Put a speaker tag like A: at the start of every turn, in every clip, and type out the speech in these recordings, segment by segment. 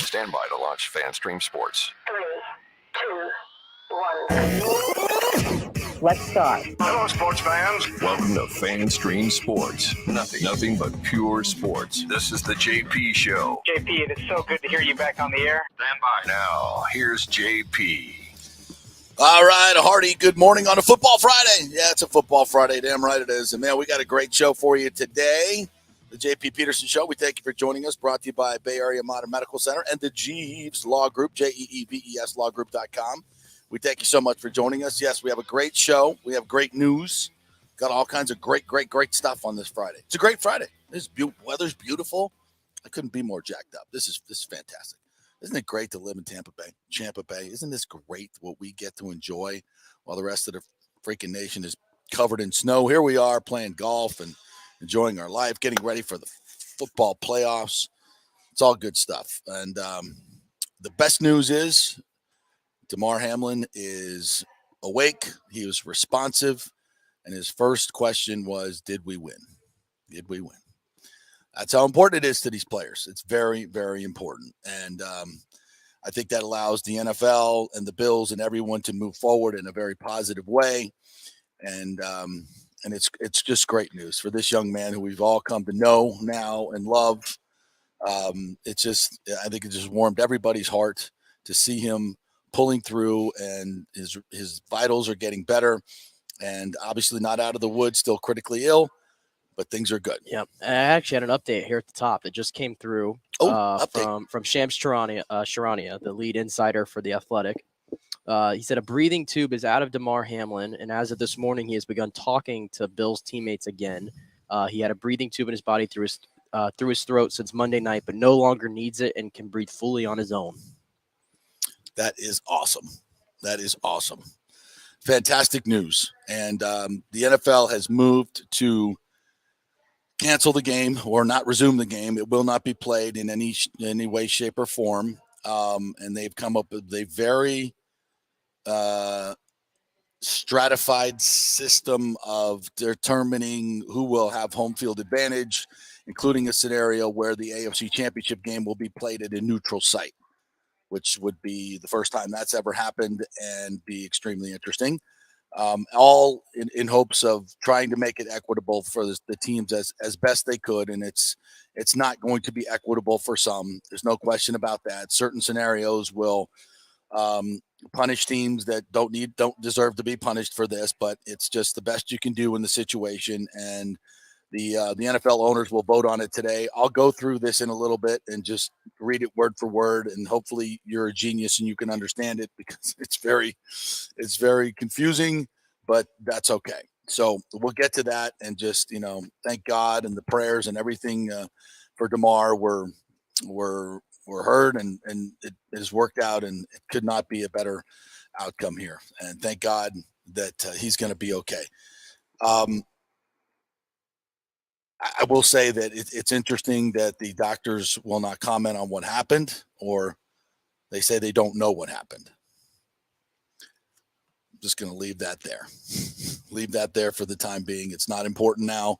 A: Stand by to launch FanStream Sports.
B: 3, 2, 1. Let's start.
A: Hello, sports fans. Welcome to FanStream Sports. Nothing but pure sports. This is the JP Show.
C: JP, it is so good to hear you back on the air.
A: Stand by. Now, here's JP.
D: All right, a hearty good morning on a Football Friday. Yeah, it's a Football Friday. Damn right it is. And, man, we got a great show for you today. The JP Peterson Show. We thank you for joining us. Brought to you by Bay Area Modern Medical Center and the Jeeves Law Group, JEEVES lawgroup.com. We thank you so much for joining us. Yes, we have a great show. We have great news. Got all kinds of great stuff on this Friday. It's a great Friday. Weather's beautiful. I couldn't be more jacked up. This is fantastic. Isn't it great to live in Tampa Bay? Isn't this great what we get to enjoy while the rest of the freaking nation is covered in snow? Here we are playing golf and enjoying our life, getting ready for the football playoffs. It's all good stuff. And the best news is Damar Hamlin is awake. He was responsive. And his first question was, did we win? Did we win? That's how important it is to these players. It's very, very important. And I think that allows the NFL and the Bills and everyone to move forward in a very positive way. And it's just great news for this young man who we've all come to know now and love. I think it just warmed everybody's heart to see him pulling through, and his vitals are getting better, and obviously not out of the woods, still critically ill, but things are good.
E: Yeah, I actually had an update here at the top that just came through from Shams Charania, the lead insider for The Athletic. He said a breathing tube is out of Damar Hamlin, and as of this morning, he has begun talking to Bill's teammates again. He had a breathing tube in his body through his throat since Monday night, but no longer needs it and can breathe fully on his own.
D: That is awesome. That is awesome. Fantastic news. And the NFL has moved to cancel the game or not resume the game. It will not be played in any way, shape, or form. And they've come up with a very stratified system of determining who will have home field advantage, including a scenario where the AFC Championship game will be played at a neutral site, which would be the first time that's ever happened and be extremely interesting. All in hopes of trying to make it equitable for the teams as best they could. And it's not going to be equitable for some. There's no question about that. Certain scenarios will punish teams that don't deserve to be punished for this, but it's just the best you can do in the situation. And the NFL owners will vote on it today. I'll go through this in a little bit and just read it word for word, and hopefully you're a genius and you can understand it, because it's very confusing, but that's okay. So we'll get to that, and just, thank God, and the prayers and everything for Damar were heard, and it has worked out, and it could not be a better outcome here. And thank God that he's going to be okay. I will say that it's interesting that the doctors will not comment on what happened, or they say they don't know what happened. I'm just going to leave that there. Leave that there for the time being. It's not important now.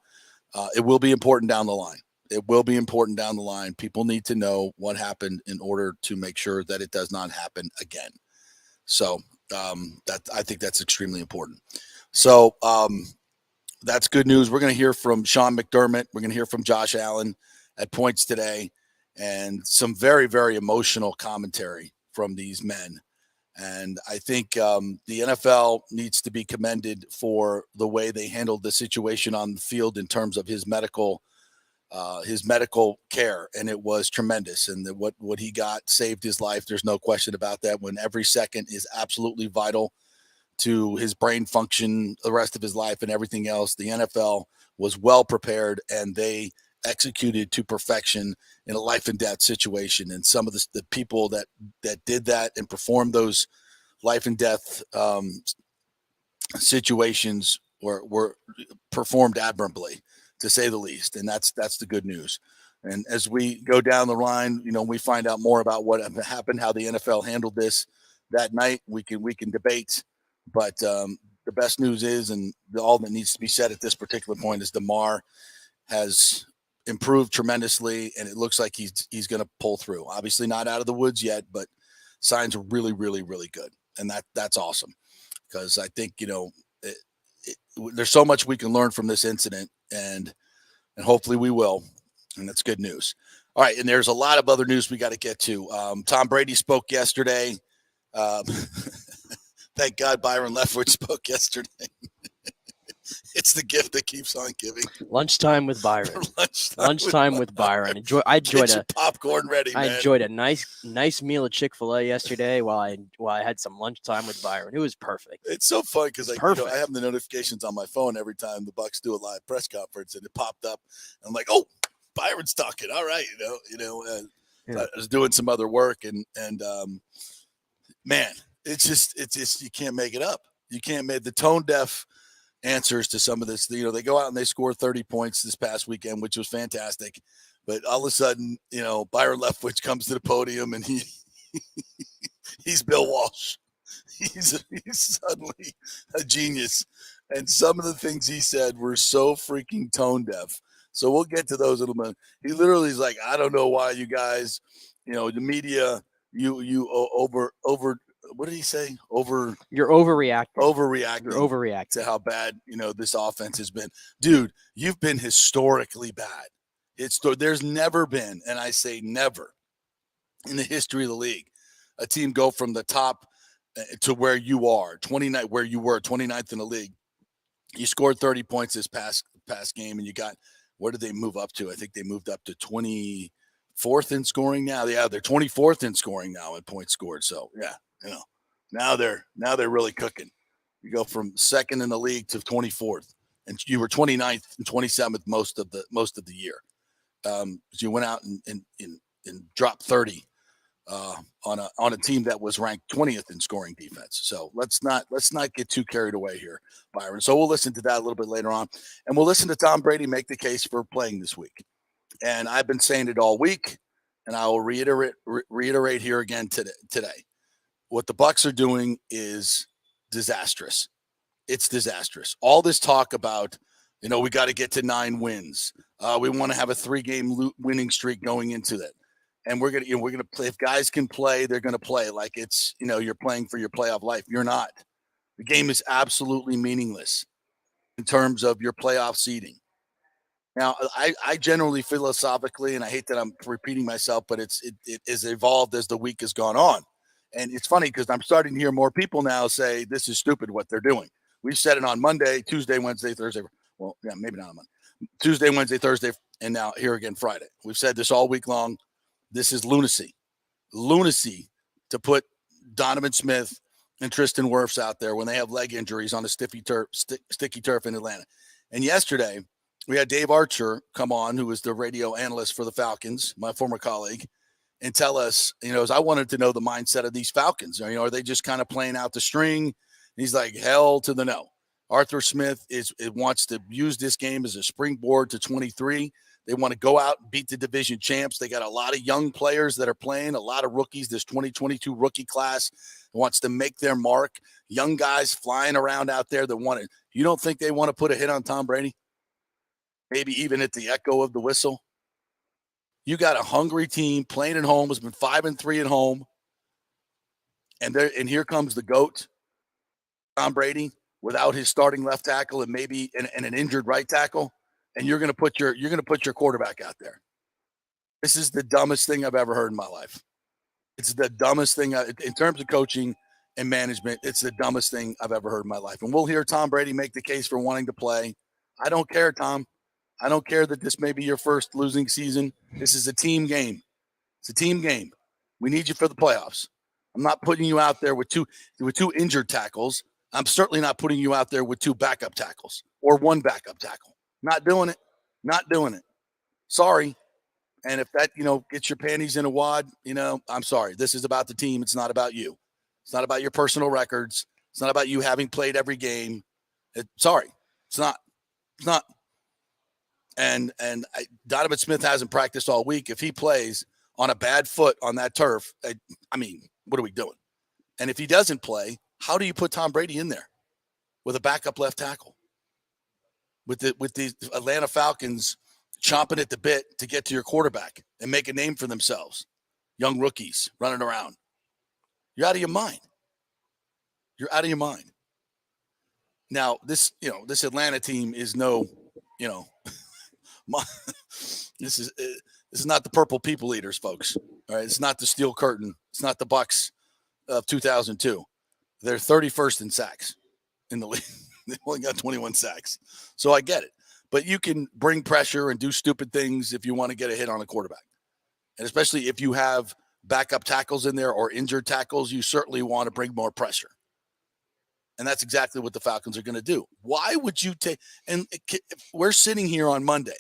D: It will be important down the line. It will be important down the line. People need to know what happened in order to make sure that it does not happen again. So I think that's extremely important. So that's good news. We're going to hear from Sean McDermott. We're going to hear from Josh Allen at points today, and some very, very emotional commentary from these men. And I think the NFL needs to be commended for the way they handled the situation on the field in terms of his medical care. And it was tremendous. And what he got saved his life. There's no question about that, when every second is absolutely vital to his brain function, the rest of his life, and everything else. The NFL was well prepared, and they executed to perfection in a life and death situation. And some of the people that did that and performed those life and death situations were performed admirably, to say the least, and that's the good news. And as we go down the line, we find out more about what happened, how the NFL handled this that night. We can debate, but the best news is, and all that needs to be said at this particular point, is Damar has improved tremendously, and it looks like he's going to pull through. Obviously, not out of the woods yet, but signs are really, really, really good, and that's awesome, because I think there's so much we can learn from this incident, and hopefully we will. And that's good news. All right, and there's a lot of other news we got to get to. Tom Brady spoke yesterday. Thank God Byron Leftwich spoke yesterday. It's the gift that keeps on giving.
E: Lunchtime with Byron. Lunchtime with Byron. I enjoyed
D: a popcorn ready. Man.
E: I enjoyed a nice meal of Chick-fil-A yesterday while I had some lunchtime with Byron. It was perfect.
D: It's so fun because I have the notifications on my phone every time the Bucs do a live press conference, and it popped up. I'm like, oh, Byron's talking. All right, I was doing some other work, and man, it's just you can't make it up. You can't make the tone deaf answers to some of this. They go out and they score 30 points this past weekend, which was fantastic. But all of a sudden, Byron Leftwich comes to the podium, and he's Bill Walsh. He's suddenly a genius. And some of the things he said were so freaking tone deaf. So we'll get to those in a minute. He literally is like, I don't know why you guys, the media, you over. What did he say?
E: You're overreacting.
D: You're overreacting to how bad this offense has been, dude. You've been historically bad. There's never been, and I say never, in the history of the league, a team go from the top to where you are, 29, where you were 29th in the league. You scored 30 points this past game, and you got, what did they move up to? I think they moved up to 24th in scoring now. Yeah, they're 24th in scoring now in points scored. So yeah, now they're really cooking. You go from second in the league to 24th, and you were 29th and 27th most of the year. So you went out and dropped 30 on a team that was ranked 20th in scoring defense. So let's not get too carried away here, Byron. So we'll listen to that a little bit later on, and we'll listen to Tom Brady make the case for playing this week. And I've been saying it all week, and I will reiterate here again today. What the Bucs are doing is disastrous. It's disastrous. All this talk about, we got to get to 9 wins. We want to have a 3-game winning streak going into that. And we're gonna play. If guys can play, they're gonna play like it's you're playing for your playoff life. You're not. The game is absolutely meaningless in terms of your playoff seeding. Now, I generally philosophically, and I hate that I'm repeating myself, but it has evolved as the week has gone on. And it's funny because I'm starting to hear more people now say this is stupid what they're doing. We've said it on Monday, Tuesday, Wednesday, Thursday. Well, yeah, maybe not on Monday. Tuesday, Wednesday, Thursday, and now here again Friday. We've said this all week long. This is lunacy to put Donovan Smith and Tristan Wirfs out there when they have leg injuries on a sticky turf in Atlanta. And yesterday we had Dave Archer come on, who was the radio analyst for the Falcons, my former colleague, and tell us, as I wanted to know the mindset of these Falcons. Are they just kind of playing out the string? And he's like, hell to the no. Arthur Smith wants to use this game as a springboard to 23. They want to go out and beat the division champs. They got a lot of young players that are playing, a lot of rookies. This 2022 rookie class wants to make their mark. Young guys flying around out there that want it. You don't think they want to put a hit on Tom Brady? Maybe even at the echo of the whistle? You got a hungry team playing at home, has been 5-3 at home. And here comes the GOAT, Tom Brady, without his starting left tackle and maybe and an injured right tackle. And you're going to put your quarterback out there. This is the dumbest thing I've ever heard in my life. It's the dumbest thing in terms of coaching and management. It's the dumbest thing I've ever heard in my life. And we'll hear Tom Brady make the case for wanting to play. I don't care, Tom. I don't care that this may be your first losing season. This is a team game. It's a team game. We need you for the playoffs. I'm not putting you out there with two injured tackles. I'm certainly not putting you out there with 2 backup tackles or 1 backup tackle. Not doing it. Not doing it. Sorry. And if that, gets your panties in a wad, I'm sorry. This is about the team. It's not about you. It's not about your personal records. It's not about you having played every game. Sorry, it's not. It's not. And Donovan Smith hasn't practiced all week. If he plays on a bad foot on that turf, I mean, what are we doing? And if he doesn't play, how do you put Tom Brady in there with a backup left tackle? With the Atlanta Falcons chomping at the bit to get to your quarterback and make a name for themselves. Young rookies running around. You're out of your mind. You're out of your mind. Now, this Atlanta team is this is not the Purple People Eaters, folks. All right, it's not the Steel Curtain. It's not the Bucs of 2002. They're 31st in sacks in the league. They've only got 21 sacks. So I get it. But you can bring pressure and do stupid things if you want to get a hit on a quarterback. And especially if you have backup tackles in there or injured tackles, you certainly want to bring more pressure. And that's exactly what the Falcons are going to do. Why would you take – and we're sitting here on Monday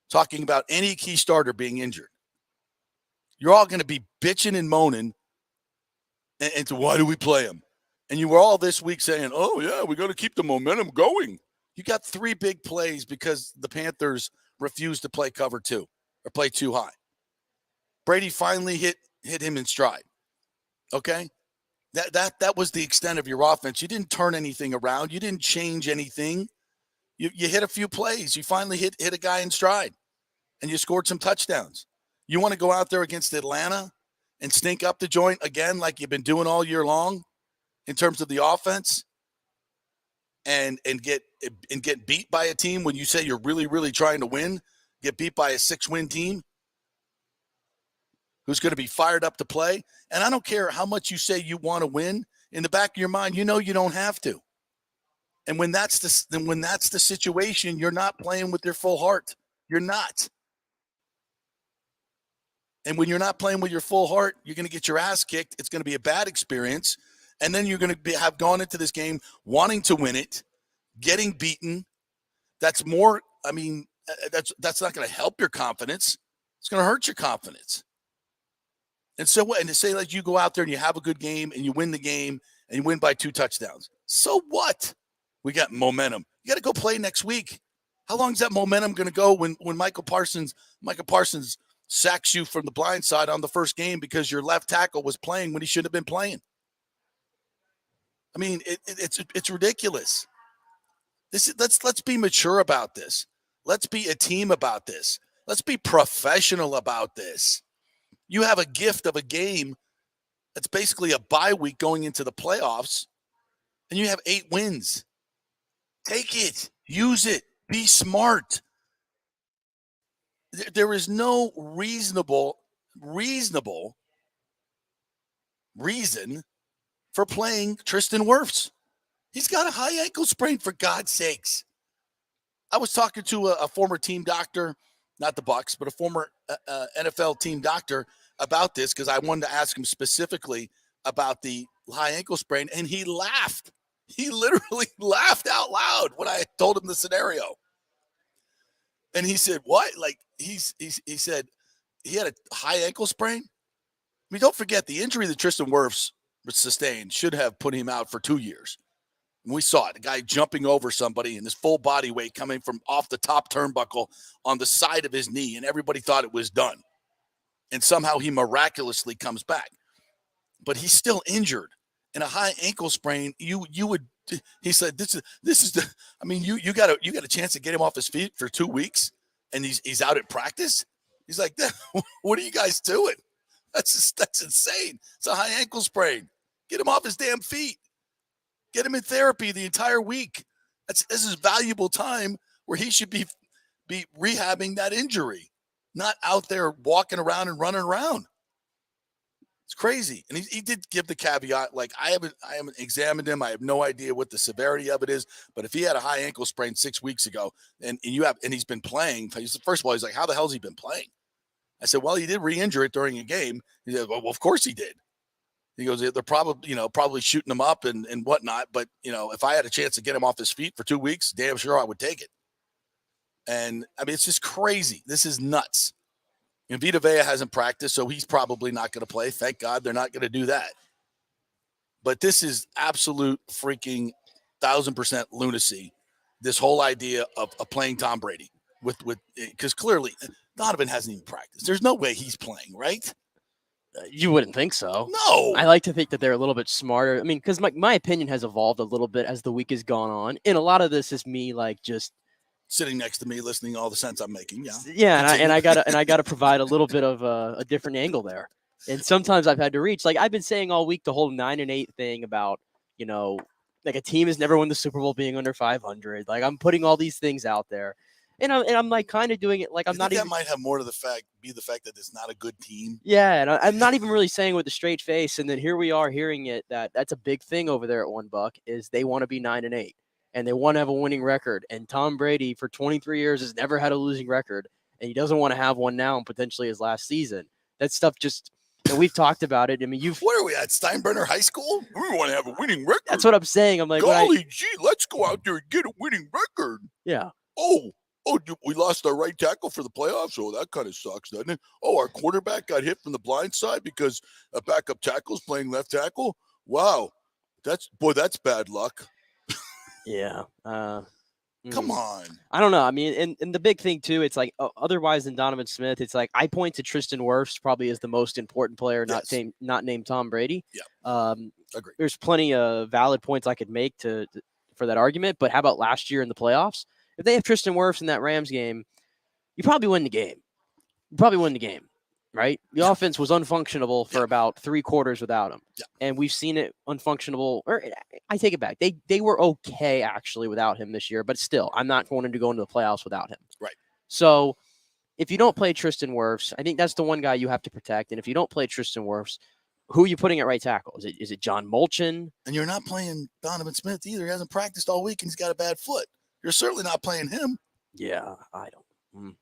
D: talking about any key starter being injured. You're all going to be bitching and moaning and so why do we play him? And you were all this week saying, oh, yeah, we got to keep the momentum going. You got 3 big plays because the Panthers refused to play cover 2 or play too high. Brady finally hit him in stride. Okay? That was the extent of your offense. You didn't turn anything around. You didn't change anything. You hit a few plays. You finally hit a guy in stride, and you scored some touchdowns. You want to go out there against Atlanta and stink up the joint again like you've been doing all year long in terms of the offense and get beat by a team when you say you're really, really trying to win, get beat by a 6-win team who's going to be fired up to play. And I don't care how much you say you want to win. In the back of your mind, you know you don't have to. And when that's the situation, you're not playing with your full heart. You're not. And when you're not playing with your full heart, you're going to get your ass kicked. It's going to be a bad experience. And then you're going to have gone into this game wanting to win it, getting beaten. That's more, I mean, that's not going to help your confidence. It's going to hurt your confidence. And so what? And to say like you go out there and you have a good game and you win the game and you win by 2 touchdowns. So what? We got momentum. You got to go play next week. How long is that momentum going to go when Michael Parsons sacks you from the blind side on the first game because your left tackle was playing when he should have been playing? I mean, it's ridiculous. Let's be mature about this. Let's be a team about this. Let's be professional about this. You have a gift of a game that's basically a bye week going into the playoffs, and you have 8 wins. Take it. Use it. Be smart. There is no reasonable reason for playing Tristan Wirfs. He's got a high ankle sprain, for God's sakes. I was talking to a former team doctor, not the Bucs, but a former NFL team doctor about this because I wanted to ask him specifically about the high ankle sprain, and he laughed. He literally laughed out loud when I told him the scenario. And he said, what? Like, he said he had a high ankle sprain? I mean, don't forget, the injury that Tristan Wirfs sustained should have put him out for 2 years. And we saw it, a guy jumping over somebody and his full body weight coming from off the top turnbuckle on the side of his knee, and everybody thought it was done. And somehow he miraculously comes back. But he's still injured. And a high ankle sprain, you would. He said, "This is the. I mean, you got a chance to get him off his feet for 2 weeks, and he's out at practice." He's like, "What are you guys doing? That's insane. It's a high ankle sprain. Get him off his damn feet. Get him in therapy the entire week. This is valuable time where he should be rehabbing that injury, not out there walking around and running around." It's crazy. And he did give the caveat, like, I haven't examined him. I have no idea what the severity of it is. But if he had a high ankle sprain 6 weeks ago and he's been playing, first of all, he's like, how the hell's he been playing? I said, well, he did re-injure it during a game. He said, well, of course he did. He goes, they're probably shooting him up and whatnot. But, if I had a chance to get him off his feet for 2 weeks, damn sure I would take it. And I mean, it's just crazy. This is nuts. And Vita Vea hasn't practiced, so he's probably not going to play. Thank God they're not going to do that. But this is absolute freaking 1,000% lunacy. This whole idea of playing Tom Brady because clearly Donovan hasn't even practiced. There's no way he's playing, right?
E: You wouldn't think so.
D: No.
E: I like to think that they're a little bit smarter. I mean, because my opinion has evolved a little bit as the week has gone on. And a lot of this is me like just
D: sitting next to me, listening to all the sense I'm making. Yeah.
E: Yeah. And I gotta provide a little bit of a different angle there. And sometimes I've had to reach, like I've been saying all week, the whole 9-8 thing about, like a team has never won the Super Bowl being under 500. Like I'm putting all these things out there. And I'm like kind of doing it like I'm not even.
D: That might have more to the fact that it's not a good team.
E: Yeah, and I'm not even really saying with a straight face. And then here we are hearing it that's a big thing over there at One Buck is they want to be 9-8 and they want to have a winning record. And Tom Brady for 23 years has never had a losing record, and he doesn't want to have one now and potentially his last season. That stuff just. And we've talked about it. I mean,
D: What are we at, Steinbrenner High School? We want to have a winning record.
E: That's what I'm saying. I'm like,
D: golly gee, let's go out there and get a winning record.
E: Yeah.
D: Oh, we lost our right tackle for the playoffs. Oh, that kind of sucks, doesn't it? Oh, our quarterback got hit from the blind side because a backup tackle's playing left tackle. Wow, that's bad luck.
E: Yeah.
D: Come on.
E: I don't know. I mean, and the big thing too, it's like otherwise than Donovan Smith, it's like I point to Tristan Wirfs probably as the most important player, not named Tom Brady.
D: Yeah. Agree.
E: There's plenty of valid points I could make for that argument, but how about last year in the playoffs? If they have Tristan Wirfs in that Rams game, you probably win the game. Right? The offense was unfunctionable for about 3 quarters without him.
D: Yeah.
E: And we've seen it unfunctionable. Or I take it back. They were okay, actually, without him this year. But still, I'm not going to go into the playoffs without him.
D: Right.
E: So if you don't play Tristan Wirfs, I think that's the one guy you have to protect. And if you don't play Tristan Wirfs, who are you putting at right tackle? Is it John Molchin?
D: And you're not playing Donovan Smith either. He hasn't practiced all week and he's got a bad foot. You're certainly not playing him.
E: Yeah, I don't.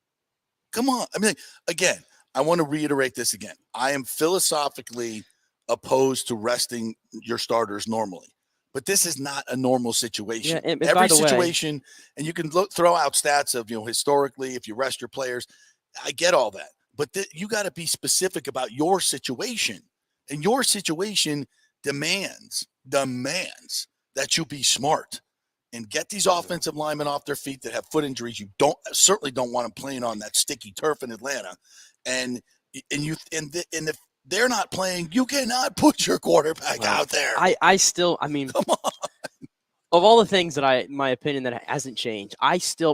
D: Come on. I mean, again, I want to reiterate this again. I am philosophically opposed to resting your starters normally, but this is not a normal situation.
E: Yeah, and
D: every situation, and you can throw out stats of, historically, if you rest your players, I get all that, but you got to be specific about your situation, and your situation demands that you be smart and get these offensive linemen off their feet that have foot injuries. You certainly don't want them playing on that sticky turf in Atlanta. And if they're not playing, you cannot put your quarterback out there.
E: I still, come on. Of all the things that my opinion that hasn't changed, I still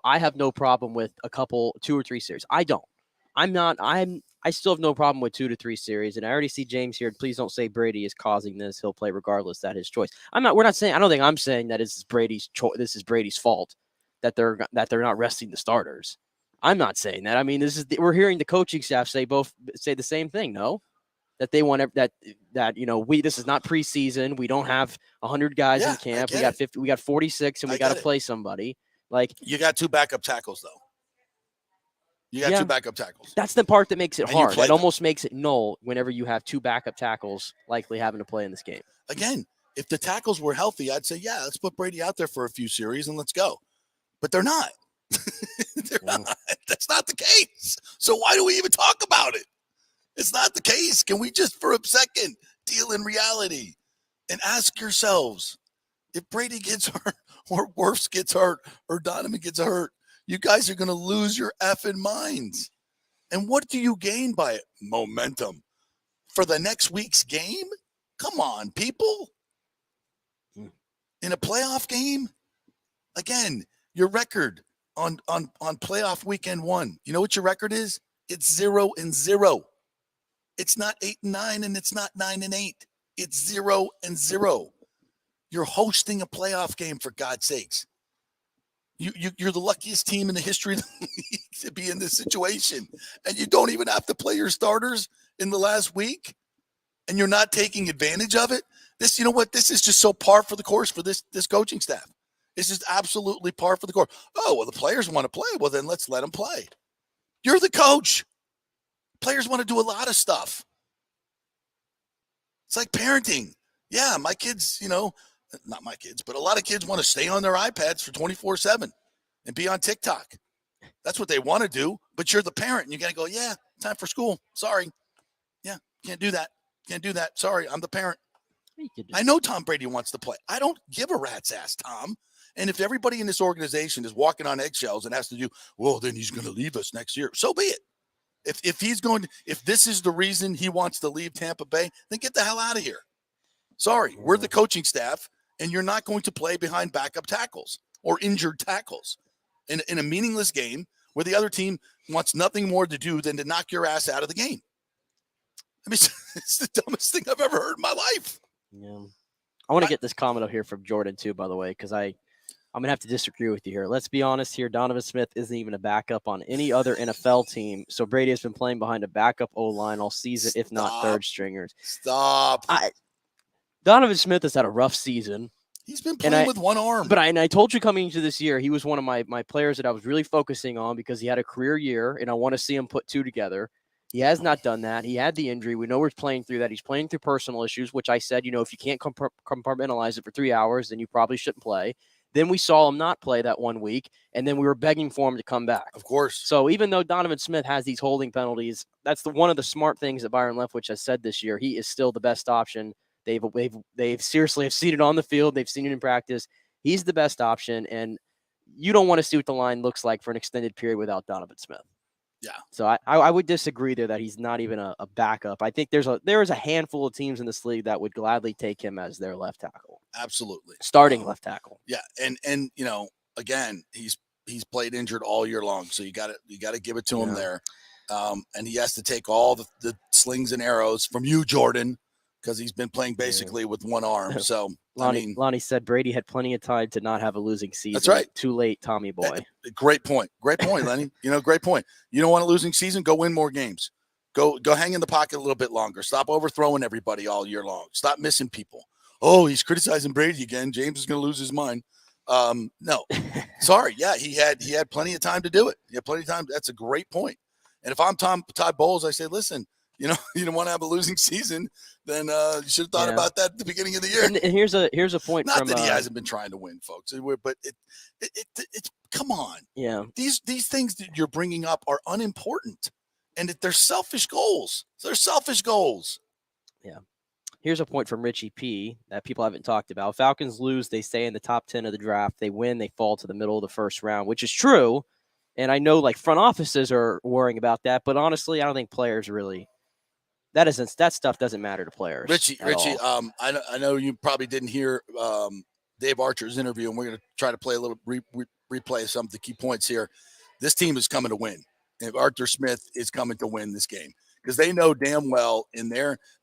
E: I have no problem with 2 or 3 series. I don't. I still have no problem with 2 to 3 series. And I already see James here. Please don't say Brady is causing this. He'll play regardless. That's his choice. I don't think I'm saying that this is Brady's this is Brady's fault that they're not resting the starters. I'm not saying that. I mean, we're hearing the coaching staff say the same thing. No, that they want that this is not preseason. We don't have 100 guys in camp. We got 50. We got 46, and we got to play somebody. Like
D: you got 2 backup tackles though. You got 2 backup tackles.
E: That's the part that makes it hard. It almost makes it null whenever you have 2 backup tackles likely having to play in this game.
D: Again, if the tackles were healthy, I'd say, yeah, let's put Brady out there for a few series and let's go. But they're not. They're not. That's not the case. So why do we even talk about it? It's not the case. Can we just for a second deal in reality and ask yourselves, if Brady gets hurt or Wirfs gets hurt or Donovan gets hurt, you guys are going to lose your effing minds. And what do you gain by it? Momentum. For the next week's game? Come on, people. In a playoff game? Again, your record on playoff weekend 1. You know what your record is? It's 0-0. It's not 8-9 and it's not 9-8. It's 0-0. You're hosting a playoff game, for God's sakes. You're the luckiest team in the history of the league to be in this situation. And you don't even have to play your starters in the last week. And you're not taking advantage of it. This, you know what? This is just so par for the course for this coaching staff. It's just absolutely par for the course. Oh, well, the players want to play. Well, then let's let them play. You're the coach. Players want to do a lot of stuff. It's like parenting. Yeah, my kids, not my kids, but a lot of kids want to stay on their iPads for 24/7 and be on TikTok. That's what they want to do, but you're the parent and you got to go, yeah, time for school. Sorry. Yeah, can't do that. Sorry, I'm the parent. I know Tom Brady wants to play. I don't give a rat's ass, Tom. And if everybody in this organization is walking on eggshells and has to do, well, then he's going to leave us next year. So be it. If this is the reason he wants to leave Tampa Bay, then get the hell out of here. Sorry, we're the coaching staff, and you're not going to play behind backup tackles or injured tackles in a meaningless game where the other team wants nothing more to do than to knock your ass out of the game. I mean, it's the dumbest thing I've ever heard in my life.
E: Yeah. I want to get this comment up here from Jordan, too, by the way, because I'm going to have to disagree with you here. Let's be honest here. Donovan Smith isn't even a backup on any other NFL team. So Brady has been playing behind a backup O-line all season, if not third stringers.
D: Stop.
E: Donovan Smith has had a rough season.
D: He's been playing with one arm.
E: But I told you coming into this year, he was one of my players that I was really focusing on because he had a career year, and I want to see him put two together. He has not done that. He had the injury. We know he's playing through that. He's playing through personal issues, which I said, if you can't compartmentalize it for 3 hours, then you probably shouldn't play. Then we saw him not play that 1 week, and then we were begging for him to come back.
D: Of course.
E: So even though Donovan Smith has these holding penalties, that's one of the smart things that Byron Leftwich has said this year. He is still the best option. They've seriously have seen it on the field. They've seen it in practice. He's the best option, and you don't want to see what the line looks like for an extended period without Donovan Smith.
D: Yeah.
E: So I would disagree there that he's not even a backup. I think there is a handful of teams in this league that would gladly take him as their left tackle.
D: Absolutely.
E: Starting left tackle.
D: Yeah. And again, he's played injured all year long. So you gotta give it to him there. And he has to take all the slings and arrows from you, Jordan, because he's been playing basically with one arm. So
E: Lonnie said Brady had plenty of time to not have a losing season.
D: That's right.
E: Too late, Tommy boy.
D: Great point. Great point, Lenny. Great point. You don't want a losing season? Go win more games. Go hang in the pocket a little bit longer. Stop overthrowing everybody all year long. Stop missing people. Oh, he's criticizing Brady again. James is going to lose his mind. No. Sorry. Yeah, he had plenty of time to do it. He had plenty of time. That's a great point. And if I'm Todd Bowles, I say, listen, you don't want to have a losing season, then you should have thought about that at the beginning of the year.
E: And here's a point.
D: Not that he hasn't been trying to win, folks, but it's come on.
E: Yeah.
D: These things that you're bringing up are unimportant, and they're selfish goals. They're selfish goals.
E: Yeah. Here's a point from Richie P that people haven't talked about. Falcons lose, they stay in the top 10 of the draft. They win, they fall to the middle of the first round, which is true. And I know front offices are worrying about that, but honestly, I don't think players really. That stuff doesn't matter to players.
D: Richie, I know you probably didn't hear Dave Archer's interview, and we're going to try to play a little replay some of the key points here. This team is coming to win. And Arthur Smith is coming to win this game because they know damn well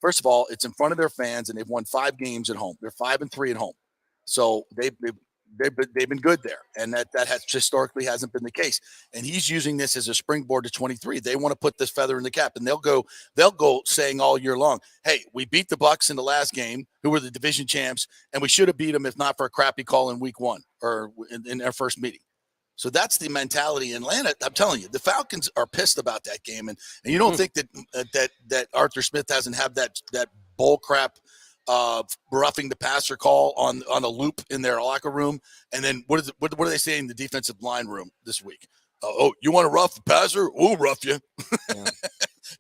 D: first of all, it's in front of their fans, and they've won 5 games at home. They're 5-3 at home. So they've been good there, and that has historically hasn't been the case. And he's using this as a springboard to 23. They want to put this feather in the cap, and they'll go saying all year long, "Hey, we beat the Bucs in the last game, who were the division champs, and we should have beat them if not for a crappy call in week 1 or in their first meeting." So that's the mentality in Atlanta. I'm telling you, the Falcons are pissed about that game, and you don't think that Arthur Smith hasn't had that bull crap. Roughing the passer call on a loop in their locker room, and then what are they saying in the defensive line room this week? You want to rough the passer? We'll rough you. Yeah.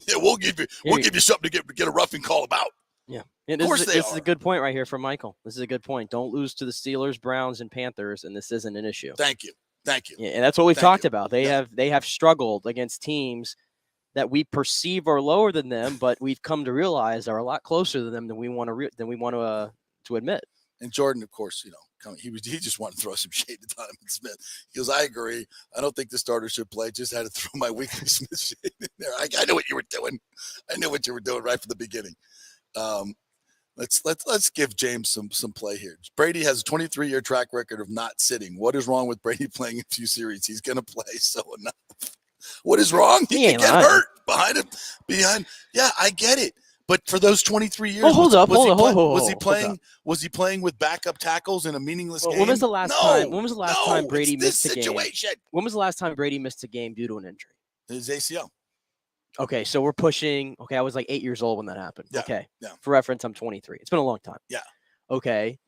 D: Yeah, we'll give you something to get a roughing call about.
E: Yeah, of course this is a good point right here from Michael. This is a good point. Don't lose to the Steelers, Browns, and Panthers, and this isn't an issue.
D: Thank you.
E: Yeah, and that's what we've talked about. They have struggled against teams that we perceive are lower than them, but we've come to realize are a lot closer to them than we want to admit.
D: And Jordan, of course, he just wanted to throw some shade to Donovan Smith. He goes, "I agree. I don't think the starter should play. Just had to throw my weekly Smith shade in there. I know what you were doing. I knew what you were doing right from the beginning." Let's give James some play here. Brady has a 23-year track record of not sitting. What is wrong with Brady playing a few series? He's going to play, so enough. What is wrong? He can get hurt behind him. Yeah, I get it. But for those 23 years, was he playing with backup tackles in a meaningless game?
E: When was the last time Brady missed a game? When was the last time Brady missed a game due to an injury?
D: His ACL.
E: Okay, so we're pushing. Okay, I was 8 years old when that happened.
D: Yeah,
E: okay.
D: Yeah.
E: For reference, I'm 23. It's been a long time.
D: Yeah.
E: Okay.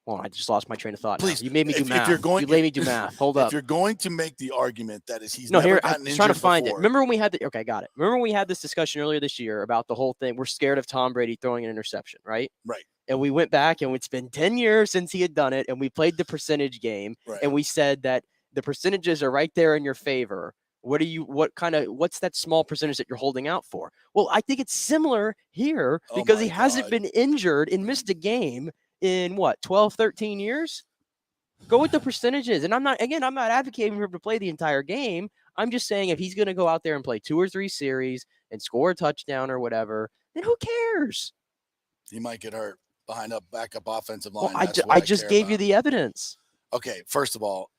E: Well, I just lost my train of thought.
D: Please,
E: now. You made me do math.
D: You
E: made me do math. Hold up.
D: If you're going to make the argument that he's
E: no,
D: never
E: here,
D: gotten
E: I'm
D: injured
E: trying to find
D: before,
E: it. Remember when we had okay, got it. Remember when we had this discussion earlier this year about the whole thing? We're scared of Tom Brady throwing an interception, right?
D: Right.
E: And we went back, and it's been 10 years since he had done it, and we played the percentage game,
D: right.
E: and we said that the percentages are right there in your favor. What's that small percentage that you're holding out for? Well, I think it's similar here because he hasn't been injured and missed a game in 12, 13 years. Go with the percentages. And I'm not advocating for him to play the entire game. I'm just saying if he's going to go out there and play 2 or 3 series and score a touchdown or whatever, then who cares?
D: He might get hurt behind a backup offensive line.
E: Well, I just gave you the evidence.
D: Okay, first of all,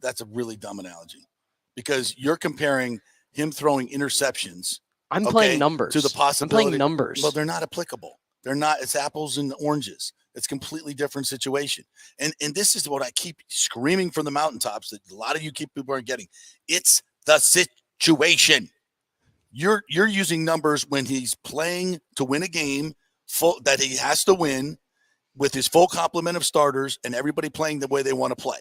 D: that's a really dumb analogy because you're comparing him throwing interceptions.
E: I'm playing numbers.
D: To the possibility.
E: I'm playing numbers.
D: Well, they're not applicable. They're not. It's apples and oranges. It's a completely different situation. And this is what I keep screaming from the mountaintops that a lot of you people aren't getting. It's the situation. You're using numbers when he's playing to win a game that he has to win with his full complement of starters and everybody playing the way they want to play.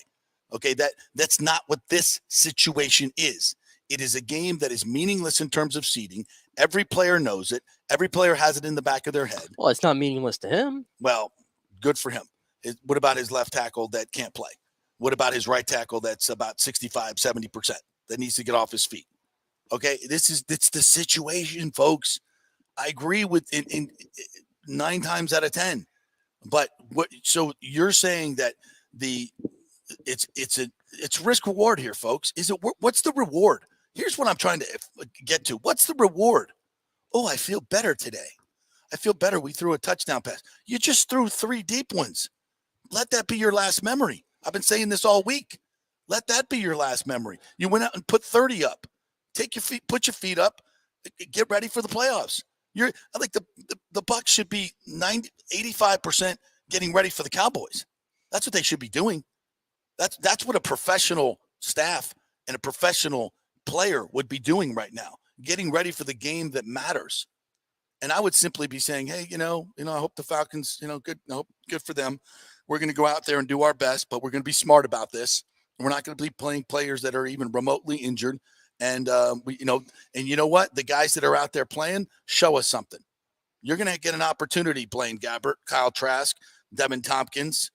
D: Okay, that's not what this situation is. It is a game that is meaningless in terms of seeding. Every player knows it. Every player has it in the back of their head.
E: Well, it's not meaningless to him.
D: Well, good for him. What about his left tackle that can't play? What about his right tackle that's about 65, 70% that needs to get off his feet? Okay, it's the situation, folks. I agree with in 9 times out of 10. But so you're saying that it's risk reward here, folks. What's the reward? Here's what I'm trying to get to. What's the reward? Oh, I feel better today. I feel better. We threw a touchdown pass. You just threw 3 deep ones. Let that be your last memory. I've been saying this all week. Let that be your last memory. You went out and put 30 up. Put your feet up. Get ready for the playoffs. I think the Bucs should be 85% getting ready for the Cowboys. That's what they should be doing. That's what a professional staff and a professional player would be doing right now, getting ready for the game that matters. And I would simply be saying, hey, I hope the Falcons, good for them. We're going to go out there and do our best, but we're going to be smart about this. We're not going to be playing players that are even remotely injured. And you know what? The guys that are out there playing, show us something. You're going to get an opportunity, Blaine Gabbert, Kyle Trask, Devin Tompkins,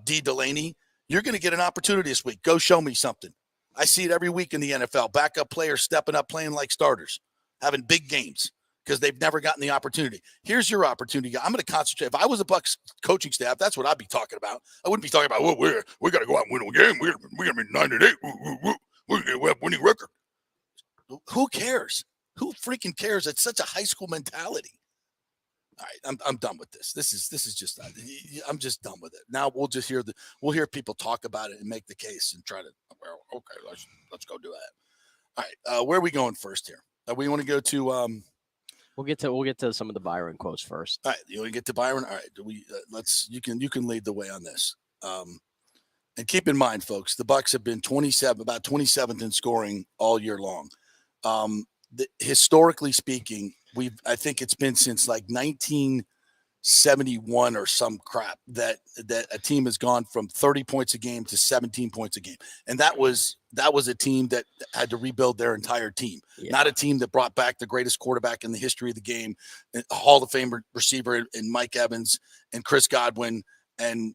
D: D. Delaney. You're going to get an opportunity this week. Go show me something. I see it every week in the NFL. Backup players stepping up, playing like starters, having big games because they've never gotten the opportunity. Here's your opportunity. I'm going to concentrate. If I was a Bucs coaching staff, that's what I'd be talking about. I wouldn't be talking about, well, we got to go out and win a game. We're going to be 9-8. We're going to have a winning record. Who cares? Who freaking cares? It's such a high school mentality. All right, I'm done with this. This is just I'm just done with it. Now we'll just we'll hear people talk about it and make the case and try to. Well, okay, let's go do that. All right, where are we going first here? We want to go to.
E: We'll get to some of the Byron quotes first.
D: All right, you want to get to Byron? All right, you can lead the way on this. And keep in mind, folks, the Bucs have been about 27th in scoring all year long. Historically speaking, I think it's been since like 1971 or some crap that a team has gone from 30 points a game to 17 points a game. And that was a team that had to rebuild their entire team, not a team that brought back the greatest quarterback in the history of the game, a Hall of Fame receiver in Mike Evans and Chris Godwin. And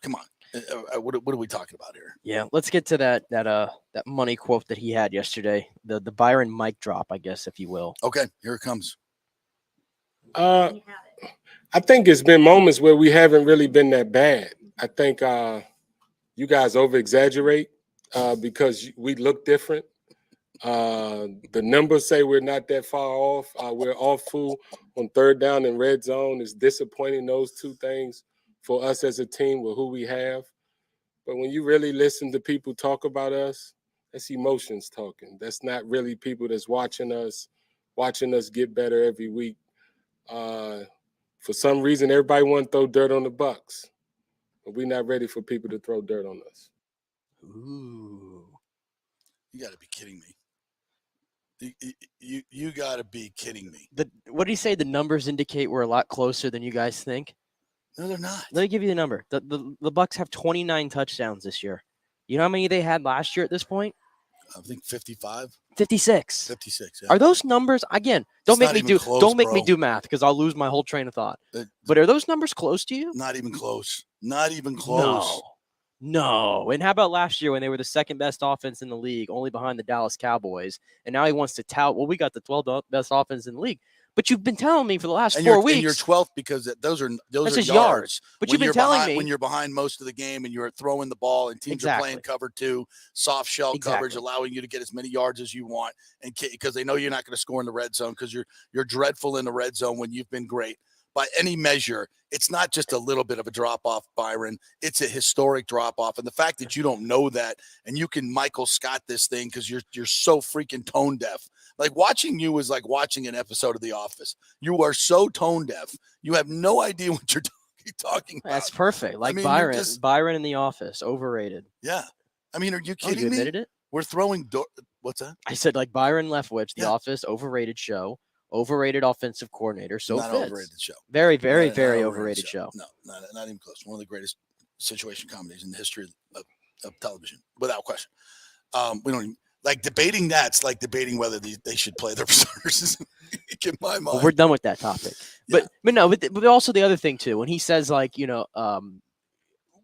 D: come on. What are we talking about here?
E: Yeah, let's get to that money quote that he had yesterday. The Byron mic drop, I guess, if you will.
D: Okay, here it comes.
F: I think it's been moments where we haven't really been that bad. I think you guys over-exaggerate because we look different. The numbers say we're not that far off. We're awful on 3rd down and red zone. It's disappointing, those 2 things, for us as a team with who we have. But when you really listen to people talk about us, that's emotions talking. That's not really people that's watching us get better every week. For some reason, everybody want to throw dirt on the Bucs, but we're not ready for people to throw dirt on us.
D: Ooh, you got to be kidding me. You got to be kidding me.
E: What did he say? The numbers indicate we're a lot closer than you guys think.
D: No, they're not.
E: Let me give you the number. The Bucs have 29 touchdowns this year. You know how many they had last year at this point?
D: I think 55.
E: 56.
D: 56. Yeah.
E: Are those numbers again? Don't make me do math because I'll lose my whole train of thought. But are those numbers close to you?
D: Not even close. Not even close.
E: No. And how about last year when they were the second best offense in the league, only behind the Dallas Cowboys? And now he wants to tout, well, we got the 12th best offense in the league. But you've been telling me for the last 4 weeks.
D: And you're 12th because those are
E: yards. But you've been telling me
D: when you're behind most of the game and you're throwing the ball and teams are playing cover 2, soft shell coverage, allowing you to get as many yards as you want, and because they know you're not going to score in the red zone because you're dreadful in the red zone when you've been great. By any measure, it's not just a little bit of a drop-off, Byron. It's a historic drop-off. And the fact that you don't know that and you can Michael Scott this thing because you're so freaking tone deaf. Like watching you is like watching an episode of The Office. You are so tone deaf. You have no idea what you're talking about.
E: That's perfect. Like Byron in The Office, overrated.
D: Yeah. I mean, are you kidding me?
E: You admitted it?
D: We're throwing what's that?
E: I said like Byron Leftwich, The Office, overrated show. Overrated offensive coordinator. So
D: not
E: fits.
D: Overrated show.
E: Very, very, very overrated show.
D: No, not even close. One of the greatest situation comedies in the history of television, without question. We don't even like debating that. It's like debating whether they should play their starters. In my mind,
E: well, we're done with that topic. But also the other thing too, when he says like we're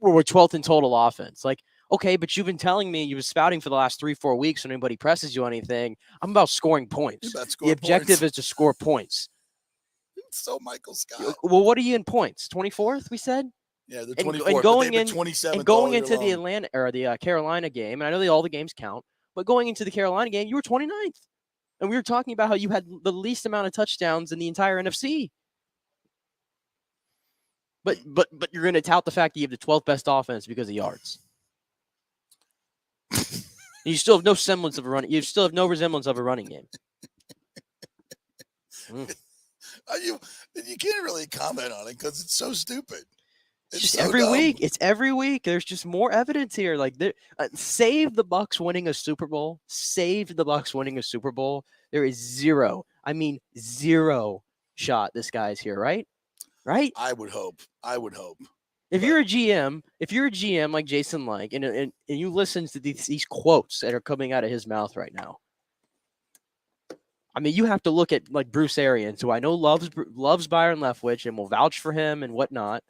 E: 12th in total offense, like. Okay, but you've been telling me you were spouting for the last 3-4 weeks when anybody presses you on anything. I'm about scoring points. The objective is to score points.
D: So Michael Scott.
E: Well, what are you in points? 24th, we said?
D: Yeah, the 24th.
E: And going in
D: 27th
E: and going into the Atlanta or the Carolina game, and I know all the games count, but going into the Carolina game, you were 29th. And we were talking about how you had the least amount of touchdowns in the entire NFC. But you're going to tout the fact that you have the 12th best offense because of yards. You still have no semblance of a running. You still have no resemblance of a running game.
D: You can't really comment on it because it's so stupid.
E: It's just so every dumb. Week. It's every week. There's just more evidence here. Like, save the Bucs winning a Super Bowl. Save the Bucs winning a Super Bowl. There is zero shot this guy's here, right? Right?
D: I would hope.
E: If you're a GM like Jason Lange, and you listen to these quotes that are coming out of his mouth right now, I mean, you have to look at like Bruce Arians, who I know loves Byron Leftwich and will vouch for him and whatnot,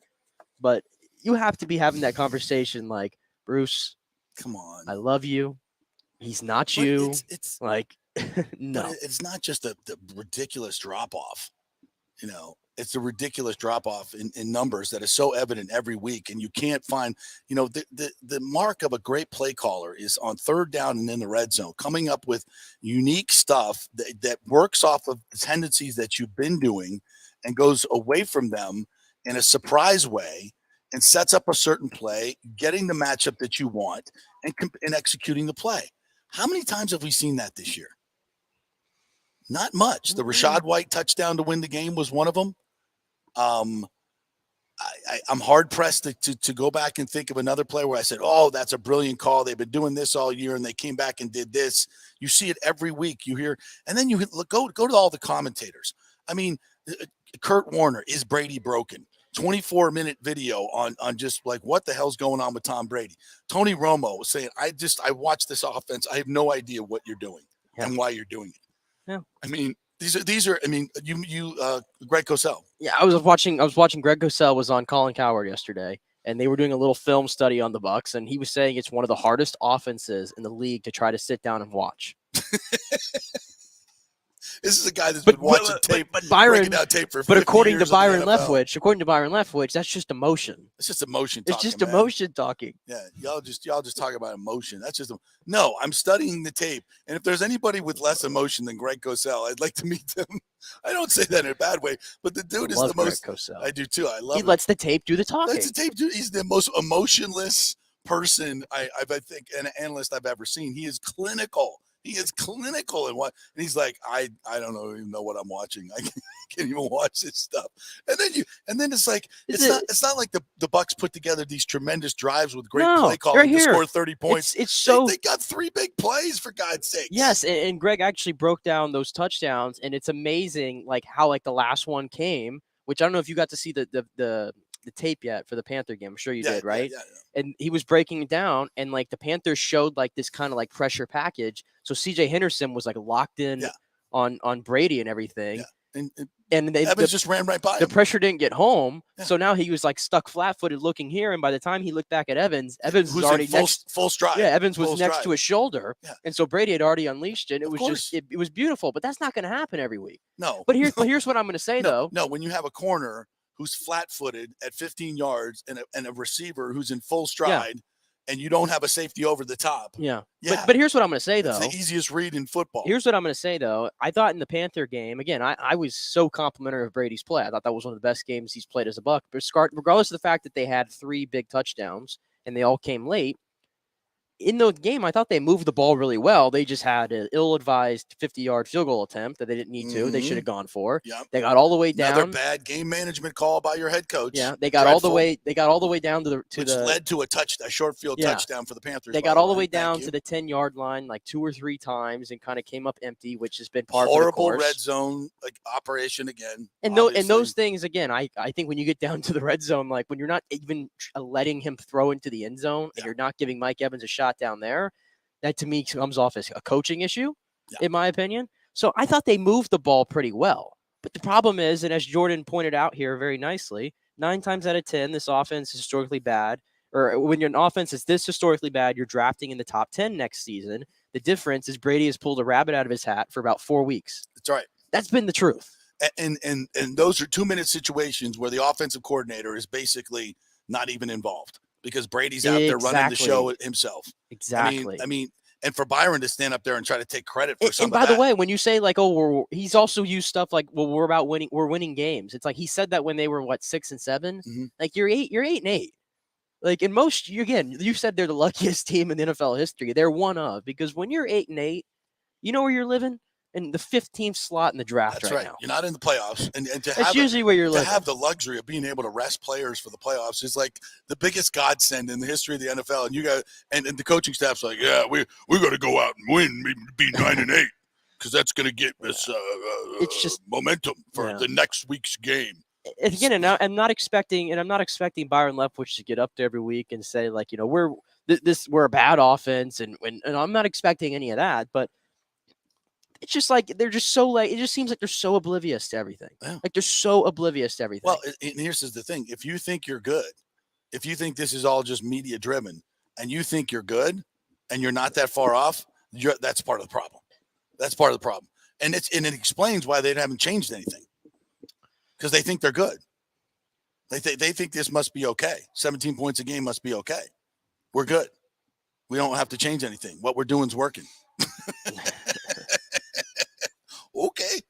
E: but you have to be having that conversation like, Bruce,
D: come on,
E: I love you. He's not you. It's like, no.
D: But it's not just the ridiculous drop off, It's a ridiculous drop-off in numbers that is so evident every week, and you can't find, the mark of a great play caller is on third down and in the red zone, coming up with unique stuff that works off of the tendencies that you've been doing and goes away from them in a surprise way and sets up a certain play, getting the matchup that you want and executing the play. How many times have we seen that this year? Not much. The Rashad White touchdown to win the game was one of them. I'm hard pressed to go back and think of another play where I said, oh, that's a brilliant call. They've been doing this all year and they came back and did this. You see it every week. You hear, and then you go to all the commentators. I mean, Kurt Warner, is Brady broken? 24-minute video on just like what the hell's going on with Tom Brady. Tony Romo was saying, I watched this offense. I have no idea what you're doing and why you're doing it. Yeah. I mean, These are. I mean, you Greg Cosell.
E: Yeah, I was watching. Greg Cosell was on Colin Cowherd yesterday, and they were doing a little film study on the Bucs, and he was saying it's one of the hardest offenses in the league to try to sit down and watch.
D: This is a guy that's been watching tape, breaking out tape for 50 years.
E: According to Byron Leftwich, that's just emotion.
D: It's just emotion.
E: It's just emotion talking.
D: Yeah, y'all just talk about emotion. That's just no. I'm studying the tape, and if there's anybody with less emotion than Greg Cosell, I'd like to meet them. I don't say that in a bad way, but the dude is the most.
E: Greg Cosell.
D: I do too. I love.
E: He lets the tape do the talking.
D: Lets the tape do. He's the most emotionless person I think an analyst I've ever seen. He is clinical. He is clinical and he's like, I don't even know what I'm watching. I can't even watch this stuff. And then it's like it's not like the Bucs put together these tremendous drives with great play calling to score 30 points. They got 3 big plays for God's sake.
E: Yes, and Greg actually broke down those touchdowns, and it's amazing like how like the last one came, which I don't know if you got to see the the tape yet for the Panther game. I'm sure you
D: Yeah,
E: did, right?
D: Yeah.
E: And he was breaking it down, and like the Panthers showed like this kind of like pressure package. So CJ Henderson was like locked in on Brady and everything.
D: Yeah.
E: And
D: Evans just ran right by him.
E: The pressure didn't get home, so now he was like stuck flat-footed looking here. And by the time he looked back at Evans was already
D: full stride.
E: Yeah, Evans was next to his shoulder, and so Brady had already unleashed it. It was just it was beautiful, but that's not going to happen every week.
D: No.
E: But here's what I'm going to say though.
D: No, when you have a corner who's flat-footed at 15 yards and a receiver who's in full stride. And you don't have a safety over the top.
E: Yeah. But here's what I'm going to say, though.
D: It's the easiest read in football.
E: Here's what I'm going to say, though. I thought in the Panther game, again, I was so complimentary of Brady's play. I thought that was one of the best games he's played as a Buck. But regardless of the fact that they had 3 big touchdowns and they all came late, in the game, I thought they moved the ball really well. They just had an ill-advised 50-yard field goal attempt that they didn't need to. They should have gone for.
D: Yep.
E: They got all the way down.
D: Another bad game management call by your head coach.
E: Yeah, they got all the way. They got all the way down to
D: which led to a short field touchdown for the Panthers.
E: They got all the way down to the 10-yard line like 2 or 3 times and kind of came up empty, which has been part of the course.
D: Red zone operation again.
E: And those things again, I think when you get down to the red zone, like when you're not even letting him throw into the end zone and you're not giving Mike Evans a shot down there. That to me comes off as a coaching issue, in my opinion. So I thought they moved the ball pretty well. But the problem is, and as Jordan pointed out here very nicely, 9 times out of 10, this offense is historically bad. Or when an offense is this historically bad, you're drafting in the top 10 next season. The difference is Brady has pulled a rabbit out of his hat for about 4 weeks.
D: That's right.
E: That's been the truth.
D: And those are 2-minute situations where the offensive coordinator is basically not even involved. Because Brady's out there running the show himself.
E: Exactly.
D: I mean, and for Byron to stand up there and try to take credit for something.
E: And by the way, when you say like, he's also used stuff like, well, we're about winning. We're winning games. It's like he said that when they were 6 and 7.
D: Mm-hmm.
E: Like you're 8 and 8. Like in most, you said they're the luckiest team in the NFL history. They're one of, because when you're 8 and 8, you know where you're living. In the 15th slot in the draft.
D: That's
E: right now.
D: You're not in the playoffs, and to
E: that's usually where you're living.
D: To have the luxury of being able to rest players for the playoffs is like the biggest godsend in the history of the NFL. And you got and the coaching staff's like, yeah, we got to go out and win, be 9 and 8, because that's going to get us it's just momentum for the next week's game.
E: And again, I'm not expecting Byron Leftwich to get up there every week and say like, we're a bad offense, and I'm not expecting any of that, but. It's just like they're just so like it just seems like they're so oblivious to everything.
D: Yeah.
E: Like they're so oblivious to everything.
D: Well, and here's the thing: if you think you're good, if you think this is all just media driven, and you think you're good, and you're not that far off, that's part of the problem. That's part of the problem, and it explains why they haven't changed anything, because they think they're good. They think this must be okay. 17 points a game must be okay. We're good. We don't have to change anything. What we're doing is working. Okay.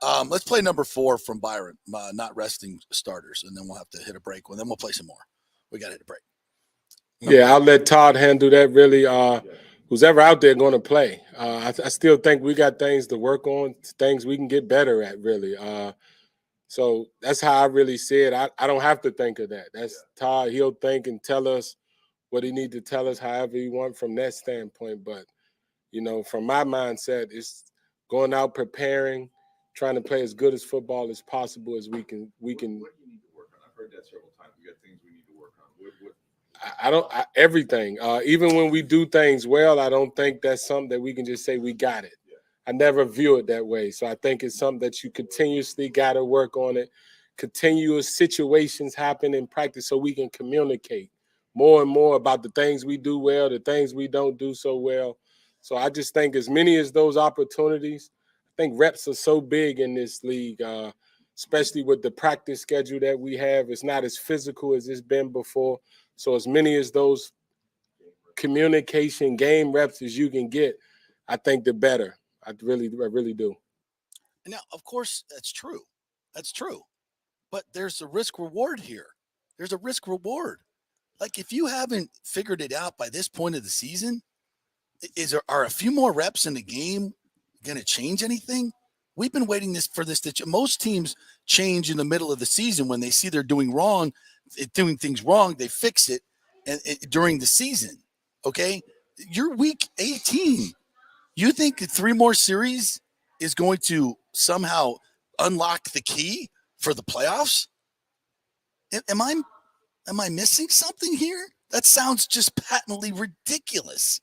D: Let's play number 4 from Byron, not resting starters, and then we'll have to hit a break. And then we'll play some more. We got to hit a break.
F: Yeah, I'll let Todd handle that, really. Who's ever out there going to play. I still think we got things to work on, things we can get better at, really. So that's how I really see it. I don't have to think of that. That's Todd. He'll think and tell us what he needs to tell us however he wants from that standpoint. But, from my mindset, it's going out, preparing, trying to play as good as football as possible as we can. What do you need to work on? I've heard that several times. We got things we need to work on. Everything. Even when we do things well, I don't think that's something that we can just say we got it. Yeah. I never view it that way. So I think it's something that you continuously got to work on it. Continuous situations happen in practice so we can communicate more and more about the things we do well, the things we don't do so well. So I just think as many as those opportunities, I think reps are so big in this league, especially with the practice schedule that we have. It's not as physical as it's been before. So as many as those communication game reps as you can get, I think the better. I really do.
D: Now, of course, that's true. That's true. But there's a risk reward here. There's a risk reward. Like if you haven't figured it out by this point of the season, are a few more reps in the game going to change anything? We've been waiting for this. Most teams change in the middle of the season when they see they're doing things wrong. They fix it during the season. Okay, you're week 18. You think 3 more series is going to somehow unlock the key for the playoffs? Am I missing something here? That sounds just patently ridiculous.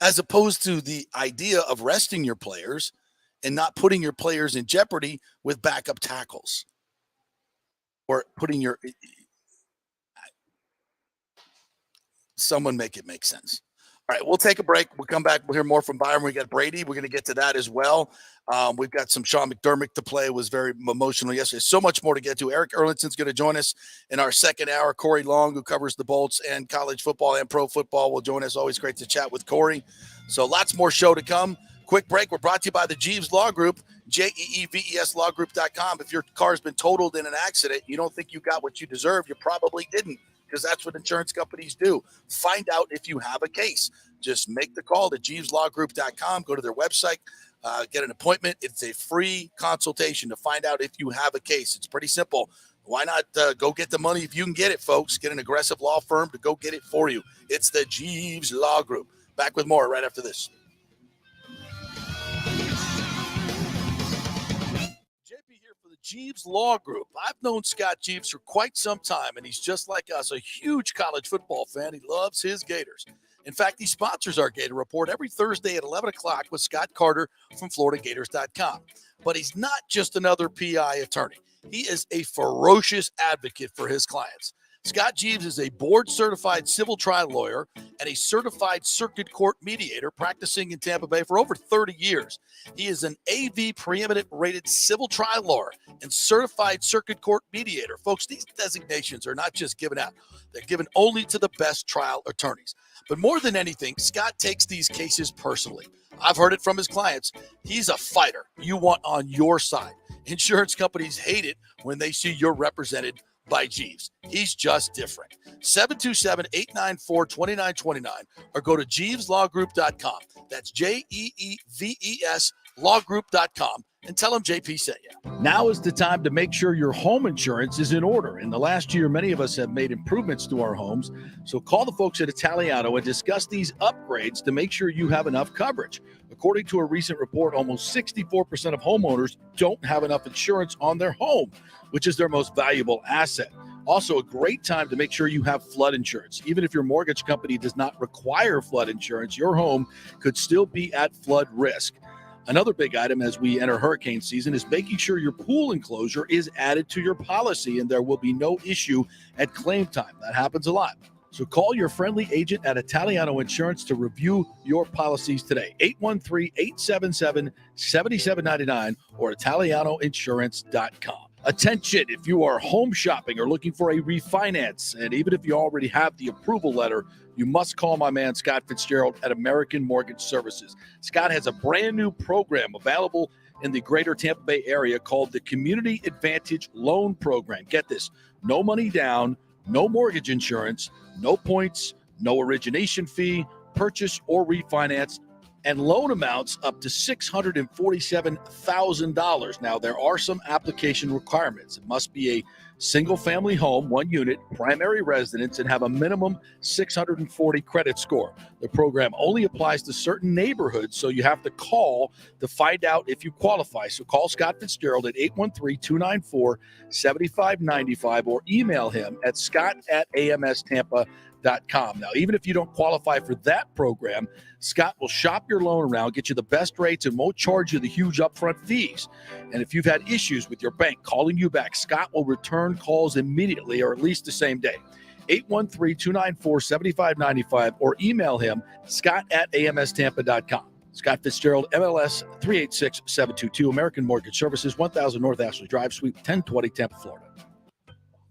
D: As opposed to the idea of resting your players and not putting your players in jeopardy with backup tackles. Or putting your... Someone make it make sense. All right, we'll take a break. We'll come back. We'll hear more from Byron. We got Brady. We're going to get to that as well. We've got some Sean McDermott to play. It was very emotional yesterday. So much more to get to. Eric Erlindson's going to join us in our second hour. Corey Long, who covers the Bolts and college football and pro football, will join us. Always great to chat with Corey. So lots more show to come. Quick break. We're brought to you by the Jeeves Law Group, JEEVESLawgroup.com. If your car's been totaled in an accident, you don't think you got what you deserve, you probably didn't, because that's what insurance companies do. Find out if you have a case. Just make the call to JeevesLawGroup.com. Go to their website, get an appointment. It's a free consultation to find out if you have a case. It's pretty simple. Why not go get the money if you can get it, folks? Get an aggressive law firm to go get it for you. It's the Jeeves Law Group. Back with more right after this. Jeeves Law Group. I've known Scott Jeeves for quite some time, and he's just like us, a huge college football fan. He loves his Gators. In fact, he sponsors our Gator Report every Thursday at 11 o'clock with Scott Carter from FloridaGators.com. But he's not just another PI attorney. He is a ferocious advocate for his clients. Scott Jeeves is a board-certified civil trial lawyer and a certified circuit court mediator practicing in Tampa Bay for over 30 years. He is an AV preeminent rated civil trial lawyer and certified circuit court mediator. Folks, these designations are not just given out. They're given only to the best trial attorneys. But more than anything, Scott takes these cases personally. I've heard it from his clients. He's a fighter you want on your side. Insurance companies hate it when they see you're represented by Jeeves. He's just different. 727-894-2929 or go to JeevesLawGroup.com. That's JEEVES lawgroup.com and tell him JP sent you.
G: Now is the time to make sure your home insurance is in order. In the last year, many of us have made improvements to our homes. So call the folks at Italiano and discuss these upgrades to make sure you have enough coverage. According to a recent report, almost 64% of homeowners don't have enough insurance on their home, which is their most valuable asset. Also, a great time to make sure you have flood insurance. Even if your mortgage company does not require flood insurance, your home could still be at flood risk. Another big item as we enter hurricane season is making sure your pool enclosure is added to your policy and there will be no issue at claim time. That happens a lot. So call your friendly agent at Italiano Insurance to review your policies today. 813-877-7799 or ItalianoInsurance.com. Attention, if you are home shopping or looking for a refinance, and even if you already have the approval letter, you must call my man Scott Fitzgerald at American Mortgage Services. Scott has a brand new program available in the greater Tampa Bay area called the Community Advantage Loan Program. Get this, no money down, no mortgage insurance, no points, no origination fee, purchase or refinance, and loan amounts up to $647,000. Now, there are some application requirements. It must be a single-family home, one unit, primary residence, and have a minimum 640 credit score. The program only applies to certain neighborhoods, so you have to call to find out if you qualify. So call Scott Fitzgerald at 813-294-7595 or email him at scott@amstampa.com. Now, even if you don't qualify for that program, Scott will shop your loan around, get you the best rates, and won't charge you the huge upfront fees. And if you've had issues with your bank calling you back, Scott will return calls immediately or at least the same day. 813-294-7595 or email him, scott@amstampa.com. Scott Fitzgerald, MLS 386722, American Mortgage Services, 1000 North Ashley Drive, Suite 1020, Tampa, Florida.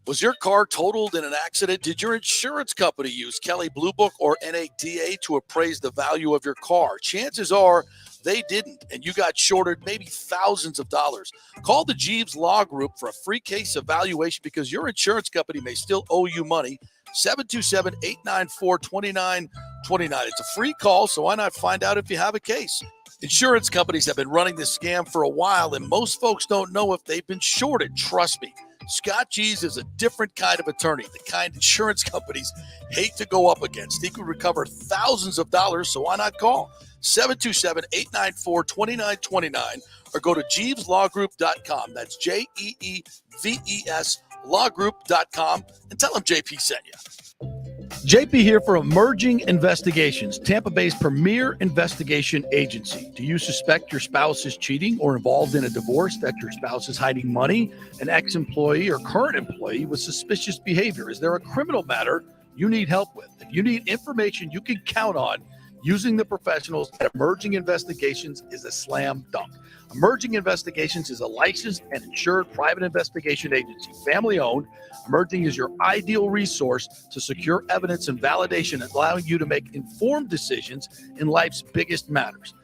D: Was your car totaled in an accident? Did your insurance company use Kelley Blue Book or NADA to appraise the value of your car? Chances are they didn't, and you got shorted maybe thousands of dollars. Call the Jeeves Law Group for a free case evaluation because your insurance company may still owe you money. 727-894-2929. It's a free call, so why not find out if you have a case? Insurance companies have been running this scam for a while, and most folks don't know if they've been shorted. Trust me. Scott Jeeves is a different kind of attorney, the kind insurance companies hate to go up against. He could recover thousands of dollars, so why not call? 727-894-2929 or go to JeevesLawGroup.com. That's JEEVES jplawgroup.com, and tell them JP sent you.
G: JP here for Emerging Investigations, Tampa Bay's premier investigation agency. Do you suspect your spouse is cheating or involved in a divorce, that your spouse is hiding money, an ex-employee or current employee with suspicious behavior? Is there a criminal matter you need help with? If you need information you can count on, using the professionals at Emerging Investigations is a slam dunk. Emerging Investigations is a licensed and insured private investigation agency, family-owned. Emerging is your ideal resource to secure evidence and validation, allowing you to make informed decisions in life's biggest matters.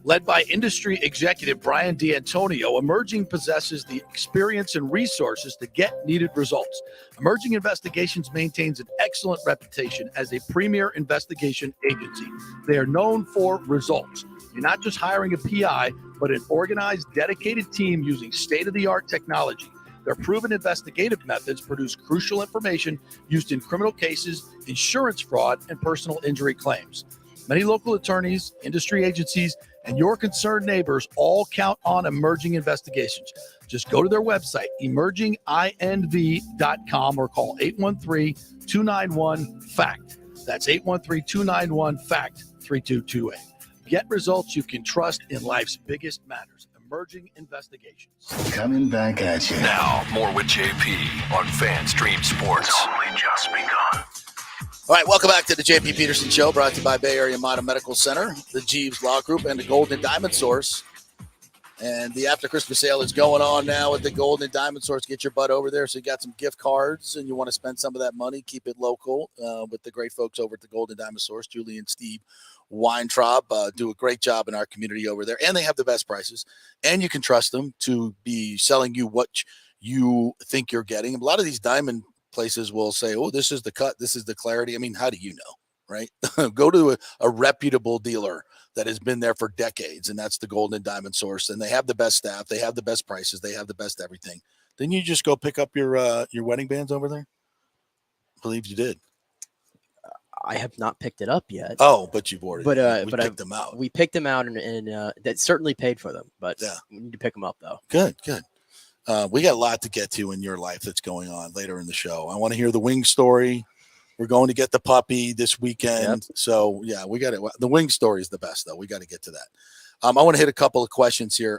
G: Led by industry executive Brian D'Antonio, Emerging possesses the experience and resources to get needed results. Emerging Investigations maintains an excellent reputation as a premier investigation agency. They are known for results. You're not just hiring a PI, but an organized, dedicated team using state-of-the-art technology. Their proven investigative methods produce crucial information used in criminal cases, insurance fraud, and personal injury claims. Many local attorneys, industry agencies, and your concerned neighbors all count on Emerging Investigations. Just go to their website, emerginginv.com, or call 813-291-FACT. That's 813-291-FACT-3228. Get results you can trust in life's biggest matters. Emerging Investigations.
A: Coming back at you. Now, more with JP on FanStream Sports. It's only just begun.
D: All right, welcome back to the JP Peterson Show, brought to you by Bay Area Mata Medical Center, the Jeeves Law Group, and the Golden Diamond Source. And the after Christmas sale is going on now at the Golden Diamond Source. Get your butt over there. So you got some gift cards and you want to spend some of that money, keep it local with the great folks over at the Golden Diamond Source. Julie and Steve Weintraub do a great job in our community over there, and they have the best prices, and you can trust them to be selling you what you think you're getting. A lot of these diamond places will say, oh, this is the cut, this is the clarity. I mean, how do you know, right? Go to a reputable dealer that has been there for decades, and that's the Golden Diamond Source, and they have the best staff, they have the best prices, they have the best everything. Didn't you just go pick up your wedding bands over there? I believe you did.
E: I have not picked it up yet.
D: Oh, but you've ordered.
E: But
D: we picked them out.
E: We picked them out, and that certainly paid for them. But
D: yeah,
E: we need to pick them up though.
D: Good. We got a lot to get to in your life that's going on later in the show. I want to hear the wing story. We're going to get the puppy this weekend. Yep. So yeah, we got it. The wing story is the best though. We got to get to that. I want to hit a couple of questions here.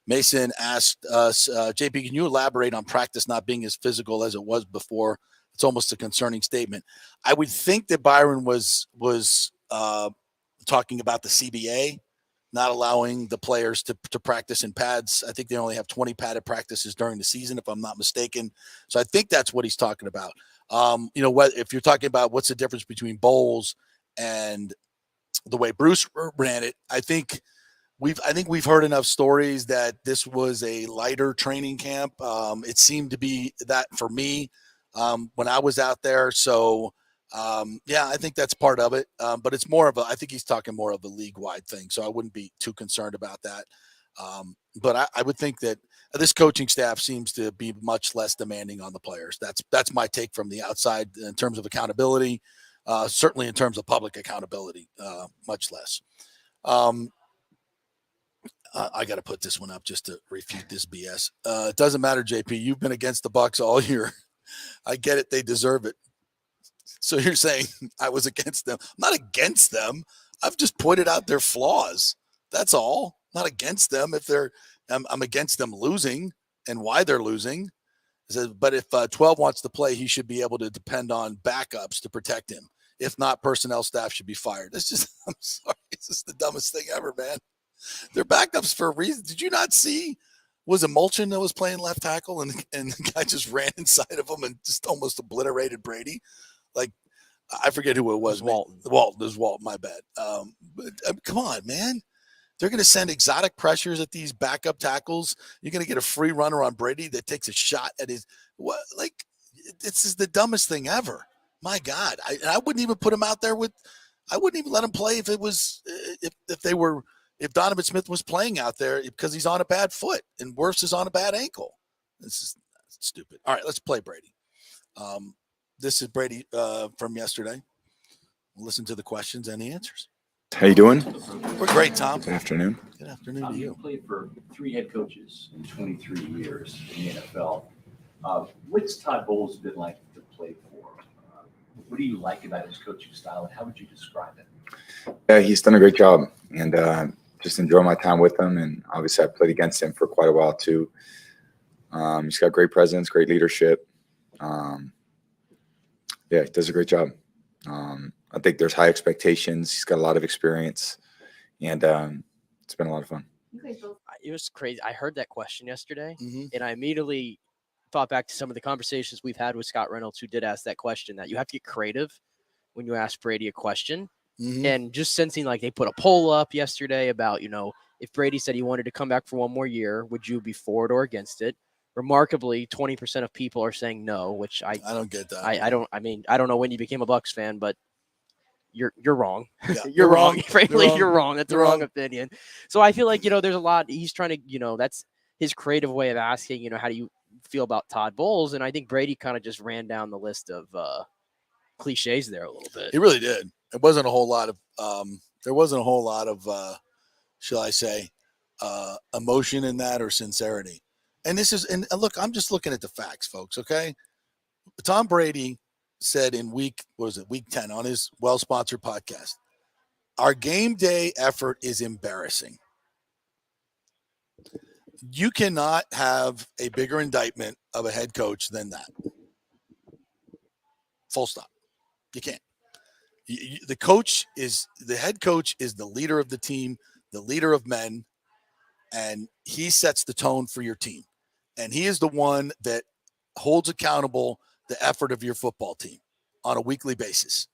D: Mason asked us, JP, can you elaborate on practice not being as physical as it was before? It's almost a concerning statement. I would think that Byron was talking about the CBA, not allowing the players to practice in pads. I think they only have 20 padded practices during the season, if I'm not mistaken. So I think that's what he's talking about. If you're talking about what's the difference between bowls and the way Bruce ran it, I think we've heard enough stories that this was a lighter training camp. It seemed to be that for me. When I was out there. So, I think that's part of it. But it's more of I think he's talking more of a league-wide thing. So I wouldn't be too concerned about that. But I would think that this coaching staff seems to be much less demanding on the players. That's my take from the outside in terms of accountability, certainly in terms of public accountability, much less. I got to put this one up just to refute this BS. It doesn't matter, JP. You've been against the Bucs all year. I get it. They deserve it. So you're saying I was against them. I'm not against them. I've just pointed out their flaws. That's all. I'm not against them. I'm against them losing and why they're losing. But if 12 wants to play, he should be able to depend on backups to protect him. If not, personnel staff should be fired. I'm sorry. It's just the dumbest thing ever, man. They're backups for a reason. Did you not see? Was it Mulchin that was playing left tackle and the guy just ran inside of him and just almost obliterated Brady? Like, I forget who it was. Walton. It was Walton, my bad. But come on, man. They're going to send exotic pressures at these backup tackles. You're going to get a free runner on Brady that takes a shot at his – what? Like, this is the dumbest thing ever. My God. I wouldn't even put him out there with – I wouldn't even let him play if it was if Donovan Smith was playing out there because he's on a bad foot and Wirfs is on a bad ankle. This is stupid. All right, let's play Brady. This is Brady from yesterday. Listen to the questions and the answers.
H: How you doing?
D: We're great, Tom.
H: Good afternoon.
D: Good afternoon to you.
I: You played for 3 head coaches in 23 years in the NFL.
H: What's Todd Bowles been like to play for? What do you like about his coaching style, and how would you describe it?
I: Yeah, he's done a great job, and just enjoy my time with him. And obviously, I played against him for quite a while too. He's got great presence, great leadership. Yeah, he does a great job. I think there's high expectations. He's got a lot of experience, and it's been a lot of fun.
E: It was crazy. I heard that question yesterday,
D: Mm-hmm.
E: and I immediately thought back to some of the conversations we've had with Scott Reynolds, who did ask that question, that you have to get creative when you ask Brady a question.
D: Mm-hmm.
E: And just sensing like they put a poll up yesterday about, if Brady said he wanted to come back for one more year, would you be for it or against it? Remarkably, 20% of people are saying no, which I
D: don't get that.
E: I don't know when you became a Bucs fan, but you're wrong.
D: Yeah,
E: you're wrong. Frankly, you're wrong. That's
D: You're
E: the wrong
D: wrong.
E: opinion. So I feel like, there's a lot he's trying to, that's his creative way of asking, how do you feel about Todd Bowles? And I think Brady kind of just ran down the list of cliches there a little bit.
D: He really did. It wasn't a whole lot of there wasn't a whole lot of shall I say emotion in that or sincerity. And look, I'm just looking at the facts, folks, okay? Tom Brady said in week 10 on his well-sponsored podcast, our game day effort is embarrassing. You cannot have a bigger indictment of a head coach than that. Full stop. You can't. The head coach is the leader of the team, the leader of men, and he sets the tone for your team. And he is the one that holds accountable the effort of your football team on a weekly basis.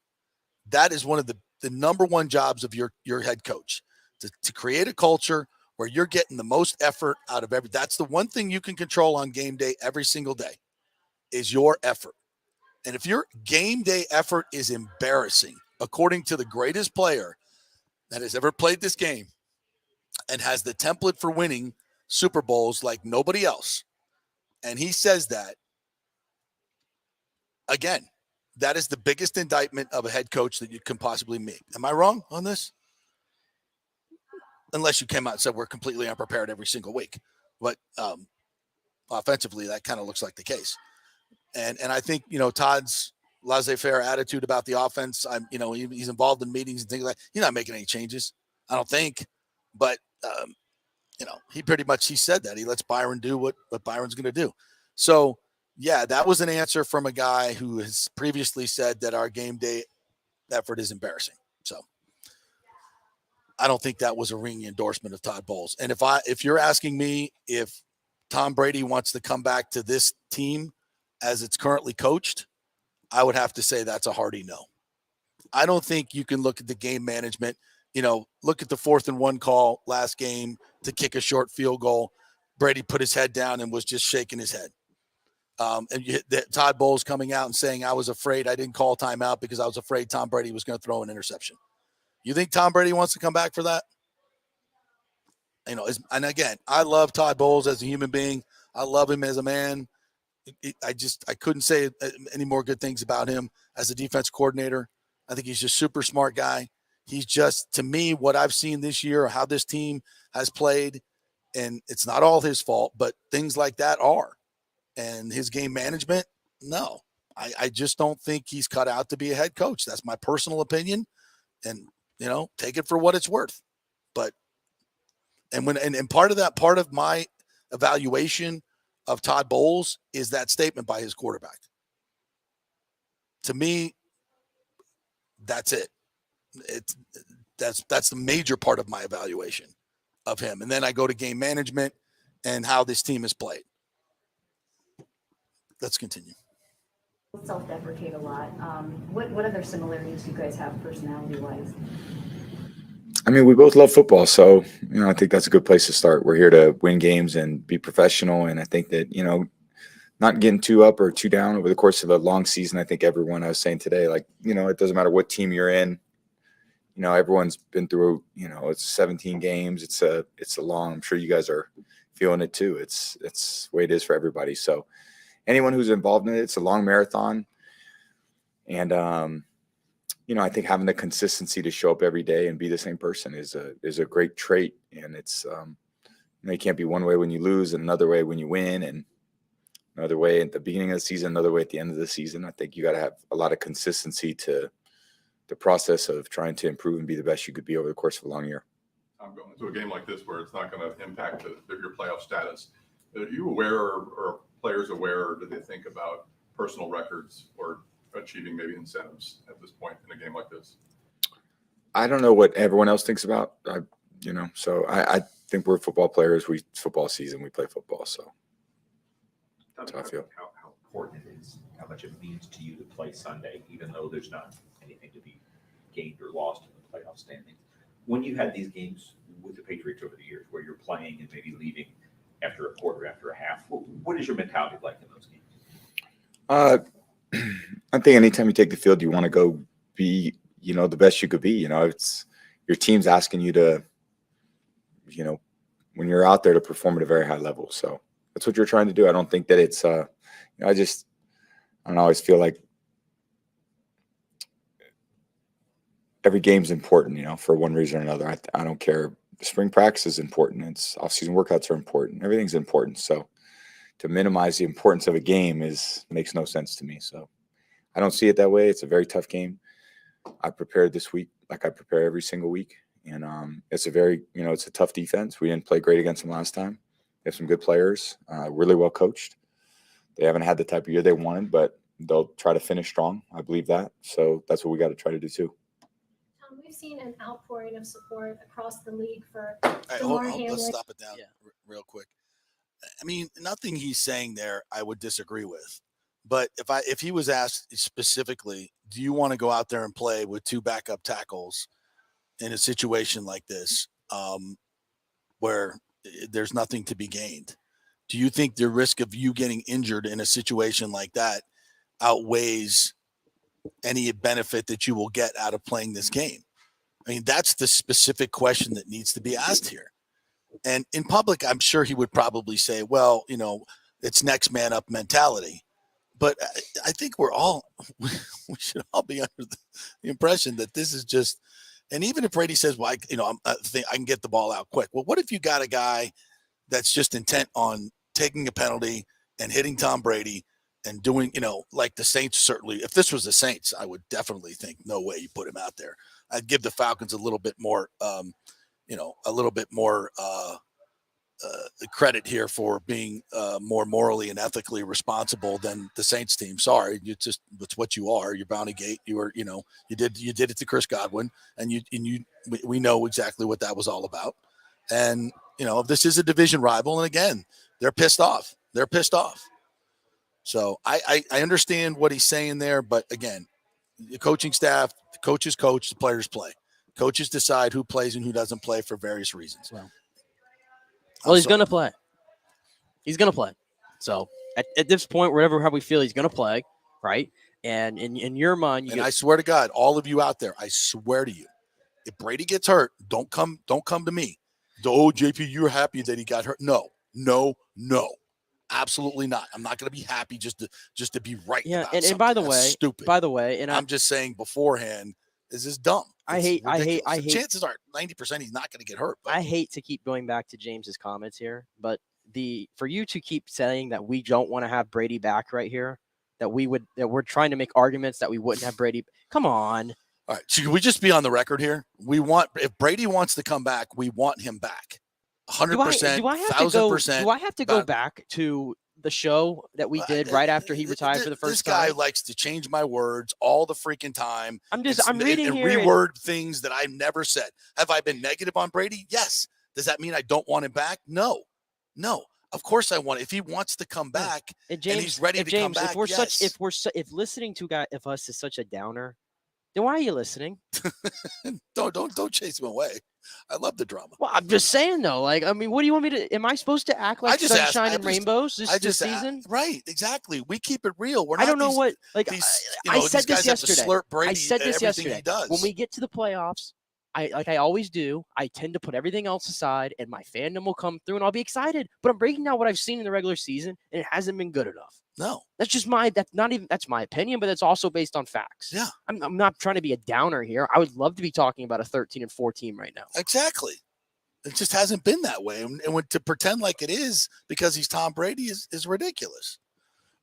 D: That is one of the number one jobs of your head coach, to create a culture where you're getting the most effort out of that's the one thing you can control on game day every single day is your effort. And if your game day effort is embarrassing, according to the greatest player that has ever played this game and has the template for winning Super Bowls like nobody else, and he says that, again, that is the biggest indictment of a head coach that you can possibly make. Am I wrong on this? Unless you came out and said we're completely unprepared every single week. But offensively, that kind of looks like the case. And I think, Todd's laissez-faire attitude about the offense, he's involved in meetings and things like that. He's not making any changes, I don't think. But, he said that. He lets Byron do what Byron's going to do. So, yeah, that was an answer from a guy who has previously said that our game day effort is embarrassing. So I don't think that was a ringing endorsement of Todd Bowles. And if you're asking me if Tom Brady wants to come back to this team as it's currently coached, I would have to say that's a hearty no. I don't think you can look at the game management, look at the 4th and 1 call last game to kick a short field goal. Brady put his head down and was just shaking his head. Todd Bowles coming out and saying, I was afraid I didn't call timeout because I was afraid Tom Brady was going to throw an interception. You think Tom Brady wants to come back for that? And again, I love Todd Bowles as a human being. I love him as a man. I couldn't say any more good things about him as a defense coordinator. I think he's just a super smart guy. He's just, to me, what I've seen this year, how this team has played, and it's not all his fault, but things like that are. And his game management, no. I just don't think he's cut out to be a head coach. That's my personal opinion. And, take it for what it's worth. But, and part of my evaluation of Todd Bowles is that statement by his quarterback. To me, that's it. That's the major part of my evaluation of him. And then I go to game management and how this team has played. Let's continue.
J: Self-deprecate a lot. What other similarities do you guys have personality-wise?
I: I mean, we both love football, so I think that's a good place to start. We're here to win games and be professional, and I think that not getting too up or too down over the course of a long season. I think everyone, I was saying today, it doesn't matter what team you're in. Everyone's been through. It's 17 games. It's a long. I'm sure you guys are feeling it too. It's the way it is for everybody. So anyone who's involved in it, it's a long marathon, and I think having the consistency to show up every day and be the same person is a great trait. And it's, you can't be one way when you lose and another way when you win. And another way at the beginning of the season, another way at the end of the season. I think you got to have a lot of consistency to the process of trying to improve and be the best you could be over the course of a long year.
K: I'm going to a game like this where it's not going to impact your playoff status. Are you aware, or players aware, or do they think about personal records or achieving maybe incentives at this point in a game like this?
I: I don't know what everyone else thinks about. So I think we're football players. It's football season. We play football. So that's how I feel.
H: How important it is, how much it means to you to play Sunday, even though there's not anything to be gained or lost in the playoff standings. When you had these games with the Patriots over the years where you're playing and maybe leaving after a quarter, after a half, what is your mentality like in those games?
I: I think anytime you take the field, you want to go be, the best you could be. It's your team's asking you to, when you're out there, to perform at a very high level. So that's what you're trying to do. I don't think that it's, I always feel like every game's important, for one reason or another. I don't care. The spring practice is important. It's off-season workouts are important. Everything's important. So to minimize the importance of a game makes no sense to me. So I don't see it that way. It's a very tough game. I prepared this week like I prepare every single week. And it's it's a tough defense. We didn't play great against them last time. They have some good players, really well coached. They haven't had the type of year they wanted, but they'll try to finish strong. I believe that. So that's what we got to try to do too.
L: We've seen an outpouring of support across the league for
D: Let's stop it down real quick. I mean, nothing he's saying there I would disagree with. But if he was asked specifically, do you want to go out there and play with two backup tackles in a situation like this, where there's nothing to be gained? Do you think the risk of you getting injured in a situation like that outweighs any benefit that you will get out of playing this game? I mean, that's the specific question that needs to be asked here. And in public, I'm sure he would probably say, well, it's next man up mentality. But I think we should all be under the impression that this is just, and even if Brady says, well, I can get the ball out quick. Well, what if you got a guy that's just intent on taking a penalty and hitting Tom Brady and doing, like the Saints? Certainly, if this was the Saints, I would definitely think no way you put him out there. I'd give the Falcons a little bit more, credit here for being more morally and ethically responsible than the Saints team. Sorry, it's what you are. You're Bounty Gate. You were, you did it to Chris Godwin, and we know exactly what that was all about. And this is a division rival, and again, they're pissed off. So I understand what he's saying there, but again, the coaching staff, the coaches coach, the players play. Coaches decide who plays and who doesn't play for various reasons.
E: Well, he's going to play. He's going to play. So at this point, how we feel, he's going to play, right? And in your mind,
D: I swear to God, all of you out there, I swear to you, if Brady gets hurt, don't come to me. Oh, JP, you're happy that he got hurt. No, absolutely not. I'm not going to be happy just to be right.
E: Yeah,
D: about
E: and by the way,
D: stupid.
E: By the way, and
D: I'm just saying beforehand, this is dumb.
E: I hate.
D: Chances are 90% he's not going to get hurt. But.
E: I hate to keep going back to James's comments here, but for you to keep saying that we don't want to have Brady back right here, that we're trying to make arguments that we wouldn't have Brady. Come on.
D: All right. Should we just be on the record here? If Brady wants to come back, we want him back. 100%, 1,000%.
E: Do I have to go back to the show that we did right after he retired for the first time?
D: This guy likes to change my words all the freaking time.
E: I'm reading
D: and
E: here
D: reword things that I've never said. Have I been negative on Brady? Yes. Does that mean I don't want him back? No. Of course I want it. If he wants to come back and he's ready to come back,
E: if listening to us is such a downer, then why are you listening?
D: Don't chase him away. I love the drama.
E: Well, I'm just saying though. What do you want me to? Am I supposed to act like sunshine and rainbows this season?
D: Right, exactly. We keep it real.
E: I don't know what. I said this yesterday. When we get to the playoffs, I always do. I tend to put everything else aside, and my fandom will come through, and I'll be excited. But I'm breaking down what I've seen in the regular season, and it hasn't been good enough.
D: No,
E: that's my opinion, but that's also based on facts.
D: Yeah,
E: I'm not trying to be a downer here. I would love to be talking about a 13-4 team right now.
D: Exactly. It just hasn't been that way, and to pretend like it is because he's Tom Brady is ridiculous.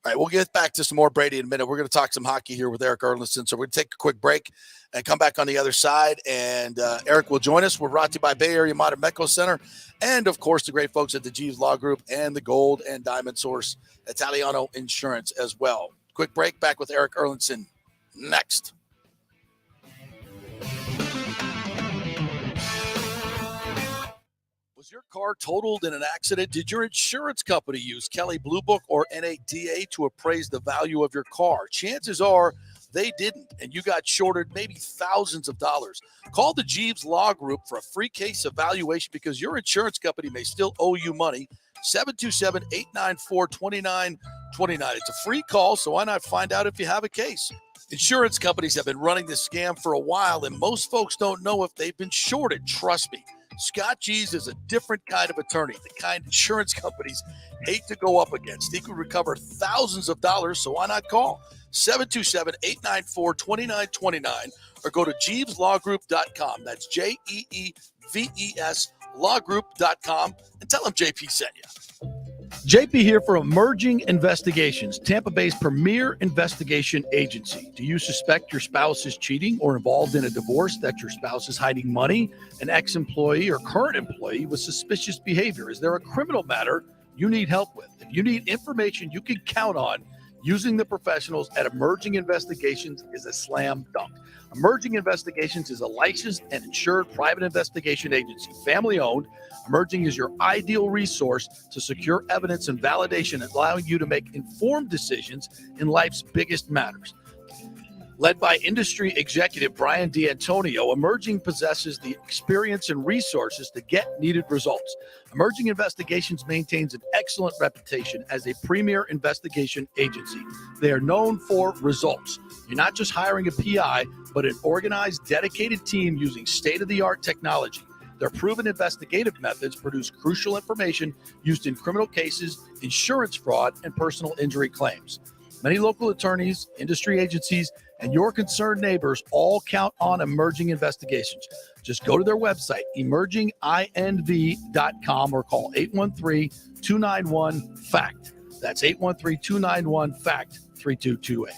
D: All right, we'll get back to some more Brady in a minute. We're going to talk some hockey here with Eric Erlinson. So we're going to take a quick break and come back on the other side. And Eric will join us. We're brought to you by Bay Area Modern Medical Center and, of course, the great folks at the Jeeves Law Group and the Gold and Diamond Source Italiano Insurance as well. Quick break, back with Eric Erlinson next. Was your car totaled in an accident? Did your insurance company use Kelley Blue Book or NADA to appraise the value of your car? Chances are they didn't, and you got shorted maybe thousands of dollars. Call the Jeeves Law Group for a free case evaluation because your insurance company may still owe you money. 727-894-2929. It's a free call, so why not find out if you have a case? Insurance companies have been running this scam for a while, and most folks don't know if they've been shorted. Trust me. Scott Jeeves is a different kind of attorney, the kind insurance companies hate to go up against. He could recover thousands of dollars, so why not call 727-894-2929 or go to JeevesLawGroup.com. That's JEEVES lawgroup.com and tell them JP sent you.
G: JP here for Emerging Investigations, Tampa Bay's premier investigation agency. Do you suspect your spouse is cheating or involved in a divorce, that your spouse is hiding money, an ex-employee or current employee with suspicious behavior? Is there a criminal matter you need help with? If you need information you can count on, using the professionals at Emerging Investigations is a slam dunk. Emerging Investigations is a licensed and insured private investigation agency, family-owned. Emerging is your ideal resource to secure evidence and validation, allowing you to make informed decisions in life's biggest matters. Led by industry executive Brian D'Antonio, Emerging possesses the experience and resources to get needed results. Emerging Investigations maintains an excellent reputation as a premier investigation agency. They are known for results. You're not just hiring a PI, but an organized, dedicated team using state-of-the-art technology. Their proven investigative methods produce crucial information used in criminal cases, insurance fraud, and personal injury claims. Many local attorneys, industry agencies, and your concerned neighbors all count on Emerging Investigations. Just go to their website, emerginginv.com, or call 813-291-FACT. That's 813-291-FACT-3228.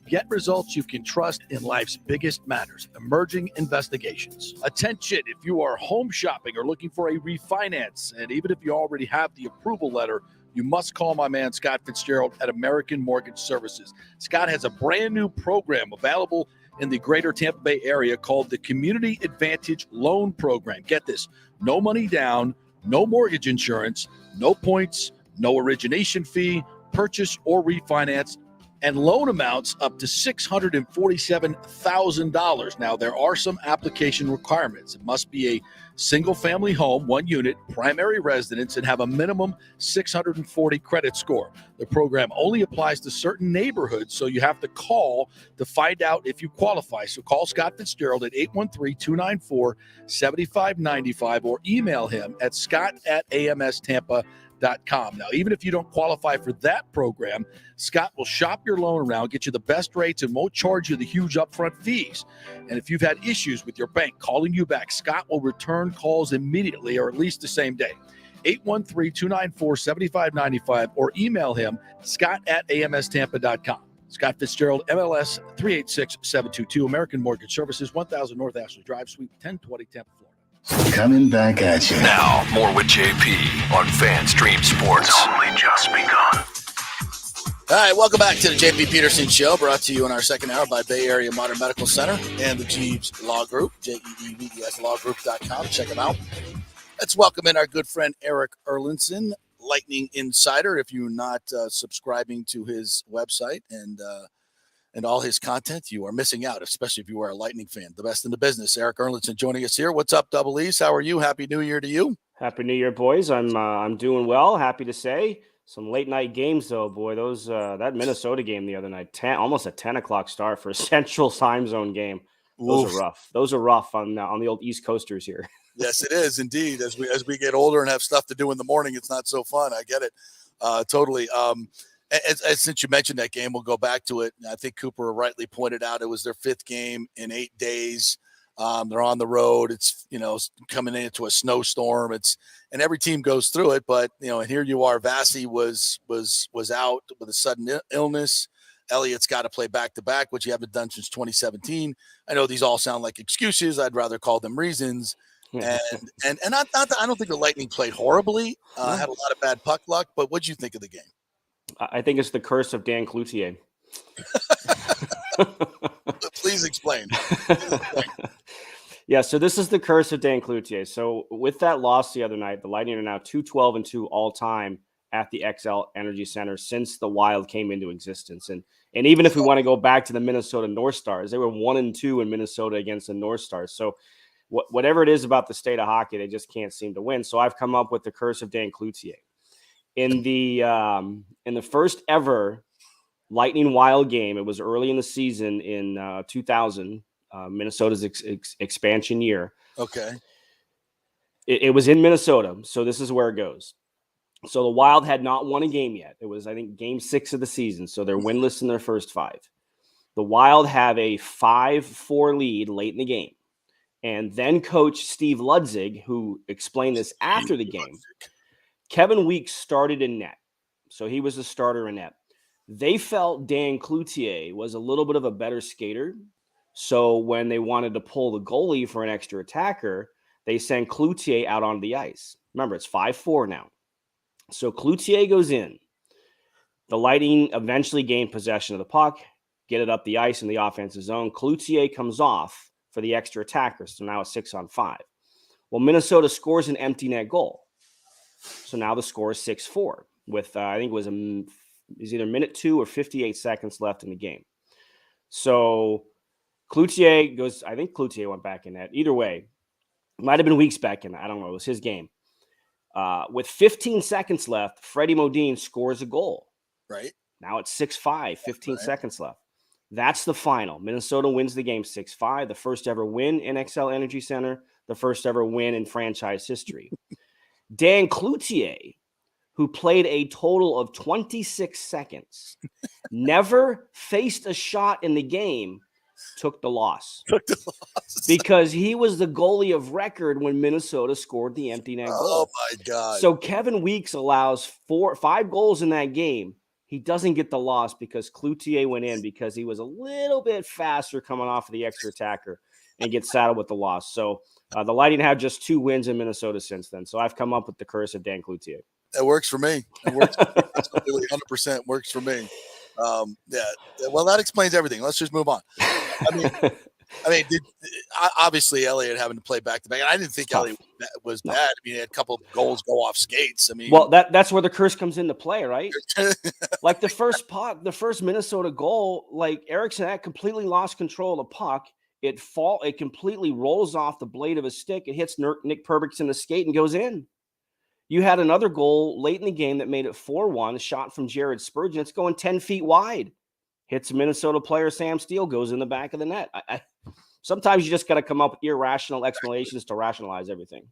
G: Get results you can trust in life's biggest matters. Emerging Investigations. Attention, if you are home shopping or looking for a refinance, and even if you already have the approval letter, you must call my man Scott Fitzgerald at American Mortgage Services. Scott has a brand new program available in the greater Tampa Bay area called the Community Advantage Loan Program. Get this, no money down, no mortgage insurance, no points, no origination fee, purchase or refinance, and loan amounts up to $647,000. Now, there are some application requirements. It must be a single-family home, one unit, primary residence, and have a minimum 640 credit score. The program only applies to certain neighborhoods, so you have to call to find out if you qualify. So call Scott Fitzgerald at 813-294-7595 or email him at scott@amstampa.com. Now, even if you don't qualify for that program, Scott will shop your loan around, get you the best rates, and won't charge you the huge upfront fees. And if you've had issues with your bank calling you back, Scott will return calls immediately or at least the same day. 813-294-7595 or email him, scott@amstampa.com. Scott Fitzgerald, MLS 386722, American Mortgage Services, 1000 North Ashley Drive, Suite 1020, Tampa, Florida.
A: Coming back at you. Now, more with JP on FanStream Sports. It's only just begun.
D: All right, welcome back to the JP Peterson Show, brought to you in our second hour by Bay Area Modern Medical Center and the Jeeves Law Group, JEEVES lawgroup.com. Check them out. Let's welcome in our good friend Eric Erlinson, Lightning Insider. If you're not subscribing to his website and all his content, you are missing out, especially if you are a Lightning fan. The best in the business. Eric Erlinson joining us here. What's up, Double E's? How are you? Happy New Year to you.
M: Happy New Year, boys. I'm doing well. Happy to say. Some late night games, though, boy. Those that Minnesota game the other night, almost a 10 o'clock start for a Central Time Zone game. Those are rough. Those are rough on the old East Coasters here.
D: Yes, it is indeed. As we get older and have stuff to do in the morning, it's not so fun. I get it totally. Since you mentioned that game, we'll go back to it. I think Cooper rightly pointed out it was their fifth game in 8 days. They're on the road. It's, coming into a snowstorm. And every team goes through it. But, and here you are. Vassie was out with a sudden illness. Elliott's got to play back-to-back, which you haven't done since 2017. I know these all sound like excuses. I'd rather call them reasons. And not that I don't think the Lightning played horribly. Had a lot of bad puck luck. But what'd you think of the game?
M: I think it's the curse of Dan Cloutier.
D: Please explain.
M: Yeah, so this is the curse of Dan Cloutier. So with that loss the other night, the Lightning are now 2-12-2 all time at the XL Energy Center since the Wild came into existence. And even if we want to go back to the Minnesota North Stars, they were 1-2 in Minnesota against the North Stars. So whatever it is about the state of hockey, they just can't seem to win. So I've come up with the curse of Dan Cloutier. In the first ever Lightning Wild game, it was early in the season in 2000, Minnesota's expansion year.
D: Okay.
M: It was in Minnesota, so this is where it goes. So the Wild had not won a game yet. It was, I think, game 6 of the season, so they're winless in their first 5. The Wild have a 5-4 lead late in the game. And then coach Steve Ludzig, who explained this after the game, Kevin Weeks started in net. So he was the starter in net. They felt Dan Cloutier was a little bit of a better skater. So when they wanted to pull the goalie for an extra attacker, they sent Cloutier out on the ice. Remember, it's 5-4 now. So Cloutier goes in. The Lightning eventually gain possession of the puck, get it up the ice in the offensive zone. Cloutier comes off for the extra attacker. So now it's 6-on-5. Well, Minnesota scores an empty net goal. So now the score is 6-4 with, I think it was either minute 2 or 58 seconds left in the game. So Cloutier goes, I think Cloutier went back in net. Either way, it might have been Weeks back in that. I don't know. It was his game. With 15 seconds left, Freddie Modine scores a goal.
D: Right.
M: Now it's 6-5, 15 seconds left. That's the final. Minnesota wins the game 6-5, the first ever win in XL Energy Center, the first ever win in franchise history. Dan Cloutier, who played a total of 26 seconds, never faced a shot in the game, took the loss. Because he was the goalie of record when Minnesota scored the empty net goal.
D: Oh, my God.
M: So Kevin Weeks allows 5 goals in that game. He doesn't get the loss because Cloutier went in because he was a little bit faster coming off of the extra attacker and gets saddled with the loss. So the Lightning have just 2 wins in Minnesota since then. So I've come up with the curse of Dan Cloutier.
D: That works for me. It works. Really 100% works for me. Yeah. Well, that explains everything. Let's just move on. Obviously Elliott having to play back-to-back. And I didn't think Elliott was bad. I mean, he had a couple of goals go off skates.
M: Well, that's where the curse comes into play, right? Like the first Minnesota goal, like Eriksson completely lost control of the puck. It completely rolls off the blade of a stick. It hits Nick Perbix in the skate and goes in. You had another goal late in the game that made it 4-1, a shot from Jared Spurgeon. It's going 10 feet wide. Hits Minnesota player Sam Steele, goes in the back of the net. Sometimes you just got to come up with irrational explanations to rationalize everything.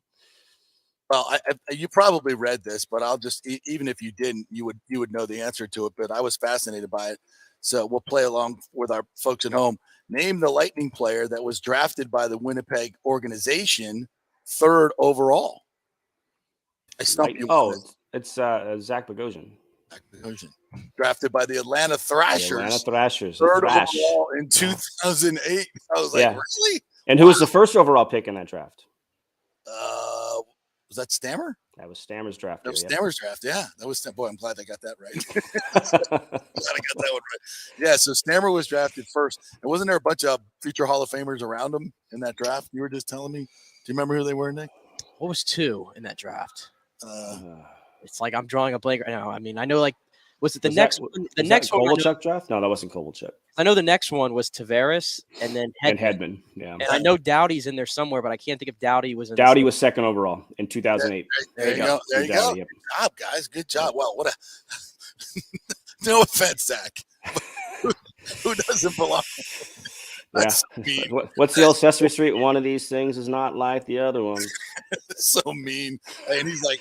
D: Well, you probably read this, but I'll just, even if you didn't, you would know the answer to it. But I was fascinated by it. So we'll play along with our folks at home. Name the Lightning player that was drafted by the Winnipeg organization 3rd overall. I stumped you.
M: Oh, it's Zach Bogosian.
D: Drafted by the Atlanta Thrashers.
M: The Atlanta Thrashers.
D: 3rd overall in 2008. I was like, really?
M: And who was the first overall pick in that draft?
D: Was that Stammer?
M: That was Stammer's draft.
D: That was Stammer's draft. Yeah, that was. Boy, I'm glad I got that right. Glad I got that one right. Yeah, so Stammer was drafted first. And wasn't there a bunch of future Hall of Famers around him in that draft? You were just telling me. Do you remember who they were, Nick?
E: What was 2 in that draft? It's like I'm drawing a blank right now. I mean, I know, like, was it the next one? The next one,
M: Kovalchuk draft? No, that wasn't Kovalchuk.
E: I know the next one was Tavares and then
M: Hedman. Yeah,
E: and I know Doughty's in there somewhere, but I can't think if Doughty was in.
M: Doughty was 2nd overall in 2008.
D: There you go. There you go. Yep. Good job, guys. Good job. Well, what a no offense, Zach. Who doesn't belong? That's mean.
M: What's the old Sesame Street? One of these things is not like the other one.
D: So mean. And he's like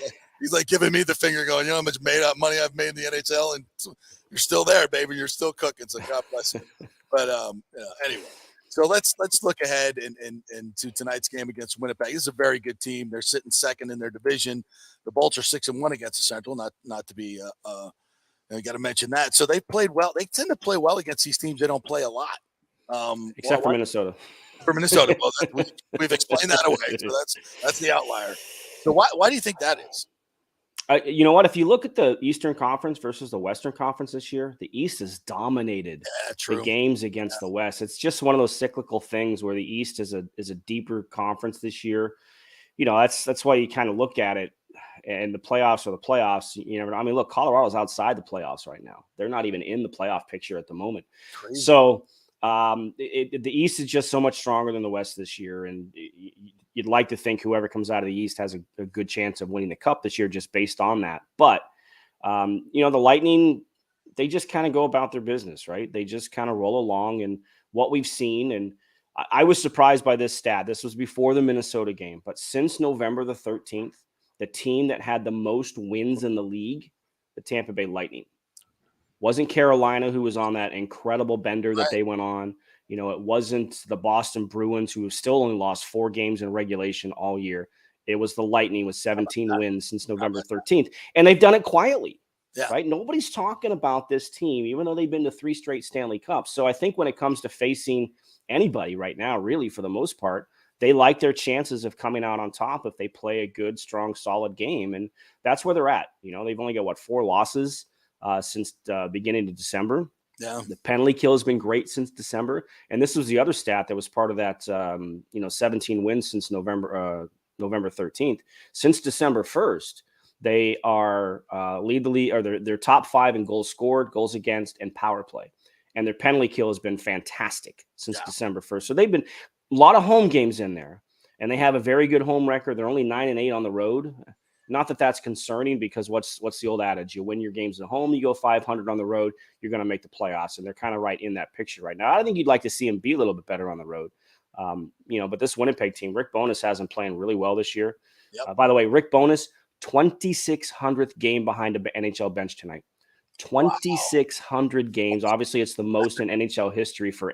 D: giving me the finger going, you know how much money I've made in the NHL, and you're still there, baby. You're still cooking. So God bless you. But anyway, So let's look ahead and to tonight's game against Winnipeg. This is a very good team. They're sitting second in their division. The Bolts are 6-1 against the Central. Not to be you got to mention that. So they've played well. They tend to play well against these teams. They don't play a lot,
M: except for Minnesota.
D: For Minnesota, well, we've explained that away. So that's the outlier. So why do you think that is?
M: You know what? If you look at the Eastern Conference versus the Western Conference this year, the East has dominated the games against the West. It's just one of those cyclical things where the East is a deeper conference this year. You know, that's why you kind of look at it, and the playoffs are the playoffs. You never know. I mean, look, Colorado's outside the playoffs right now. They're not even in the playoff picture at the moment. Crazy. So the East is just so much stronger than the West this year, and you'd like to think whoever comes out of the East has a good chance of winning the Cup this year just based on that. But, you know, the Lightning, they just kind of go about their business, right? They just kind of roll along. And what we've seen, and I was surprised by this stat. This was before the Minnesota game. But since November the 13th, the team that had the most wins in the league, the Tampa Bay Lightning. Wasn't Carolina, who was on that incredible bender that they went on. You know, it wasn't the Boston Bruins, who have still only lost 4 games in regulation all year. It was the Lightning with 17 wins since November 13th. And they've done it quietly, right? Nobody's talking about this team, even though they've been to 3 straight Stanley Cups. So I think when it comes to facing anybody right now, really, for the most part, they like their chances of coming out on top if they play a good, strong, solid game. And that's where they're at. You know, they've only got, 4 losses since the beginning of December. Yeah. The penalty kill has been great since December. And this was the other stat that was part of that, 17 wins since November 13th. Since December 1st, they are lead the league, or they're top 5 in goals scored, goals against, and power play. And their penalty kill has been fantastic since December 1st. So they've been a lot of home games in there, and they have a very good home record. They're only 9-8 on the road. Not that that's concerning, because what's the old adage? You win your games at home, you go 500 on the road, you're going to make the playoffs, and they're kind of right in that picture right now. I think you'd like to see them be a little bit better on the road, but this Winnipeg team, Rick Bowness has them playing really well this year. Yep. By the way, Rick Bowness, 2,600th game behind the NHL bench tonight. 2,600 games. Obviously, it's the most in NHL history for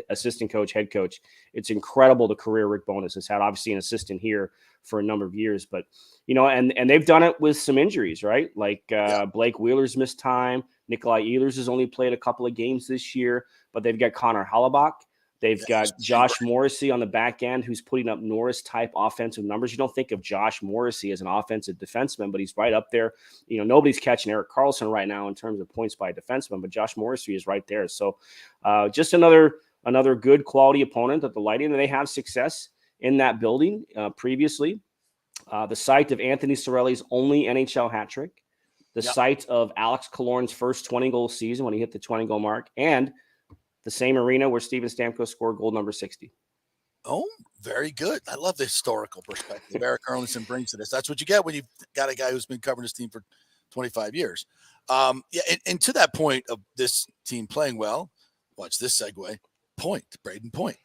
M: assistant coach, head coach. It's incredible the career Rick Bowness has had. Obviously, an assistant here for a number of years, but and they've done it with some injuries, right? Like Blake Wheeler's missed time. Nikolai Ehlers has only played a couple of games this year, but they've got Connor Hellebuyck. They've got Josh Morrissey on the back end, who's putting up Norris-type offensive numbers. You don't think of Josh Morrissey as an offensive defenseman, but he's right up there. You know, nobody's catching Erik Karlsson right now in terms of points by a defenseman, but Josh Morrissey is right there. So just another good quality opponent at the Lightning, and they have success in that building previously. The site of Anthony Cirelli's only NHL hat trick, the site of Alex Killorn's first 20-goal season when he hit the 20-goal mark, and the same arena where Steven Stamkos scored goal number 60.
D: Oh, very good. I love the historical perspective Erik Karlsson brings to this. That's what you get when you've got a guy who's been covering this team for 25 years. And to that point of this team playing well, watch this segue. Braden Point.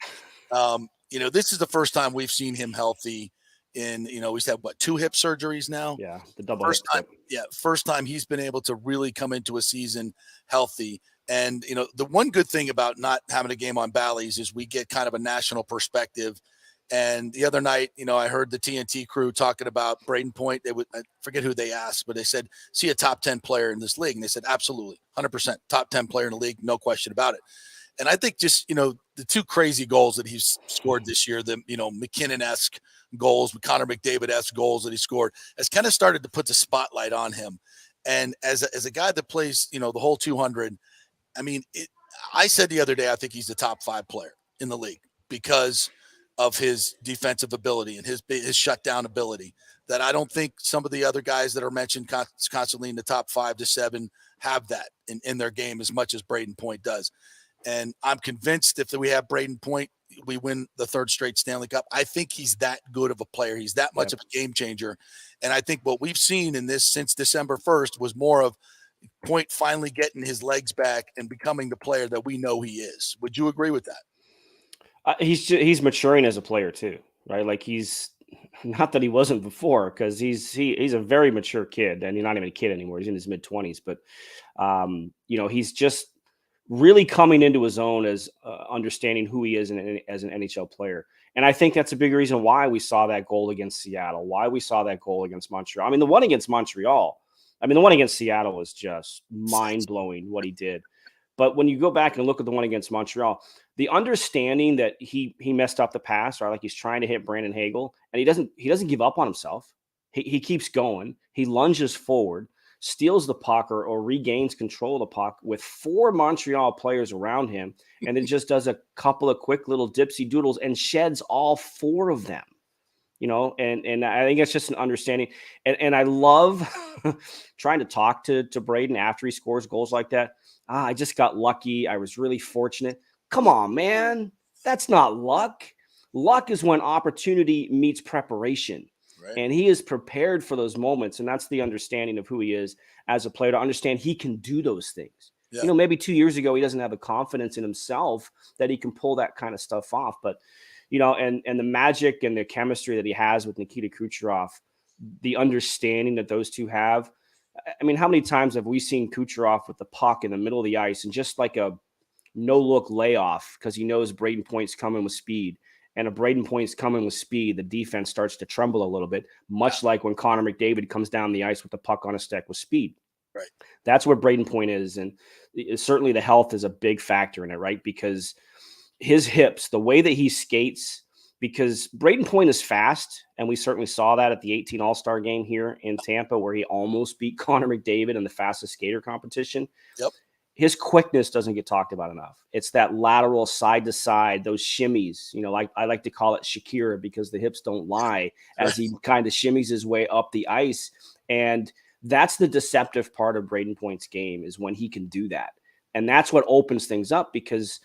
D: This is the first time we've seen him healthy in, he's had 2 hip surgeries now.
M: Yeah, the double
D: first
M: hip.
D: time. Yeah, first time he's been able to really come into a season healthy. And, the one good thing about not having a game on Bally's is we get kind of a national perspective. And the other night, I heard the TNT crew talking about Braden Point. I forget who they asked, but they said, see a top 10 player in this league. And they said, absolutely, 100% top 10 player in the league. No question about it. And I think just, the 2 crazy goals that he's scored this year, the, McKinnon-esque goals, Connor McDavid-esque goals that he scored, has kind of started to put the spotlight on him. And as a guy that plays, the whole 200, I mean, I said the other day, I think he's the top 5 player in the league because of his defensive ability and his shutdown ability, that I don't think some of the other guys that are mentioned constantly in the top 5 to 7 have that in their game as much as Braden Point does. And I'm convinced if we have Braden Point, we win the 3rd straight Stanley Cup. I think he's that good of a player. He's that much of a game changer. And I think what we've seen in this since December 1st was more of Point finally getting his legs back and becoming the player that we know he is. Would you agree with that?
M: He's maturing as a player too, right? Like he's not that he wasn't before, because he's a very mature kid, and he's not even a kid anymore. He's in his mid-20s, but he's just really coming into his own as understanding who he is as an NHL player. And I think that's a big reason why we saw that goal against Seattle, why we saw that goal against Montreal. I mean, the one against Seattle was just mind-blowing what he did. But when you go back and look at the one against Montreal, the understanding that he messed up the pass, or like he's trying to hit Brandon Hagel, and he doesn't give up on himself. He keeps going. He lunges forward, steals the puck or regains control of the puck with 4 Montreal players around him, and then just does a couple of quick little dipsy doodles and sheds all 4 of them. And I think it's just an understanding. And I love trying to talk to Braden after he scores goals like that. I just got lucky. I was really fortunate. Come on, man. That's not luck. Luck is when opportunity meets preparation. Right. And he is prepared for those moments. And that's the understanding of who he is as a player, to understand he can do those things. Yeah. Maybe 2 years ago, he doesn't have the confidence in himself that he can pull that kind of stuff off. But, and the magic and the chemistry that he has with Nikita Kucherov, the understanding that those two have. I mean, how many times have we seen Kucherov with the puck in the middle of the ice and just like a no-look layoff because he knows Braden Point's coming with speed? And if Braden Point's coming with speed, the defense starts to tremble a little bit, much like when Connor McDavid comes down the ice with the puck on a stick with speed. Right. That's where Braden Point is. And certainly the health is a big factor in it, right? Because his hips, the way that he skates, because Braden Point is fast, and we certainly saw that at the 18 All-Star game here in Tampa, where he almost beat Connor McDavid in the fastest skater competition. Yep. His quickness doesn't get talked about enough. It's that lateral side to side, those shimmies, like I like to call it Shakira, because the hips don't lie, as he kind of shimmies his way up the ice. And that's the deceptive part of Braden Point's game, is when he can do that. And that's what opens things up, because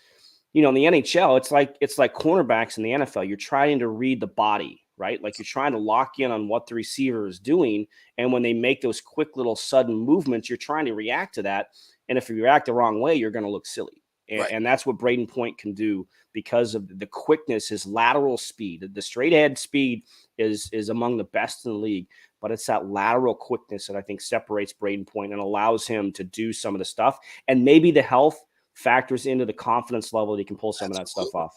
M: in the NHL, it's like cornerbacks in the NFL. You're trying to read the body, right? Like you're trying to lock in on what the receiver is doing. And when they make those quick little sudden movements, you're trying to react to that. And if you react the wrong way, you're going to look silly. And that's what Braden Point can do because of the quickness, his lateral speed. The straight ahead speed is among the best in the league, but it's that lateral quickness that I think separates Braden Point and allows him to do some of the stuff. And maybe the health factors into the confidence level that he can pull some of that stuff off.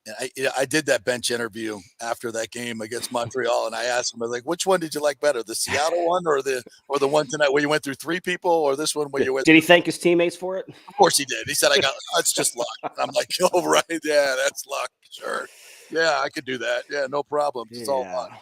D: And I did that bench interview after that game against Montreal, and I asked him, I was like, which one did you like better, the Seattle one or the one tonight where you went through 3 people, or this one where you went?
M: Did he thank his teammates for it?
D: Of course he did. He said, it's just luck. And I'm like, oh, right. Yeah, that's luck. Sure. Yeah, I could do that. Yeah, no problem. It's all luck.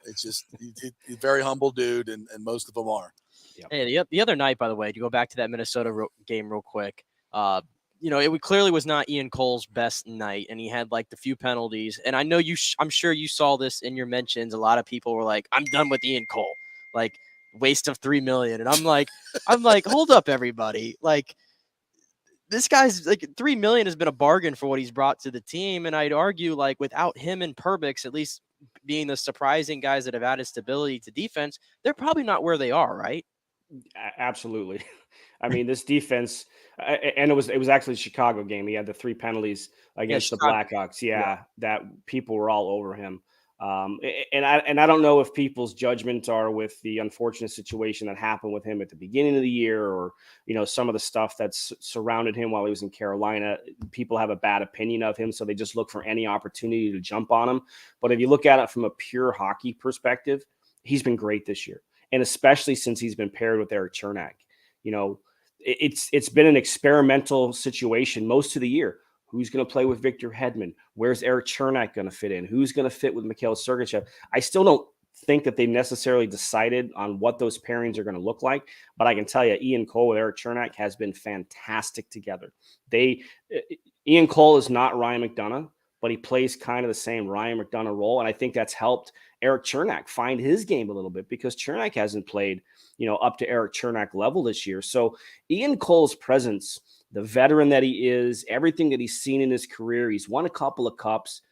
D: It's just he's a very humble dude, and most of them are.
E: Yep. Hey, the other night, by the way, to go back to that Minnesota game real quick, it clearly was not Ian Cole's best night, and he had like the few penalties. And I know I'm sure you saw this in your mentions. A lot of people were like, "I'm done with Ian Cole, like waste of $3 million." And I'm like, hold up, everybody, like this guy's like $3 million has been a bargain for what he's brought to the team. And I'd argue like without him and Perbix, at least being the surprising guys that have added stability to defense, they're probably not where they are, right?
M: Absolutely. I mean, this defense, and it was actually the Chicago game. He had the 3 penalties against the Blackhawks. Yeah, that people were all over him. And I don't know if people's judgments are with the unfortunate situation that happened with him at the beginning of the year, or some of the stuff that's surrounded him while he was in Carolina. People have a bad opinion of him, so they just look for any opportunity to jump on him. But if you look at it from a pure hockey perspective, he's been great this year. And especially since he's been paired with Eric Chernak. It's been an experimental situation most of the year. Who's going to play with Victor Hedman? Where's Eric Chernak going to fit in? Who's going to fit with Mikhail Sergachev? I still don't think that they necessarily decided on what those pairings are going to look like, but I can tell you, Ian Cole with Eric Chernak has been fantastic together. Ian Cole is not Ryan McDonough, but he plays kind of the same Ryan McDonough role, and I think that's helped Eric Chernak find his game a little bit, because Chernak hasn't played, up to Eric Chernak level this year. So Ian Cole's presence, the veteran that he is, everything that he's seen in his career, he's won a couple of cups.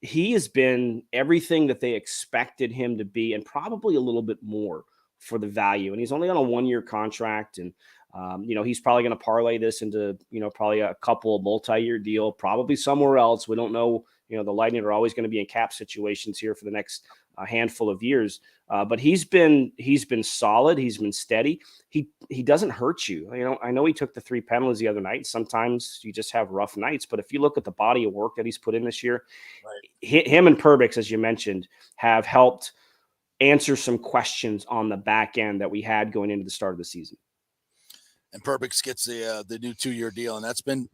M: He has been everything that they expected him to be, and probably a little bit more for the value. And he's only on a 1-year contract, and he's probably going to parlay this into, probably a couple multi-year deal, probably somewhere else. We don't know The Lightning are always going to be in cap situations here for the next handful of years. But he's been solid. He's been steady. He doesn't hurt you. I know he took the 3 penalties the other night. Sometimes you just have rough nights. But if you look at the body of work that he's put in this year, him and Perbix, as you mentioned, have helped answer some questions on the back end that we had going into the start of the season.
D: And Perbix gets the new 2-year deal, and that's been,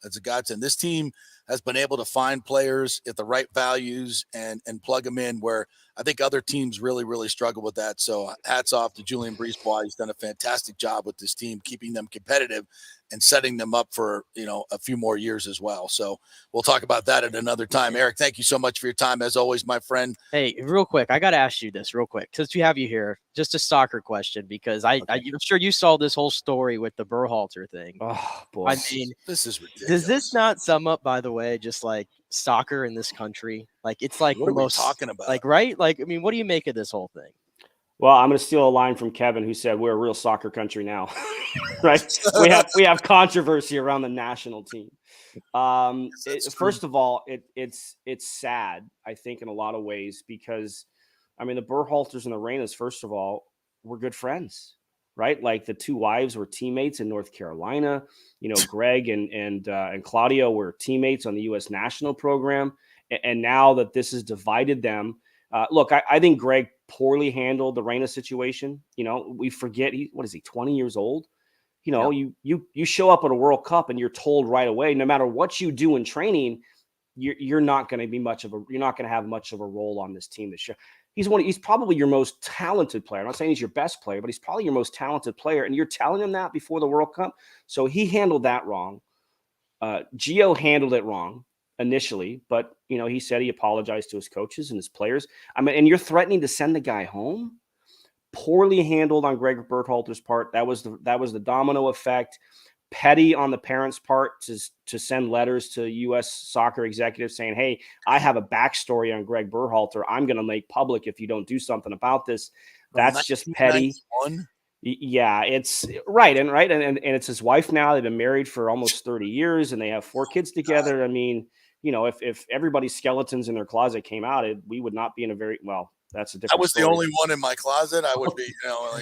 D: that's a godsend. This team has been able to find players at the right values and plug them in where I think other teams really, really struggle with that. So hats off to Julien Brisebois. He's done a fantastic job with this team, keeping them competitive and setting them up for, a few more years as well. So we'll talk about that at another time. Eric, thank you so much for your time. As always, my friend.
E: Hey, real quick, I got to ask you this real quick, since we have you here, just a soccer question, because I'm sure you saw this whole story with the Berhalter thing.
M: Oh, boy.
E: I mean,
D: this is ridiculous.
E: Does this not sum up, by the way, just like soccer in this country? Like, it's like
D: what
E: the
D: are we
E: most
D: talking about?
E: Like, right? Like, I mean, what do you make of this whole thing?
M: Well, I'm going to steal a line from Kevin, who said we're a real soccer country now, right? We have controversy around the national team. First of all, it's sad, I think, in a lot of ways, because I mean the Berhalters and the Reynas, first of all, were good friends, right? Like the 2 wives were teammates in North Carolina. Greg and Claudio were teammates on the U.S. national program, and now that this has divided them. Look, I think Greg poorly handled the Reyna situation. We forget what is he, 20 years old? You show up at a World Cup and you're told right away, no matter what you do in training, you're not going to have much of a role on this team this year. He's probably your most talented player. I'm not saying he's your best player, but he's probably your most talented player. And you're telling him that before the World Cup. So he handled that wrong. Gio handled it wrong initially, but he said he apologized to his coaches and his players. I mean, and you're threatening to send the guy home. Poorly handled on Greg Berhalter's part. That was the domino effect. Petty on the parents' part to send letters to U.S. soccer executives saying, "Hey, I have a backstory on Greg Berhalter. I'm going to make public if you don't do something about this." That's just petty. Yeah, it's right. And it's his wife now. They've been married for almost 30 years and they have 4 kids together. I mean, if everybody's skeletons in their closet came out, we would not be in a very well. That's a different.
D: I was
M: story.
D: the only one in my closet. I would be,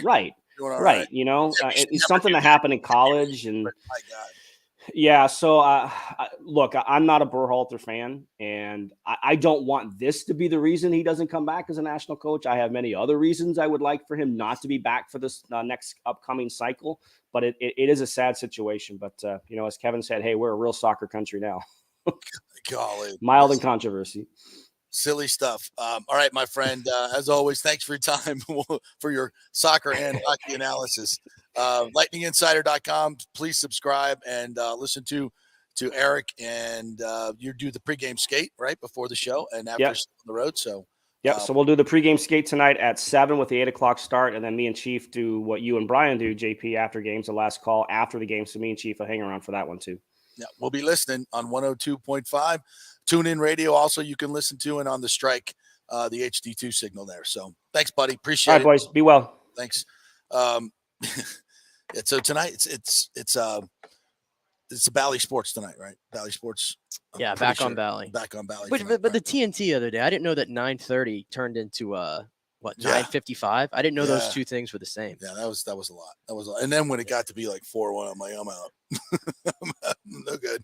M: right. Right. It's something that happened in college, and
D: my God.
M: Yeah. So, look, I'm not a Berhalter fan, and I don't want this to be the reason he doesn't come back as a national coach. I have many other reasons I would like for him not to be back for this next upcoming cycle. But it is a sad situation. But, as Kevin said, hey, we're a real soccer country now.
D: Golly.
M: Mild in controversy.
D: Silly stuff. All right, my friend, as always, thanks for your time for your soccer and hockey analysis. LightningInsider.com. Please subscribe and listen to Eric, and you do the pregame skate right before the show and after on the road. So
M: so we'll do the pregame skate tonight at 7 with the 8 o'clock start, and then me and Chief do what you and Brian do, JP, after games, the last call after the game. So me and Chief will hang around for that one too.
D: Yeah, we'll be listening on 102.5. Tune in radio. Also, you can listen to it on the Strike, the HD2 signal there. So thanks, buddy. Appreciate it.
M: All right, boys. Be well.
D: Thanks. So tonight it's the Bally Sports tonight, right? Bally Sports.
E: Yeah, back on Bally.
D: Back on Bally.
E: But the TNT the other day, I didn't know that 9:30 turned into 9:55. I didn't know those two things were the same.
D: Yeah, that was a lot. That was a lot. And then when it got to be like 4-1, I'm like, I'm out. No good.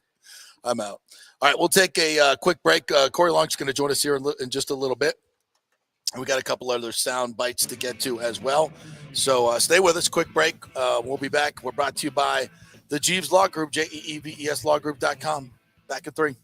D: I'm out. All right, we'll take a quick break. Corey Long's going to join us here in just a little bit. And we got a couple other sound bites to get to as well. So stay with us. Quick break. We'll be back. We're brought to you by the Jeeves Law Group, JEEVESLawgroup.com. Back in 3.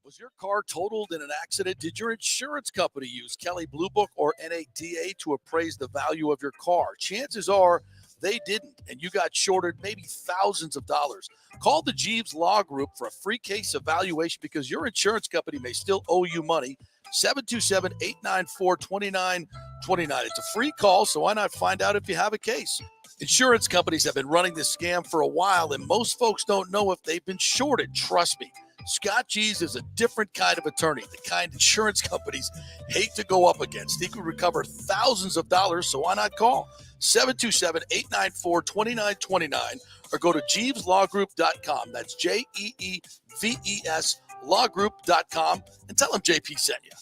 D: Was your car totaled in an accident? Did your insurance company use Kelley Blue Book or NADA to appraise the value of your car? Chances are they didn't, and you got shorted maybe thousands of dollars. Call the Jeeves Law Group for a free case evaluation because your insurance company may still owe you money. 727-894-2929. It's a free call, so why not find out if you have a case? Insurance companies have been running this scam for a while, and most folks don't know if they've been shorted. Trust me. Scott G's is a different kind of attorney, the kind insurance companies hate to go up against. He could recover thousands of dollars, so why not call 727-894-2929 or go to JeevesLawGroup.com. That's JEEVES lawgroup.com and tell them JP sent you.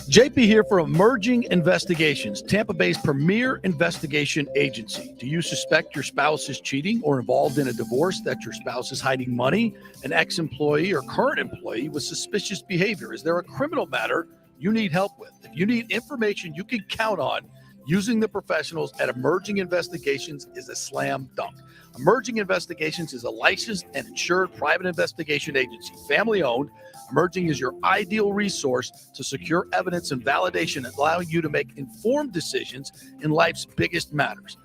G: JP here for Emerging Investigations, Tampa Bay's premier investigation agency. Do you suspect your spouse is cheating or involved in a divorce, that your spouse is hiding money, an ex-employee or current employee with suspicious behavior? Is there a criminal matter you need help with? If you need information you can count on, using the professionals at Emerging Investigations is a slam dunk. Emerging Investigations is a licensed and insured private investigation agency, family-owned. Emerging is your ideal resource to secure evidence and validation, allowing you to make informed decisions in life's biggest matters.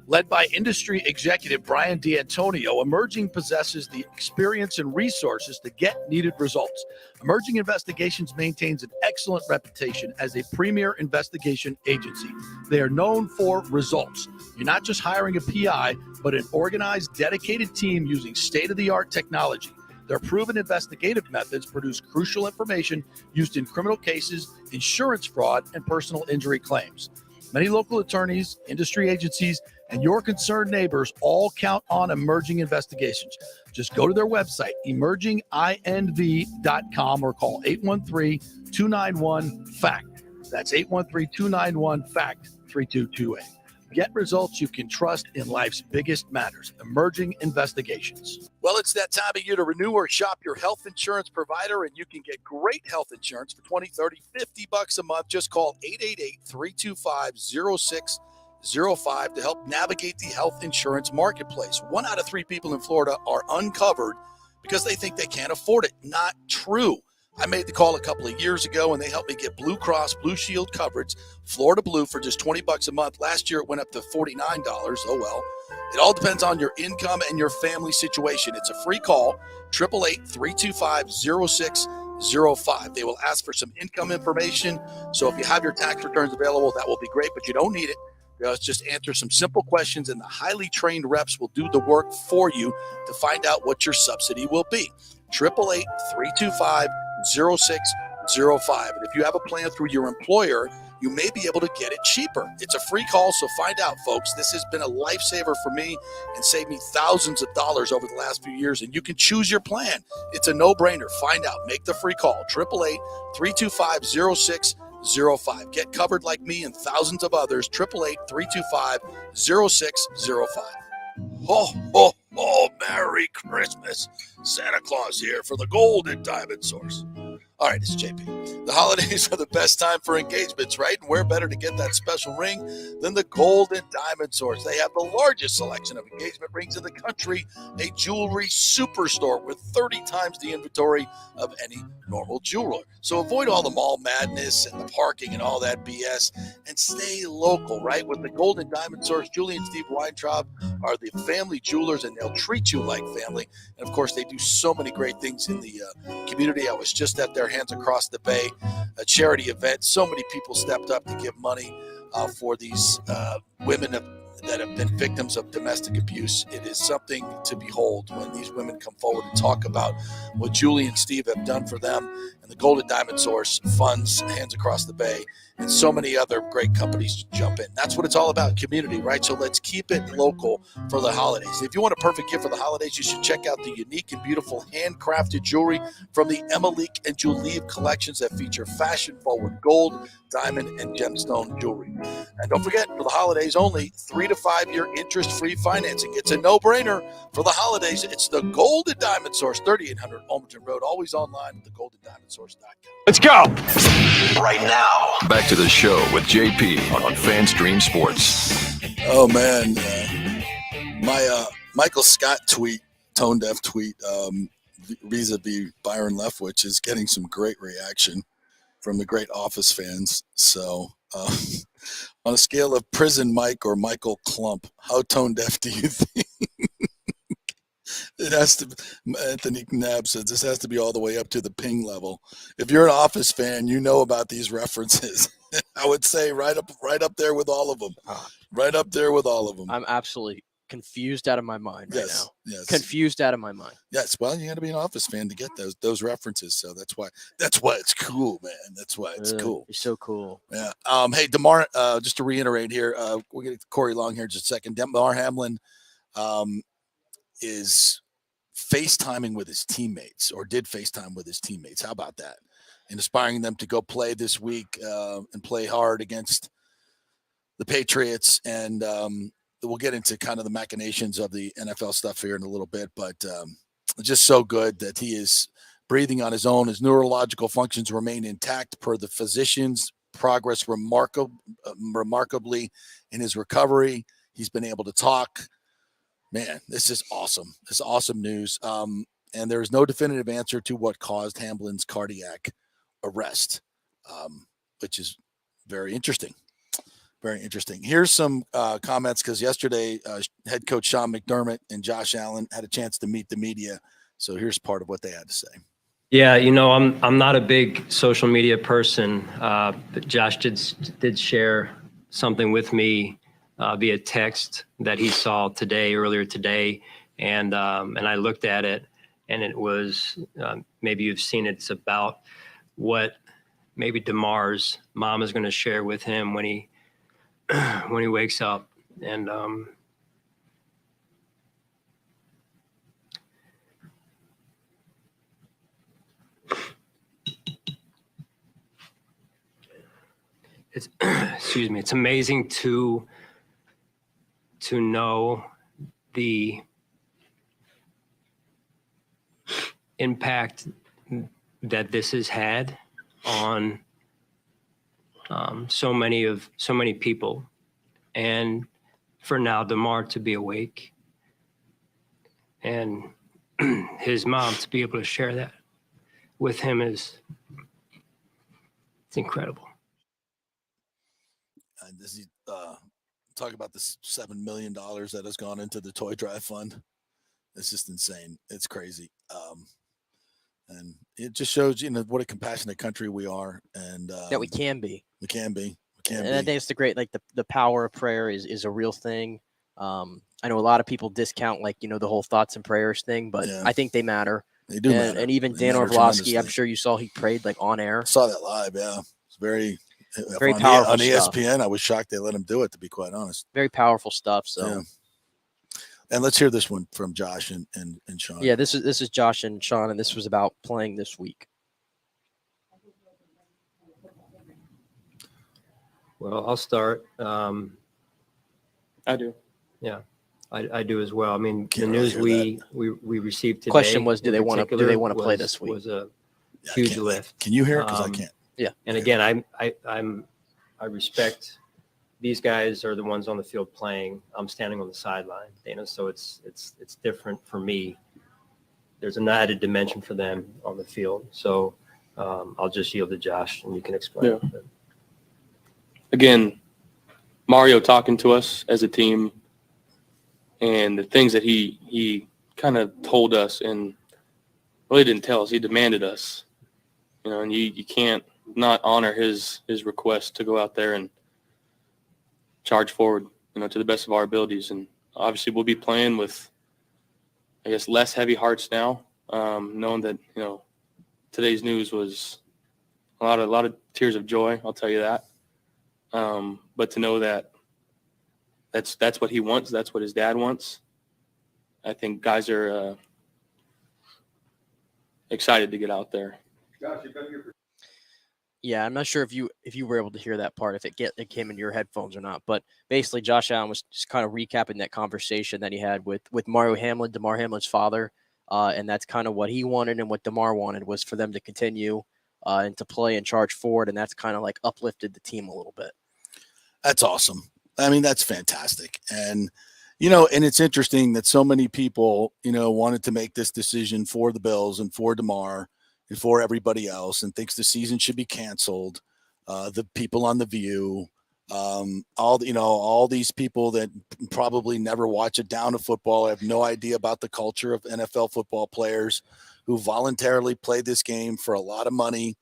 G: Led by industry executive Brian D'Antonio, Emerging possesses the experience and resources to get needed results. Emerging Investigations maintains an excellent reputation as a premier investigation agency. They are known for results. You're not just hiring a PI, but an organized, dedicated team using state-of-the-art technology. Their proven investigative methods produce crucial information used in criminal cases, insurance fraud, and personal injury claims. Many local attorneys, industry agencies, and your concerned neighbors all count on Emerging Investigations. Just go to their website, emerginginv.com, or call 813-291-FACT. That's 813-291-FACT-3228. Get results you can trust in life's biggest matters. Emerging Investigations.
D: Well, it's that time of year to renew or shop your health insurance provider, and you can get great health insurance for $20, $30, $50 a month. Just call 888-325-0605 to help navigate the health insurance marketplace. 1 out of 3 people in Florida are uncovered because they think they can't afford it. Not true. I made the call a couple of years ago, and they helped me get Blue Cross Blue Shield coverage, Florida Blue, for just $20 a month. Last year, it went up to $49. Oh, well. It all depends on your income and your family situation. It's a free call, 888-325-0605. They will ask for some income information. So if you have your tax returns available, that will be great, but you don't need it. Just answer some simple questions, and the highly trained reps will do the work for you to find out what your subsidy will be. 888-325-0605. And if you have a plan through your employer, you may be able to get it cheaper. It's a free call, so find out, folks. This has been a lifesaver for me and saved me thousands of dollars over the last few years, and you can choose your plan. It's a no-brainer. Find out. Make the free call. 888-325-0605. Get covered like me and thousands of others. 888-325-0605. Ho, ho, ho, Merry Christmas. Santa Claus here for the Gold and Diamond Source. All right, it's JP. The holidays are the best time for engagements, right? And where better to get that special ring than the Gold and Diamond Source? They have the largest selection of engagement rings in the country, a jewelry superstore with 30 times the inventory of any normal jeweler. So avoid all the mall madness and the parking and all that BS and stay local, right? With the Gold and Diamond Source, Julie and Steve Weintraub are the family jewelers, and they'll treat you like family. And, of course, they do so many great things in the community. I was just at their Hands Across the Bay, a charity event. So many people stepped up to give money for these women that have been victims of domestic abuse. It is something to behold when these women come forward and talk about what Julie and Steve have done for them. And the Golden Diamond Source funds Hands Across the Bay, and so many other great companies jump in. That's what it's all about, community, right? So let's keep it local for the holidays. If you want a perfect gift for the holidays, you should check out the unique and beautiful handcrafted jewelry from the Emilique and Julieve collections that feature fashion-forward gold, diamond, and gemstone jewelry. And don't forget, for the holidays only, 3 to 5 year interest-free financing. It's a no-brainer for the holidays. It's the Golden Diamond Source, 3800 Almerton Road, always online at thegoldendiamondsource.com.
A: Let's go. Right now, back to the show with JP on FanStream Sports.
D: Oh, man. My Michael Scott tweet, tone deaf tweet, vis-a-vis Byron Leftwich is getting some great reaction from the great Office fans. So on a scale of Prison Mike or Michael Clump, how tone deaf do you think? It has to. Anthony Knapp says this has to be all the way up to the ping level. If you're an Office fan, you know about these references. I would say right up there with all of them. Right up there with all of them.
E: I'm absolutely confused out of my mind right now.
D: Yes.
E: Confused out of my mind.
D: Yes. Well, you got to be an Office fan to get those references. So that's why it's cool, man. That's why it's cool.
E: You're so cool.
D: Yeah. Hey, DeMar, just to reiterate here, we'll get to Corey Long here in just a second. DeMar Hamlin is FaceTiming with his teammates, or did FaceTime with his teammates. How about that? And inspiring them to go play this week and play hard against the Patriots. And we'll get into kind of the machinations of the NFL stuff here in a little bit, but just so good that he is breathing on his own. His neurological functions remain intact per the physicians. Progress remarkably in his recovery. He's been able to talk. Man, this is awesome. This is awesome news. And there is no definitive answer to what caused Hamlin's cardiac arrest, which is very interesting. Very interesting. Here's some comments, because yesterday head coach Sean McDermott and Josh Allen had a chance to meet the media. So here's part of what they had to say.
N: Yeah, I'm not a big social media person, but Josh did share something with me via text that he saw earlier today, and I looked at it, and it was maybe you've seen it. It's about what maybe DeMar's mom is going to share with him when he wakes up, and it's excuse me. It's amazing to know the impact that this has had on so many people, and for now DeMar to be awake and his mom to be able to share that with him it's incredible.
D: And does he talk about the $7 million that has gone into the toy drive fund? It's just insane. It's crazy. And it just shows, what a compassionate country we are, and
E: that we can be.
D: We can be.
E: And I think it's the great, the power of prayer is a real thing. I know a lot of people discount the whole thoughts and prayers thing, but I think they matter.
D: They do matter.
E: And even Dan Orlovsky, I'm sure you saw he prayed on air.
D: I saw that live. Yeah, it's very
E: powerful
D: on
E: stuff.
D: ESPN. I was shocked they let him do it, to be quite honest.
E: Very powerful stuff. So.
D: Yeah. And let's hear this one from Josh and Sean.
E: Yeah, this is Josh and Sean, and this was about playing this week.
N: Well, I'll start.
O: I do.
N: Yeah, I do as well. I mean, the news we received today.
E: Question was, do they want to play this week?
N: Was a huge lift.
D: Can you hear it? Because I can't.
E: Yeah.
N: And again, I respect. These guys are the ones on the field playing. I'm standing on the sideline, Dana. So it's different for me. There's an added dimension for them on the field. So I'll just yield to Josh, and you can explain.
O: Yeah. Again, Mario talking to us as a team, and the things that he kind of told us, and really didn't tell us. He demanded us, and you can't not honor his request to go out there and charge forward, to the best of our abilities. And obviously we'll be playing with, I guess, less heavy hearts now, knowing that, today's news was a lot of tears of joy. I'll tell you that. But to know that that's what he wants. That's what his dad wants. I think guys are excited to get out there.
K: Josh, you've been here for.
E: Yeah, I'm not sure if you were able to hear that part, if it came in your headphones or not. But basically, Josh Allen was just kind of recapping that conversation that he had with Mario Hamlin, DeMar Hamlin's father, and that's kind of what he wanted, and what DeMar wanted was for them to continue and to play and charge forward, and that's kind of uplifted the team a little bit.
D: That's awesome. I mean, that's fantastic, and and it's interesting that so many people wanted to make this decision for the Bills and for DeMar and for everybody else, and thinks the season should be canceled. The people on The View, all these people that probably never watch a down of football, have no idea about the culture of NFL football players who voluntarily play this game for a lot of money.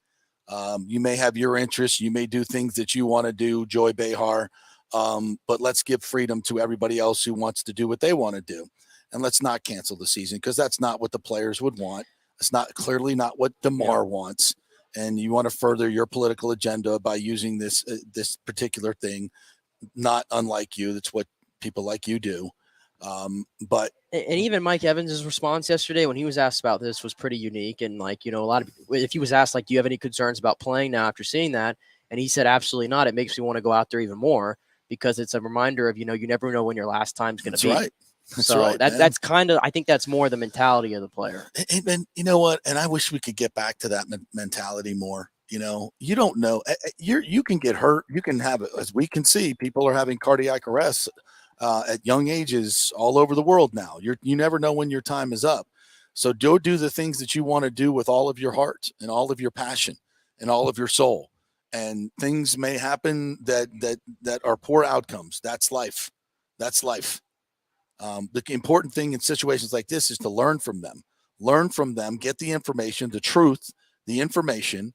D: You may have your interests. You may do things that you want to do, Joy Behar. But let's give freedom to everybody else who wants to do what they want to do. And let's not cancel the season, because that's not what the players would want. It's clearly not what DeMar wants. And you want to further your political agenda by using this particular thing, not unlike you. That's what people like you do. And
E: even Mike Evans' response yesterday when he was asked about this was pretty unique. And if he was asked, do you have any concerns about playing now after seeing that? And he said, absolutely not. It makes me want to go out there even more, because it's a reminder of, you never know when your last time's going to be.
D: Right.
E: That's kind of, I think that's more the mentality of the player.
D: And you know what? And I wish we could get back to that mentality more. You don't know. You can get hurt. You can have it. As we can see, people are having cardiac arrests at young ages all over the world now. You never know when your time is up. So do the things that you want to do with all of your heart and all of your passion and all of your soul. And things may happen that are poor outcomes. That's life. That's life. The important thing in situations like this is to learn from them, get the information, the truth, the information,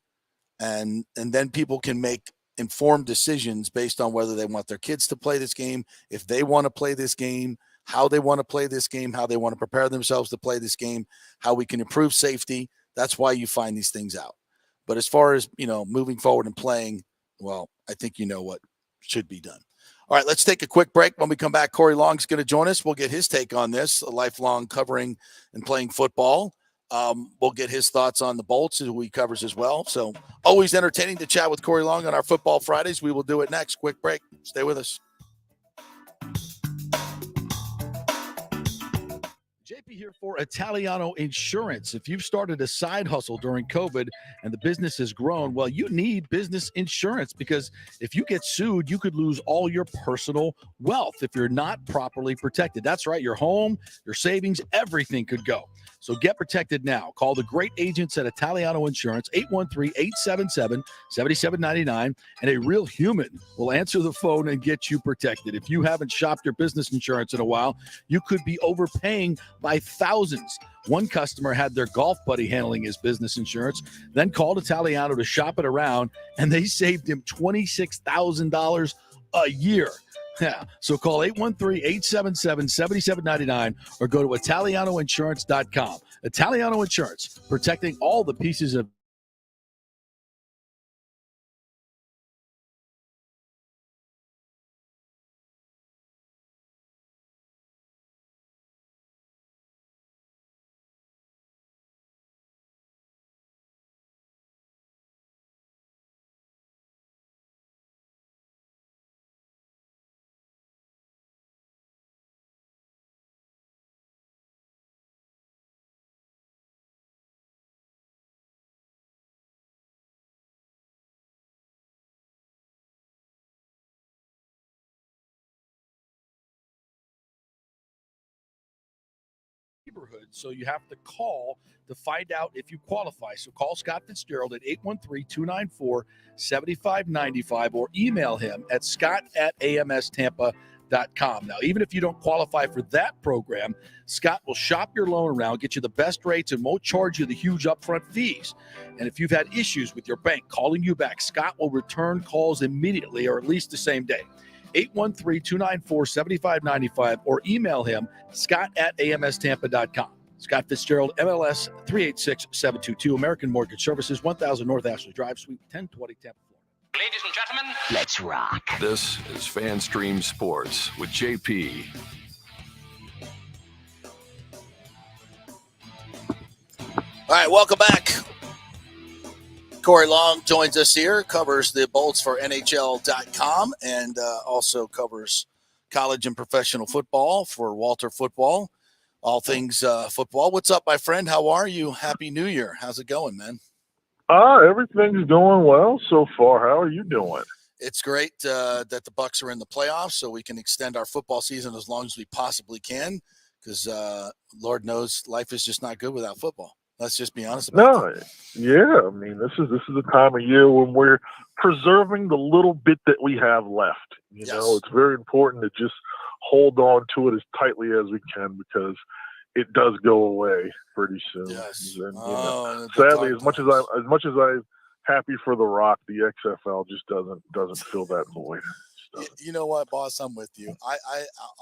D: and then people can make informed decisions based on whether they want their kids to play this game, if they want to play this game, how they want to play this game, how they want to prepare themselves to play this game, how we can improve safety. That's why you find these things out. But as far as, moving forward and playing, well, I think you know what should be done. All right, let's take a quick break. When we come back, Corey Long's going to join us. We'll get his take on this, a lifelong covering and playing football. We'll get his thoughts on the Bolts, who he covers as well. So always entertaining to chat with Corey Long on our Football Fridays. We will do it next. Quick break. Stay with us.
G: JP here for Italiano Insurance. If you've started a side hustle during COVID and the business has grown, well, you need business insurance, because if you get sued, you could lose all your personal wealth if you're not properly protected. That's right. Your home, your savings, everything could go. So get protected now. Call the great agents at Italiano Insurance, 813-877-7799, and a real human will answer the phone and get you protected. If you haven't shopped your business insurance in a while, you could be overpaying by thousands. One customer had their golf buddy handling his business insurance, then called Italiano to shop it around, and they saved him $26,000 a year. Yeah. So call 813-877-7799 or go to ItalianoInsurance.com. Italiano Insurance, protecting all the pieces of neighborhood, so you have to call to find out if you qualify. So call Scott Fitzgerald at 813-294-7595 or email him at scott@amstampa.com. Now, even if you don't qualify for that program, Scott will shop your loan around, get you the best rates, and won't charge you the huge upfront fees. And if you've had issues with your bank calling you back, Scott will return calls immediately, or at least the same day. 813-294-7595 or email him, scott@amstampa.com. Scott Fitzgerald, MLS 386722, American Mortgage Services, 1000 North Ashley Drive, Suite 1020, Tampa, Florida.
A: Ladies and gentlemen, let's rock. This is FanStream Sports with JP.
D: All right, welcome back. Corey Long joins us here, covers the Bolts for NHL.com, and also covers college and professional football for Walter Football, all things football. What's up, my friend? How are you? Happy New Year. How's it going, man?
P: Everything's going well so far. How are you doing?
D: It's great that the Bucs are in the playoffs, so we can extend our football season as long as we possibly can, because Lord knows life is just not good without football. Let's just be honest about it.
P: Yeah. I mean, this is the time of year when we're preserving the little bit that we have left. You know, it's very important to just hold on to it as tightly as we can, because it does go away pretty soon.
D: Yes.
P: And, sadly, as much as I'm happy for The Rock, the XFL just doesn't fill that void.
D: You know what, boss? I'm with you.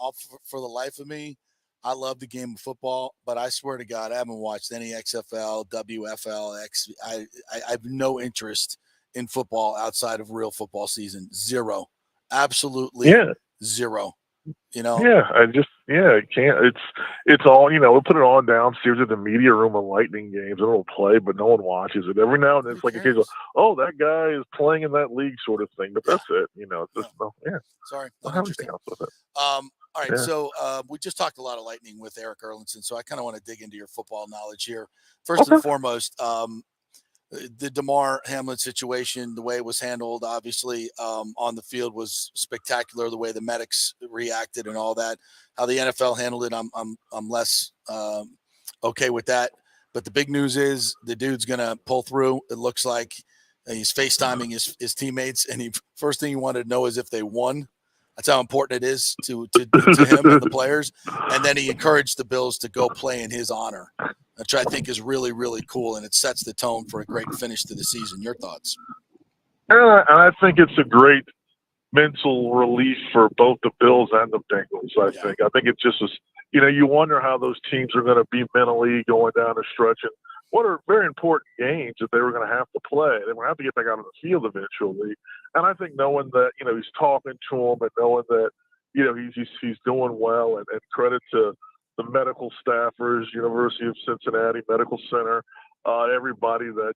D: I'll, for the life of me, I love the game of football, but I swear to God, I haven't watched any XFL, WFL, I have no interest in football outside of real football season. Zero. Absolutely zero. You know?
P: You can't. It's all, we'll put it on downstairs at the media room of Lightning games and it'll play, but no one watches it. Every now and then it's like occasional, that guy is playing in that league sort of thing, but that's it. It's just,
D: Sorry.
P: Not interesting. With it.
D: All right. So we just talked a lot of Lightning with Eric Erlinson. So I kind of want to dig into your football knowledge here. First and foremost, the Damar Hamlin situation, the way it was handled, obviously on the field was spectacular. The way the medics reacted and all that, how the NFL handled it, I'm less okay with that. But the big news is the dude's gonna pull through. It looks like he's FaceTiming his teammates, and first thing he wanted to know is if they won. That's how important it is to him and the players. And then he encouraged the Bills to go play in his honor, which I think is really, really cool, and it sets the tone for a great finish to the season. Your thoughts?
P: And I think it's a great mental relief for both the Bills and the Bengals, I think it's just, you wonder how those teams are going to be mentally going down the stretch, and what are very important games that they were going to have to play. They were going to have to get back out on the field eventually. And I think knowing that, he's talking to them and knowing that, he's doing well, and credit to the medical staffers, University of Cincinnati Medical Center, everybody that,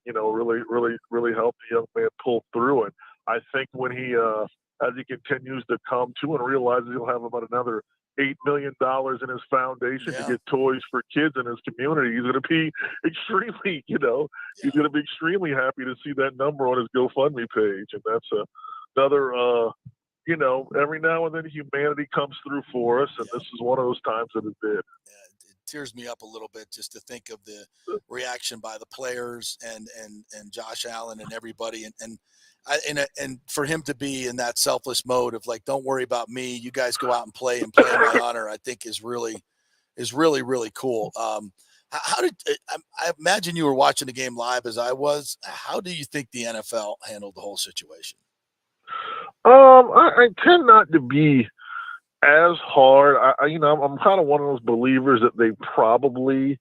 P: really helped the young man pull through. And I think when he, as he continues to come to and realizes he'll have about another $8 million in his foundation to get toys for kids in his community, he's going to be extremely, he's going to be extremely happy to see that number on his GoFundMe page. And that's another, every now and then humanity comes through for us, and this is one of those times that it did.
D: It tears me up a little bit just to think of the reaction by the players and Josh Allen and everybody, and for him to be in that selfless mode of like, don't worry about me, you guys go out and play in my honor, I think is really, really cool. How did I imagine you were watching the game live as I was? How do you think the NFL handled the whole situation?
P: I tend not to be as hard. I'm kind of one of those believers that they probably,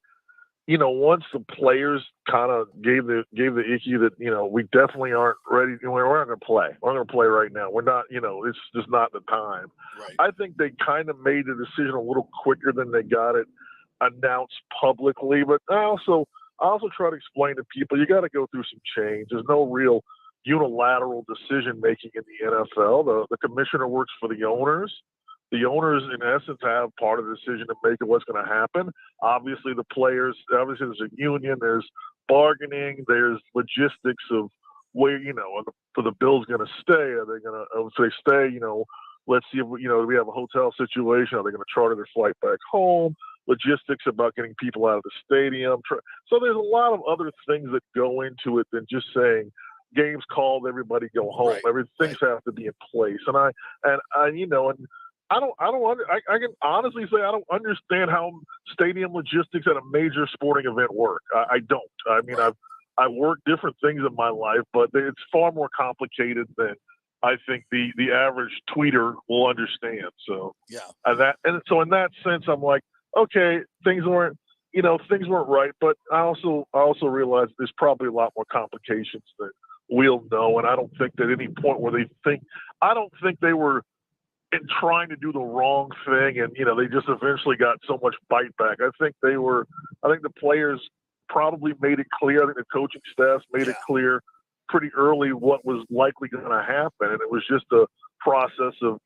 P: once the players kind of gave the icky that, we definitely aren't ready. We're not going to play. We're not going to play right now. We're not, it's just not the time.
D: Right.
P: I think they kind of made the decision a little quicker than they got it announced publicly. But I also try to explain to people, you got to go through some change. There's no real unilateral decision making in the NFL. The commissioner works for the owners. The owners, in essence, have part of the decision to make of what's going to happen. Obviously, the players, obviously there's a union, there's bargaining, there's logistics of where, for the Bills going to stay. Are they going to, if they stay, let's see if, we have a hotel situation. Are they going to charter their flight back home? Logistics about getting people out of the stadium. So there's a lot of other things that go into it than just saying, games called, everybody go home.
D: Right.
P: Everything's have to be in place. And I can honestly say I don't understand how stadium logistics at a major sporting event work. I don't. I mean, I've worked different things in my life, but it's far more complicated than I think the average tweeter will understand. So so in that sense, I'm like, okay, things weren't right, but I also realize there's probably a lot more complications that we'll know. And I don't think that any point where I don't think they were in trying to do the wrong thing, and they just eventually got so much bite back. I think the players probably made it clear. I think the coaching staff made it clear pretty early what was likely going to happen, and it was just a process of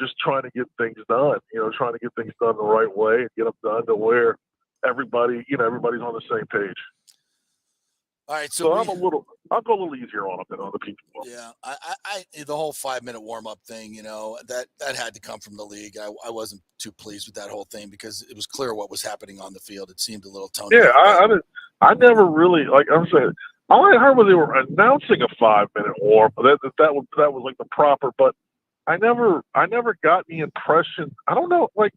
P: just trying to get things done. Trying to get things done the right way and get them done to where everybody's on the same page.
D: All right, so
P: I'll go a little easier on them than other people.
D: Yeah, I the whole 5-minute warm up thing, that had to come from the league. I wasn't too pleased with that whole thing because it was clear what was happening on the field. It seemed a little tone.
P: Yeah, I never really, like I'm saying, all I heard was they were announcing a 5-minute warm. That was like the proper, but I never got the impression. I don't know, like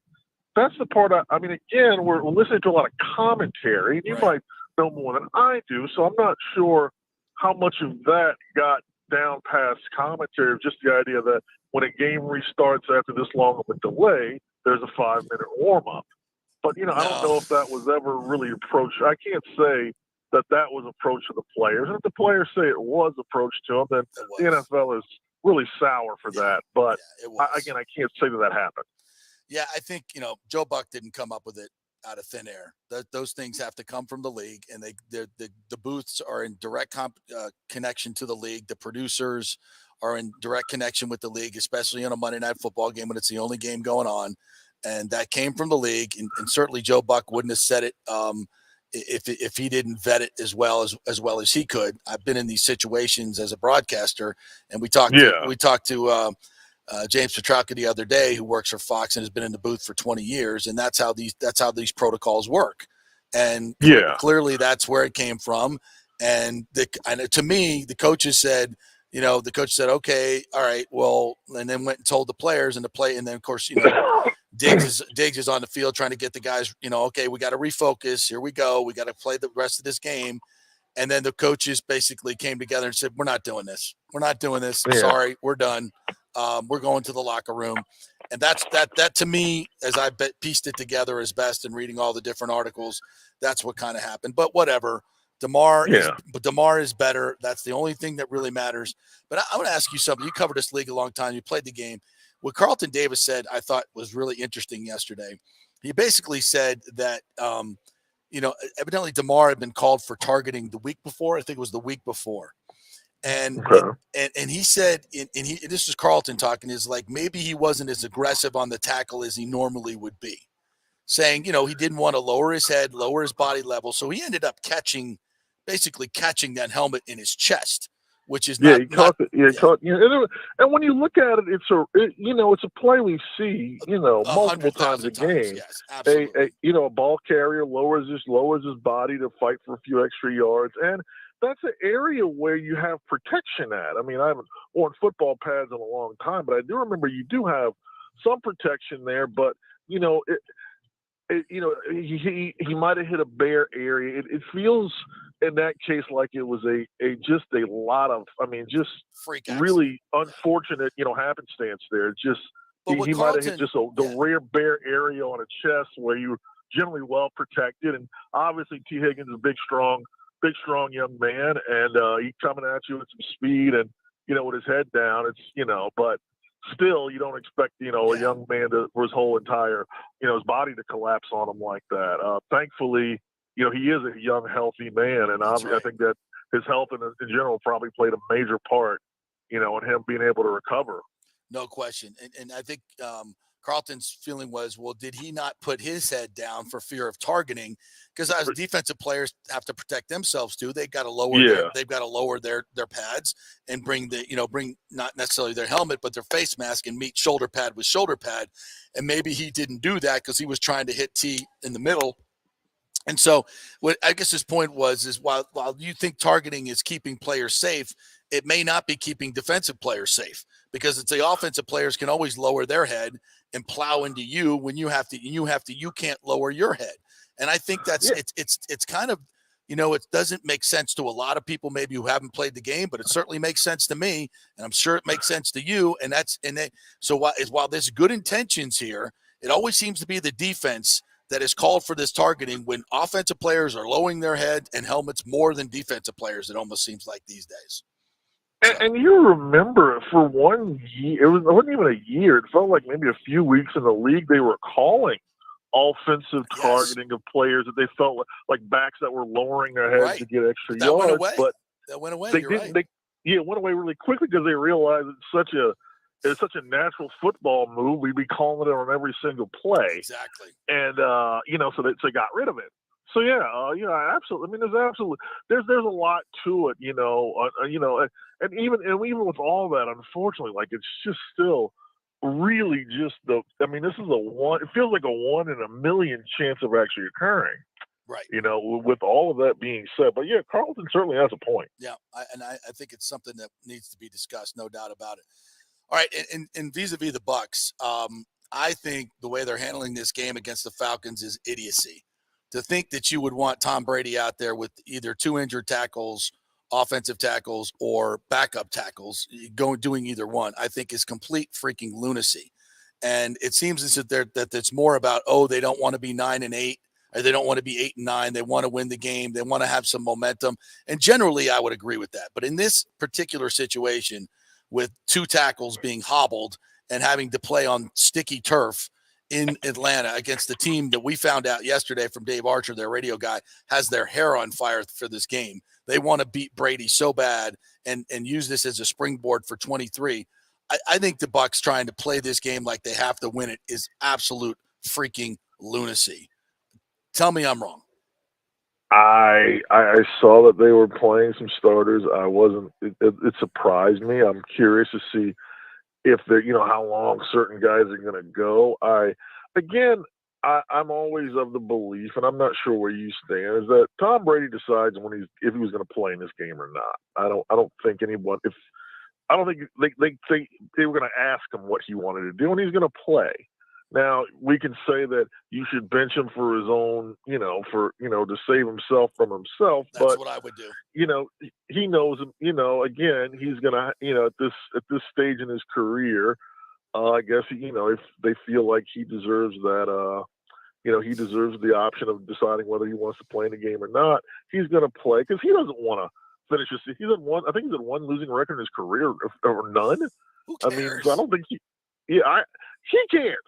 P: that's the part. I mean, again, we're listening to a lot of commentary, and you might know more than I do, so I'm not sure how much of that got down past commentary of just the idea that when a game restarts after this long of a delay, there's a 5-minute warm-up. But, I don't know if that was ever really approached. I can't say that was approached to the players. And if the players say it was approached to them, then the NFL is really sour for that. But, again, I can't say that happened.
D: Yeah, I think, Joe Buck didn't come up with it out of thin air. Those things have to come from the league, and the booths are in direct connection to the league. The producers are in direct connection with the league, especially on a Monday Night Football game when it's the only game going on. And that came from the league, and certainly Joe Buck wouldn't have said it if he didn't vet it as well as he could. I've been in these situations as a broadcaster, and we talked to James Petrarca the other day, who works for Fox and has been in the booth for 20 years, and that's how these protocols work. And clearly that's where it came from. And to me, the coaches said, okay, all right, well, and then went and told the players and then of course, Diggs is on the field trying to get the guys, okay, we got to refocus. Here we go. We got to play the rest of this game. And then the coaches basically came together and said, we're not doing this. We're not doing this. Yeah. Sorry, we're done. We're going to the locker room. And that to me, as I pieced it together as best and reading all the different articles, that's what kind of happened. But whatever. DeMar is better. That's the only thing that really matters. But I want to ask you something. You covered this league a long time. You played the game. What Carlton Davis said, I thought was really interesting yesterday. He basically said that, evidently DeMar had been called for targeting the week before. I think it was the week before. And he said, this is Carlton talking, is like maybe he wasn't as aggressive on the tackle as he normally would be, saying, he didn't want to lower his head, lower his body level. So he ended up catching that helmet in his chest, which is
P: he caught it. And when you look at it, it's a play we see, multiple times a game.
D: Yes, absolutely.
P: A ball carrier lowers his body to fight for a few extra yards, and that's an area where you have protection at. I mean, I haven't worn football pads in a long time, but I do remember you do have some protection there. But he might have hit a bare area. It feels in that case like it was just a lot of,
D: freak
P: really unfortunate, happenstance there. He might have hit just the rare bare area on a chest where you're generally well protected. And obviously T. Higgins is a big, strong young man, and he's coming at you with some speed and, with his head down. It's, but still, you don't expect, a young man for his whole entire, his body to collapse on him like that. Thankfully, he is a young, healthy man, and I think that his health in general probably played a major part, in him being able to recover.
D: No question. And I think Carlton's feeling was, well, did he not put his head down for fear of targeting? Because as defensive players have to protect themselves too. They've got to lower their pads and bring not necessarily their helmet, but their face mask and meet shoulder pad with shoulder pad. And maybe he didn't do that because he was trying to hit T in the middle. And so what I guess his point is while you think targeting is keeping players safe, it may not be keeping defensive players safe, because it's the offensive players can always lower their head and plow into you when you can't lower your head. And I think that's it's kind of, it doesn't make sense to a lot of people maybe who haven't played the game, but it certainly makes sense to me, and I'm sure it makes sense to you. And so while there's good intentions here, it always seems to be the defense that is called for this targeting when offensive players are lowering their head and helmets more than defensive players. It almost seems like these days.
P: And you remember for 1 year, it wasn't even a year. It felt like maybe a few weeks in the league, they were calling offensive targeting of players that they felt like backs that were lowering their heads to get extra yards.
D: That went away.
P: It went away really quickly because they realized it's such a natural football move. We'd be calling it on every single play.
D: Exactly.
P: And, so they got rid of it. So, absolutely. There's a lot to it, and even with all that, unfortunately, like, it's just still really just this is it feels like a 1 in a million chance of actually occurring.
D: Right.
P: With all of that being said. But, Carlton certainly has a point.
D: Yeah, I think it's something that needs to be discussed, no doubt about it. All right, and vis-a-vis the Bucs, I think the way they're handling this game against the Falcons is idiocy. To think that you would want Tom Brady out there with either 2 injured tackles offensive tackles or backup tackles, doing either one, I think is complete freaking lunacy. And it seems as if that it's more about, they don't want to be 9-8, or they don't want to be 8-9. They want to win the game. They want to have some momentum. And generally, I would agree with that. But in this particular situation, with 2 tackles being hobbled and having to play on sticky turf in Atlanta against the team that we found out yesterday from Dave Archer, their radio guy, has their hair on fire for this game. They want to beat Brady so bad and use this as a springboard for 23. I think the Bucs trying to play this game like they have to win it is absolute freaking lunacy. Tell me I'm wrong.
P: I saw that they were playing some starters. I wasn't. It surprised me. I'm curious to see if they're, how long certain guys are going to go. I'm always of the belief, and I'm not sure where you stand, is that Tom Brady decides if he was going to play in this game or not. I don't think anyone. I don't think they were going to ask him what he wanted to do, and he's going to play. Now, we can say that you should bench him for his own, to save himself from himself.
D: That's what I would do.
P: He knows, again, he's going to, at this stage in his career, I guess, if they feel like he deserves that, he deserves the option of deciding whether he wants to play in the game or not, he's going to play because he doesn't want to finish his season. I think he's had 1 losing record in his career or none.
D: Who cares?
P: I mean, so I don't think he cares.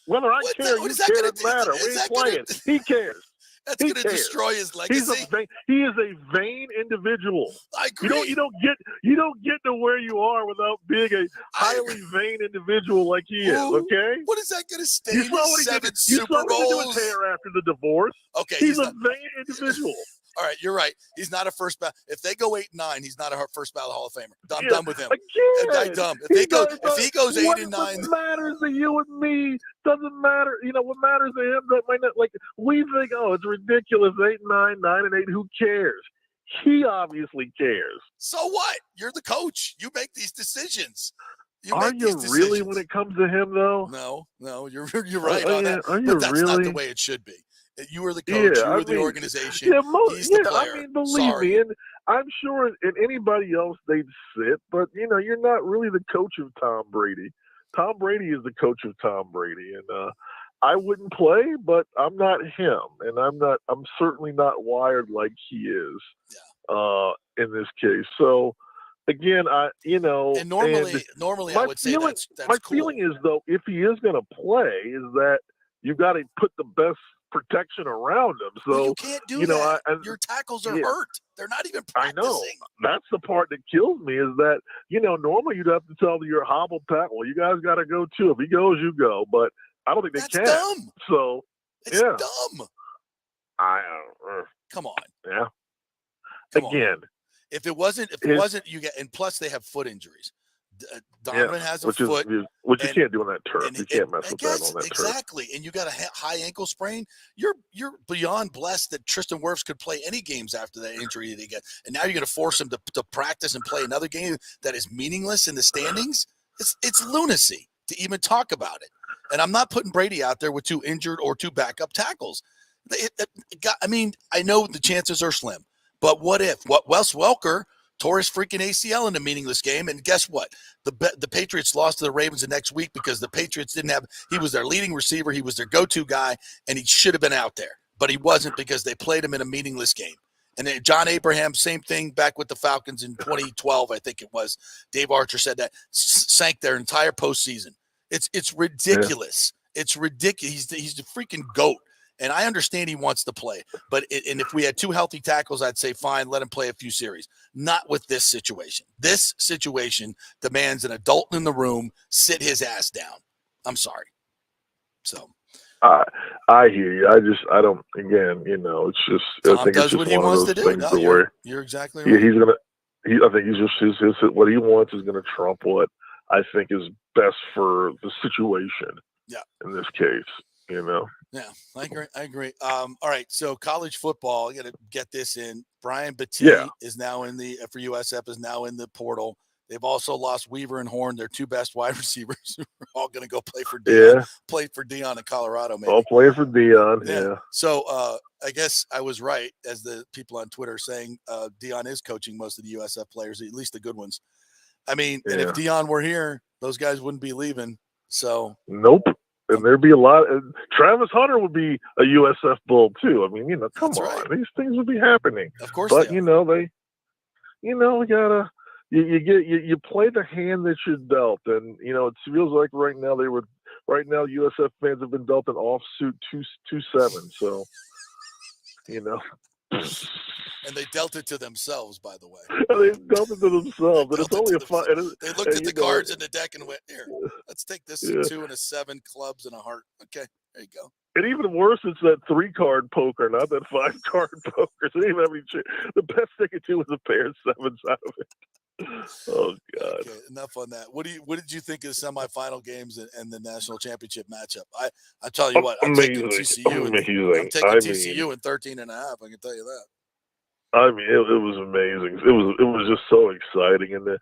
P: Whether I care, you care, doesn't matter. We ain't playing. He cares.
D: That's going to destroy his legacy.
P: He is a vain individual.
D: I agree.
P: You don't get to where you are without being a highly vain individual like he is. Okay.
D: What is that going to stain his 7 Super
P: Bowls? You saw what he did to his hair after the divorce.
D: Okay.
P: He's a vain individual.
D: All right, you're right. He's not a first ballot. If they go 8-9, he's not a first ballot Hall of Famer. I'm done with him. I'm done. If he goes 8-9,
P: what matters to you and me doesn't matter. What matters to him that might not. Like we think, it's ridiculous. 8-9, 9-8. Who cares? He obviously cares.
D: So what? You're the coach. You make these decisions.
P: Are you really when it comes to him though?
D: No. You're right on that. But that's not the way it should be. You were the coach. You were the organization. He's the player.
P: Believe me, and I'm sure in anybody else they'd sit, but you're not really the coach of Tom Brady. Tom Brady is the coach of Tom Brady, and I wouldn't play, but I'm not him, and I'm certainly not wired like he is in this case. So again,
D: and normally I would say that's
P: my
D: cool.
P: feeling is though, if he is going to play, is that you've got to put the best protection around him. So
D: you can't do that. Your tackles are hurt. They're not even practicing.
P: I know. That's the part that kills me is that, normally you'd have to tell your hobbled tackle, well, you guys got to go too. If he goes, you go. But I don't think they can.
D: Dumb.
P: So,
D: it's dumb. Come on.
P: Yeah.
D: Come
P: Again.
D: On. If it wasn't, you get, and plus they have foot injuries. Donovan has a foot.
P: Which you can't do on that turf. You can't mess with that on that turf.
D: Exactly. And you got a high ankle sprain. You're beyond blessed that Tristan Wirfs could play any games after that injury that he got. And now you're going to force him to practice and play another game that is meaningless in the standings. It's lunacy to even talk about it. And I'm not putting Brady out there with 2 injured or 2 backup tackles. I know the chances are slim, but what if? Wes Welker tore his freaking ACL in a meaningless game, and guess what? The Patriots lost to the Ravens the next week because the Patriots he was their leading receiver, he was their go-to guy, and he should have been out there, but he wasn't because they played him in a meaningless game. And then John Abraham, same thing back with the Falcons in 2012, I think it was. Dave Archer said that sank their entire postseason. It's ridiculous. Yeah. It's ridiculous. He's the freaking GOAT. And I understand he wants to play, and if we had 2 healthy tackles, I'd say fine, let him play a few series. Not with this situation. This situation demands an adult in the room sit his ass down. I'm sorry. So
P: I hear you. I don't. Again, it's just.
D: Tom
P: I think
D: does
P: it's just
D: what he
P: one
D: wants
P: of those
D: to do.
P: things
D: No,
P: where
D: you're exactly right.
P: Yeah, I think he's just what he wants is going to trump what I think is best for the situation.
D: Yeah.
P: In this case.
D: Yeah, I agree. All right, so college football, I got to get this in. Brian Battie is now in for USF is now in the portal. They've also lost Weaver and Horn, their two best wide receivers, who are all going to go play for Deion.
P: Yeah.
D: Play for Deion in Colorado, maybe.
P: All playing for Deion, yeah.
D: So I guess I was right, as the people on Twitter saying Deion is coaching most of the USF players, at least the good ones. I mean, and if Deion were here, those guys wouldn't be leaving. So
P: nope. And there'd be a lot. Travis Hunter would be a USF Bull too. I mean, come on, these things would be happening.
D: Of course,
P: but we gotta. You play the hand that you're dealt, and it feels like right now USF fans have been dealt an offsuit 2-7. So,
D: and they dealt it to themselves, by the way.
P: They dealt it to themselves, and it's only a 5.
D: They looked at the cards in the deck and went, "Here, let's take this 2 and a 7 clubs and a heart." Okay, there you go.
P: And even worse, it's that 3-card poker, not that 5-card poker. So they didn't have any the best they could do was a pair of 7s out of it. Oh God!
D: Okay, enough on that. What did you think of the semifinal games and the national championship matchup? I tell you what, I'm taking TCU. I'm taking TCU in 13 and a half. I can tell you that.
P: I mean, it was amazing. It was just so exciting, and and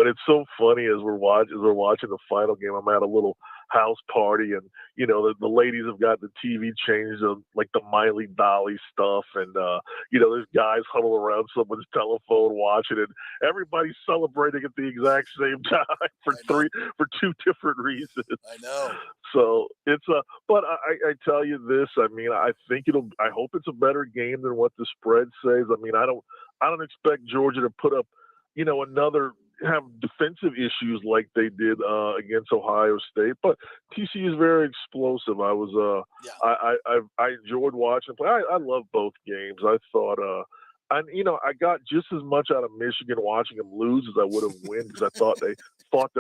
P: it's so funny as we're watching the final game. I'm at a little house party, and the ladies have got the TV changed of like the Miley Dolly stuff, and there's guys huddled around someone's telephone watching it. Everybody's celebrating at the exact same time for 2 different reasons.
D: I know.
P: So it's but I tell you this. I mean, I hope it's a better game than what the spread says. I mean, I don't expect Georgia to put up, have defensive issues like they did against Ohio State, but TCU is very explosive. I was I enjoyed watching play. I love both games. I thought I got just as much out of Michigan watching them lose as I would have win, because I thought they fought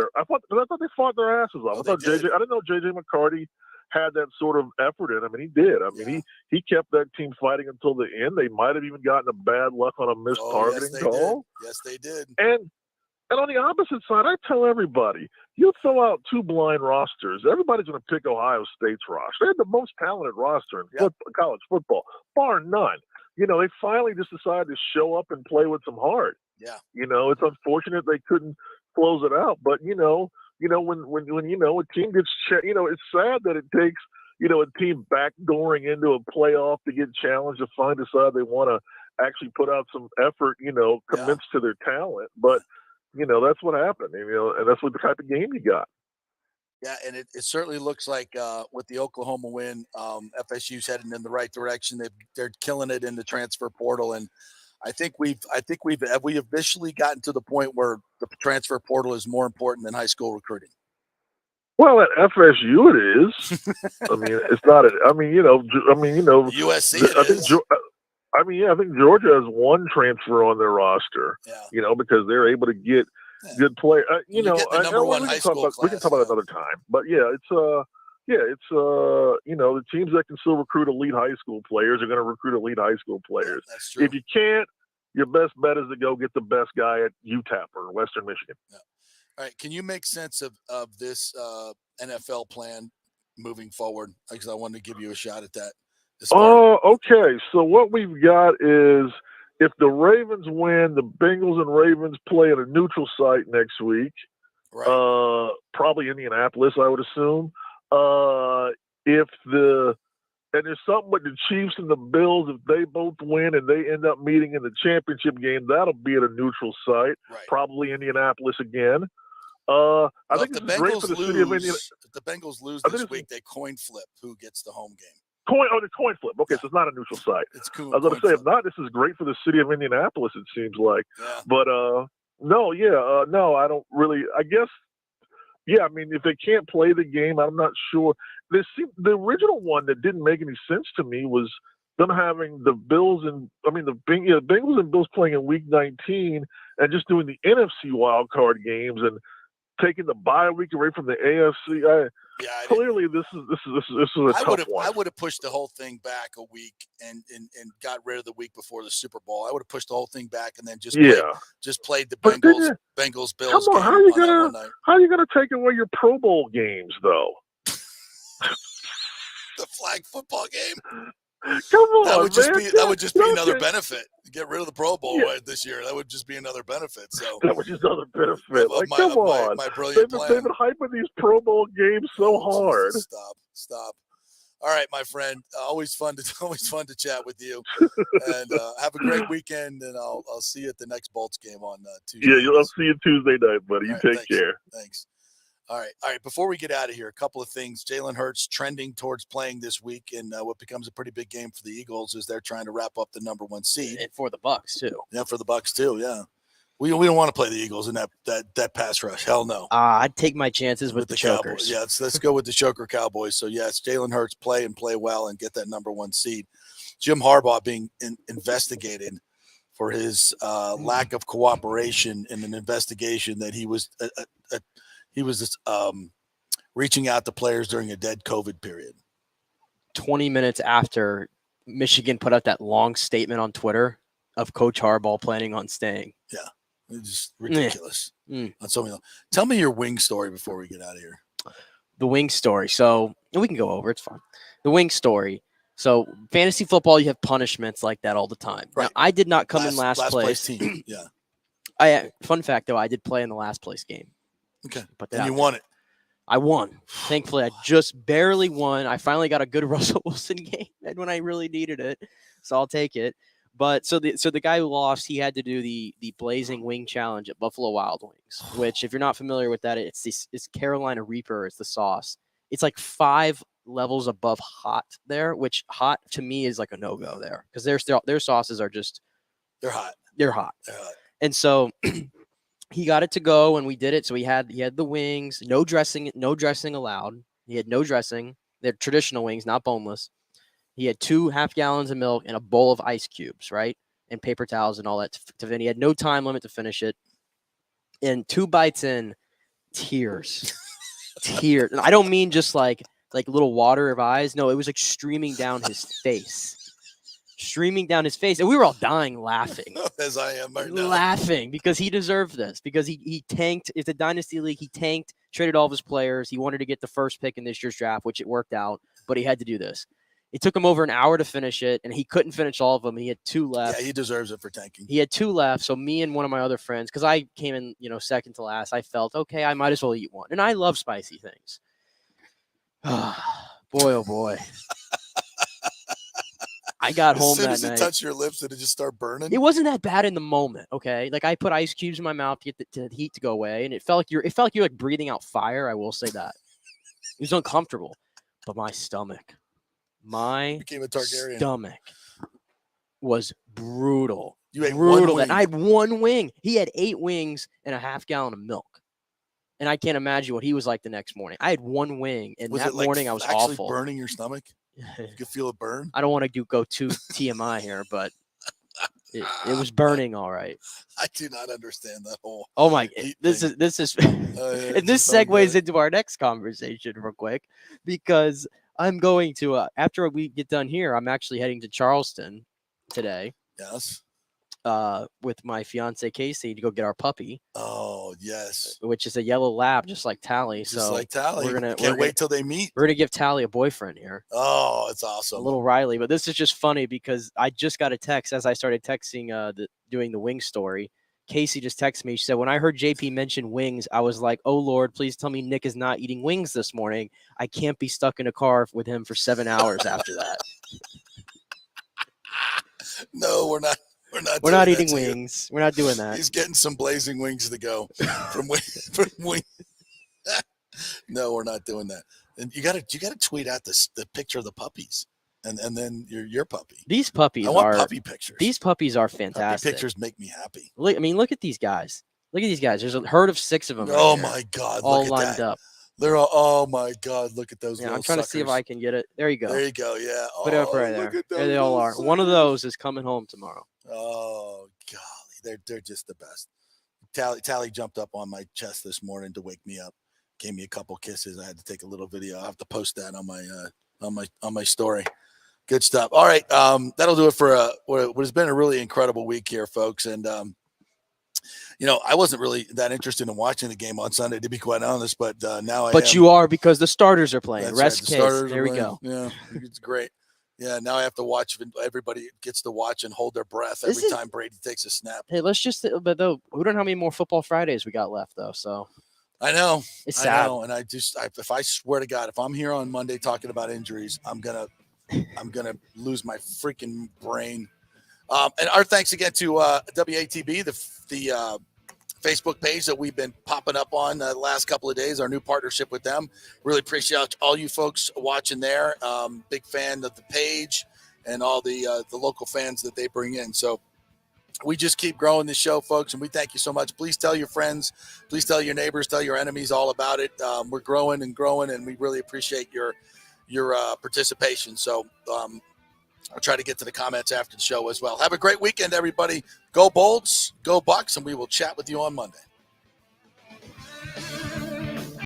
P: their asses off. I didn't know JJ McCarty had that sort of effort in him, and he did. I mean, he kept that team fighting until the end. They might have even gotten a bad luck on a missed targeting call.
D: Yes, they did.
P: And on the opposite side, I tell everybody, you fill out 2 blind rosters, everybody's going to pick Ohio State's roster. They had the most talented roster in college football, bar none. They finally just decided to show up and play with some heart.
D: Yeah.
P: It's unfortunate they couldn't close it out, but when a team gets, it's sad that it takes, a team backdooring into a playoff to get challenged to decide they want to actually put out some effort, convinced to their talent. But, that's what happened, and that's what the type of game you got.
D: Yeah, and it certainly looks like with the Oklahoma win, FSU's heading in the right direction. They're killing it in the transfer portal, and I think we've officially gotten to the point where the transfer portal is more important than high school recruiting.
P: Well, at FSU it is. I mean, it's not.
D: USC.
P: I think Georgia has 1 transfer on their roster. Yeah. Because they're able to get good players.
D: The number 1 high school class.
P: We can talk about it another time. But it's the teams that can still recruit elite high school players are going to recruit elite high school players.
D: That's true.
P: If you can't, your best bet is to go get the best guy at UTEP or Western Michigan.
D: Yeah. All right. Can you make sense of this NFL plan moving forward? Because I wanted to give you a shot at that.
P: Okay. So what we've got is, if the Ravens win, the Bengals and Ravens play at a neutral site next week. Right. Probably Indianapolis, I would assume. And there's something with the Chiefs and the Bills, if they both win and they end up meeting in the championship game, that'll be at a neutral site, probably Indianapolis again. I think
D: the Bengals lose. If the Bengals lose this week, they coin flip who gets the home game.
P: The coin flip. Okay, so it's not a neutral site.
D: It's cool.
P: I was going to say, if not, this is great for the city of Indianapolis, it seems like. Yeah. But, no, I don't really, I guess, I mean, if they can't play the game, I'm not sure. The original one that didn't make any sense to me was them having the Bengals and Bills playing in Week 19 and just doing the NFC wildcard games and taking the bye week away from the AFC. Clearly, this is a tough one.
D: I would have pushed the whole thing back a week and got rid of the week before the Super Bowl. I would have pushed the whole thing back and then just played the Bengals Bills.
P: Come on, how are you gonna take away your Pro Bowl games though?
D: The flag football game.
P: Come on,
D: that would just be another benefit. Get rid of the Pro Bowl this year. That would just be another benefit. So
P: that was just another benefit.
D: Come
P: on.
D: My brilliant plan.
P: They've been hyping these Pro Bowl games so hard.
D: Jesus, stop. All right, my friend. Always fun to chat with you. And have a great weekend. And I'll see you at the next Bolts game on Tuesday.
P: Yeah, I'll see you Tuesday night, buddy. You take care.
D: Thanks. All right. Before we get out of here, a couple of things. Jalen Hurts trending towards playing this week in what becomes a pretty big game for the Eagles as they're trying to wrap up the number 1 seed.
E: And for the Bucs too.
D: Yeah, for the Bucs too. Yeah. We don't want to play the Eagles in that pass rush. Hell no.
E: I'd take my chances with the
D: Chokers.
E: Chokers.
D: Yeah, let's go with the Choker Cowboys. So, yes, Jalen Hurts play well and get that number 1 seed. Jim Harbaugh being investigated for his lack of cooperation in an investigation that he was reaching out to players during a dead COVID period.
E: 20 minutes after Michigan put out that long statement on Twitter of Coach Harbaugh planning on staying.
D: Yeah. It's just ridiculous. On so many. Tell me your wing story before we get out of here.
E: The wing story. So we can go over. It's fine. The wing story. So fantasy football, you have punishments like that all the time.
D: Right.
E: Now, I did not come in last place.
D: Team. Yeah.
E: Fun fact though, I did play in the last place game.
D: Okay.
E: But
D: and you won it.
E: I won. Thankfully, I just barely won. I finally got a good Russell Wilson game when I really needed it, so I'll take it. But so the guy who lost, he had to do the Blazing Wing Challenge at Buffalo Wild Wings, which if you're not familiar with that, it's Carolina Reaper. It's the sauce. It's like 5 levels above hot there, which hot to me is like a no-go there because their sauces are just
D: they're hot.
E: They're hot. And so he got it to go, and we did it. So he had the wings, no dressing allowed. He had no dressing. They're traditional wings, not boneless. He had 2 half gallons of milk and a bowl of ice cubes, right? And paper towels and all that to finish. He had no time limit to finish it. And 2 bites in, tears. Tears. And I don't mean just like little water of eyes. No, it was like streaming down his face. Streaming down his face. And we were all dying laughing.
D: As I am right now.
E: Laughing because he deserved this. Because he tanked. It's a dynasty league. He tanked, traded all of his players. He wanted to get the first pick in this year's draft, which it worked out. But he had to do this. It took him over an hour to finish it, and he couldn't finish all of them. He had 2 left.
D: Yeah, he deserves it for tanking.
E: He had 2 left. So me and one of my other friends, because I came in, second to last, I felt, okay, I might as well eat one. And I love spicy things. Boy, oh boy. I got home that night.
D: As soon as it touched your lips, did it just start burning?
E: It wasn't that bad in the moment, okay? Like I put ice cubes in my mouth to get the heat to go away, and it felt like you're like breathing out fire. I will say that. It was uncomfortable, but my stomach.
D: Became a Targaryen.
E: Stomach was brutal.
D: You ate
E: brutal.
D: 1 wing.
E: I had 1 wing. He had 8 wings and a half gallon of milk. And I can't imagine what he was like the next morning. I had 1 wing, and that morning I was
D: actually
E: awful.
D: Burning your stomach? You could feel it burn?
E: I don't want to go too TMI here, but it was burning all right.
D: I do not understand that whole.
E: Oh my! This is and this segues into our next conversation real quick because I'm going to after we get done here, I'm actually heading to Charleston today.
D: Yes.
E: With my fiance Casey to go get our puppy.
D: Oh yes.
E: Which is a yellow lab, just like Tally.
D: Just like Tally. Can't wait till they meet.
E: We're gonna give Tally a boyfriend here.
D: Oh, it's awesome.
E: A little Riley, but this is just funny because I just got a text as I started texting doing the wing story. Casey just texted me. She said, when I heard JP mention wings, I was like, oh Lord, please tell me Nick is not eating wings this morning. I can't be stuck in a car with him for 7 hours after that.
D: No, we're not.
E: We're not eating wings. We're not doing that.
D: He's getting some blazing wings to go from wing. No, we're not doing that. And you gotta tweet out the picture of the puppies, and then your puppy.
E: These puppies
D: I want puppy pictures.
E: These puppies are fantastic.
D: Puppy pictures make me happy.
E: Look at these guys. Look at these guys. There's a herd of 6 of them.
D: Oh
E: right
D: my God!
E: all
D: look at
E: lined
D: that.
E: up.
D: They're all. Oh my God! Look at those.
E: Yeah,
D: little
E: I'm trying
D: suckers.
E: to see if I can get it. There you go.
D: There you go. Yeah.
E: Put it up right there. There they all are.
D: Suckers.
E: One of those is coming home tomorrow.
D: Oh golly, they're just the best. Tally jumped up on my chest this morning to wake me up. Gave me a couple kisses. I had to take a little video. I have to post that on my story. Good stuff. All right, that'll do it for what has been a really incredible week here, folks. And I wasn't really that interested in watching the game on Sunday, to be quite honest. But now I am.
E: But you are because the starters are playing.
D: That's
E: Rest
D: right.
E: case. There we go.
D: Yeah, it's great. Yeah, now I have to watch. Everybody gets to watch and hold their breath every time Brady takes a snap.
E: Hey, let's just. But though, we don't know how many more football Fridays we got left, though. So
D: I know
E: it's sad.
D: I know, and if I swear to God, if I'm here on Monday talking about injuries, I'm gonna lose my freaking brain. And our thanks again to WATB, the Facebook page that we've been popping up on the last couple of days, our new partnership with them. Really appreciate all you folks watching there. Big fan of the page and all the local fans that they bring in. So we just keep growing this show, folks, and we thank you so much. Please tell your friends, please tell your neighbors, tell your enemies all about it. We're growing, and we really appreciate your participation. So I'll try to get to the comments after the show as well. Have a great weekend, everybody. Go Bolts, go Bucs, and we will chat with you on Monday.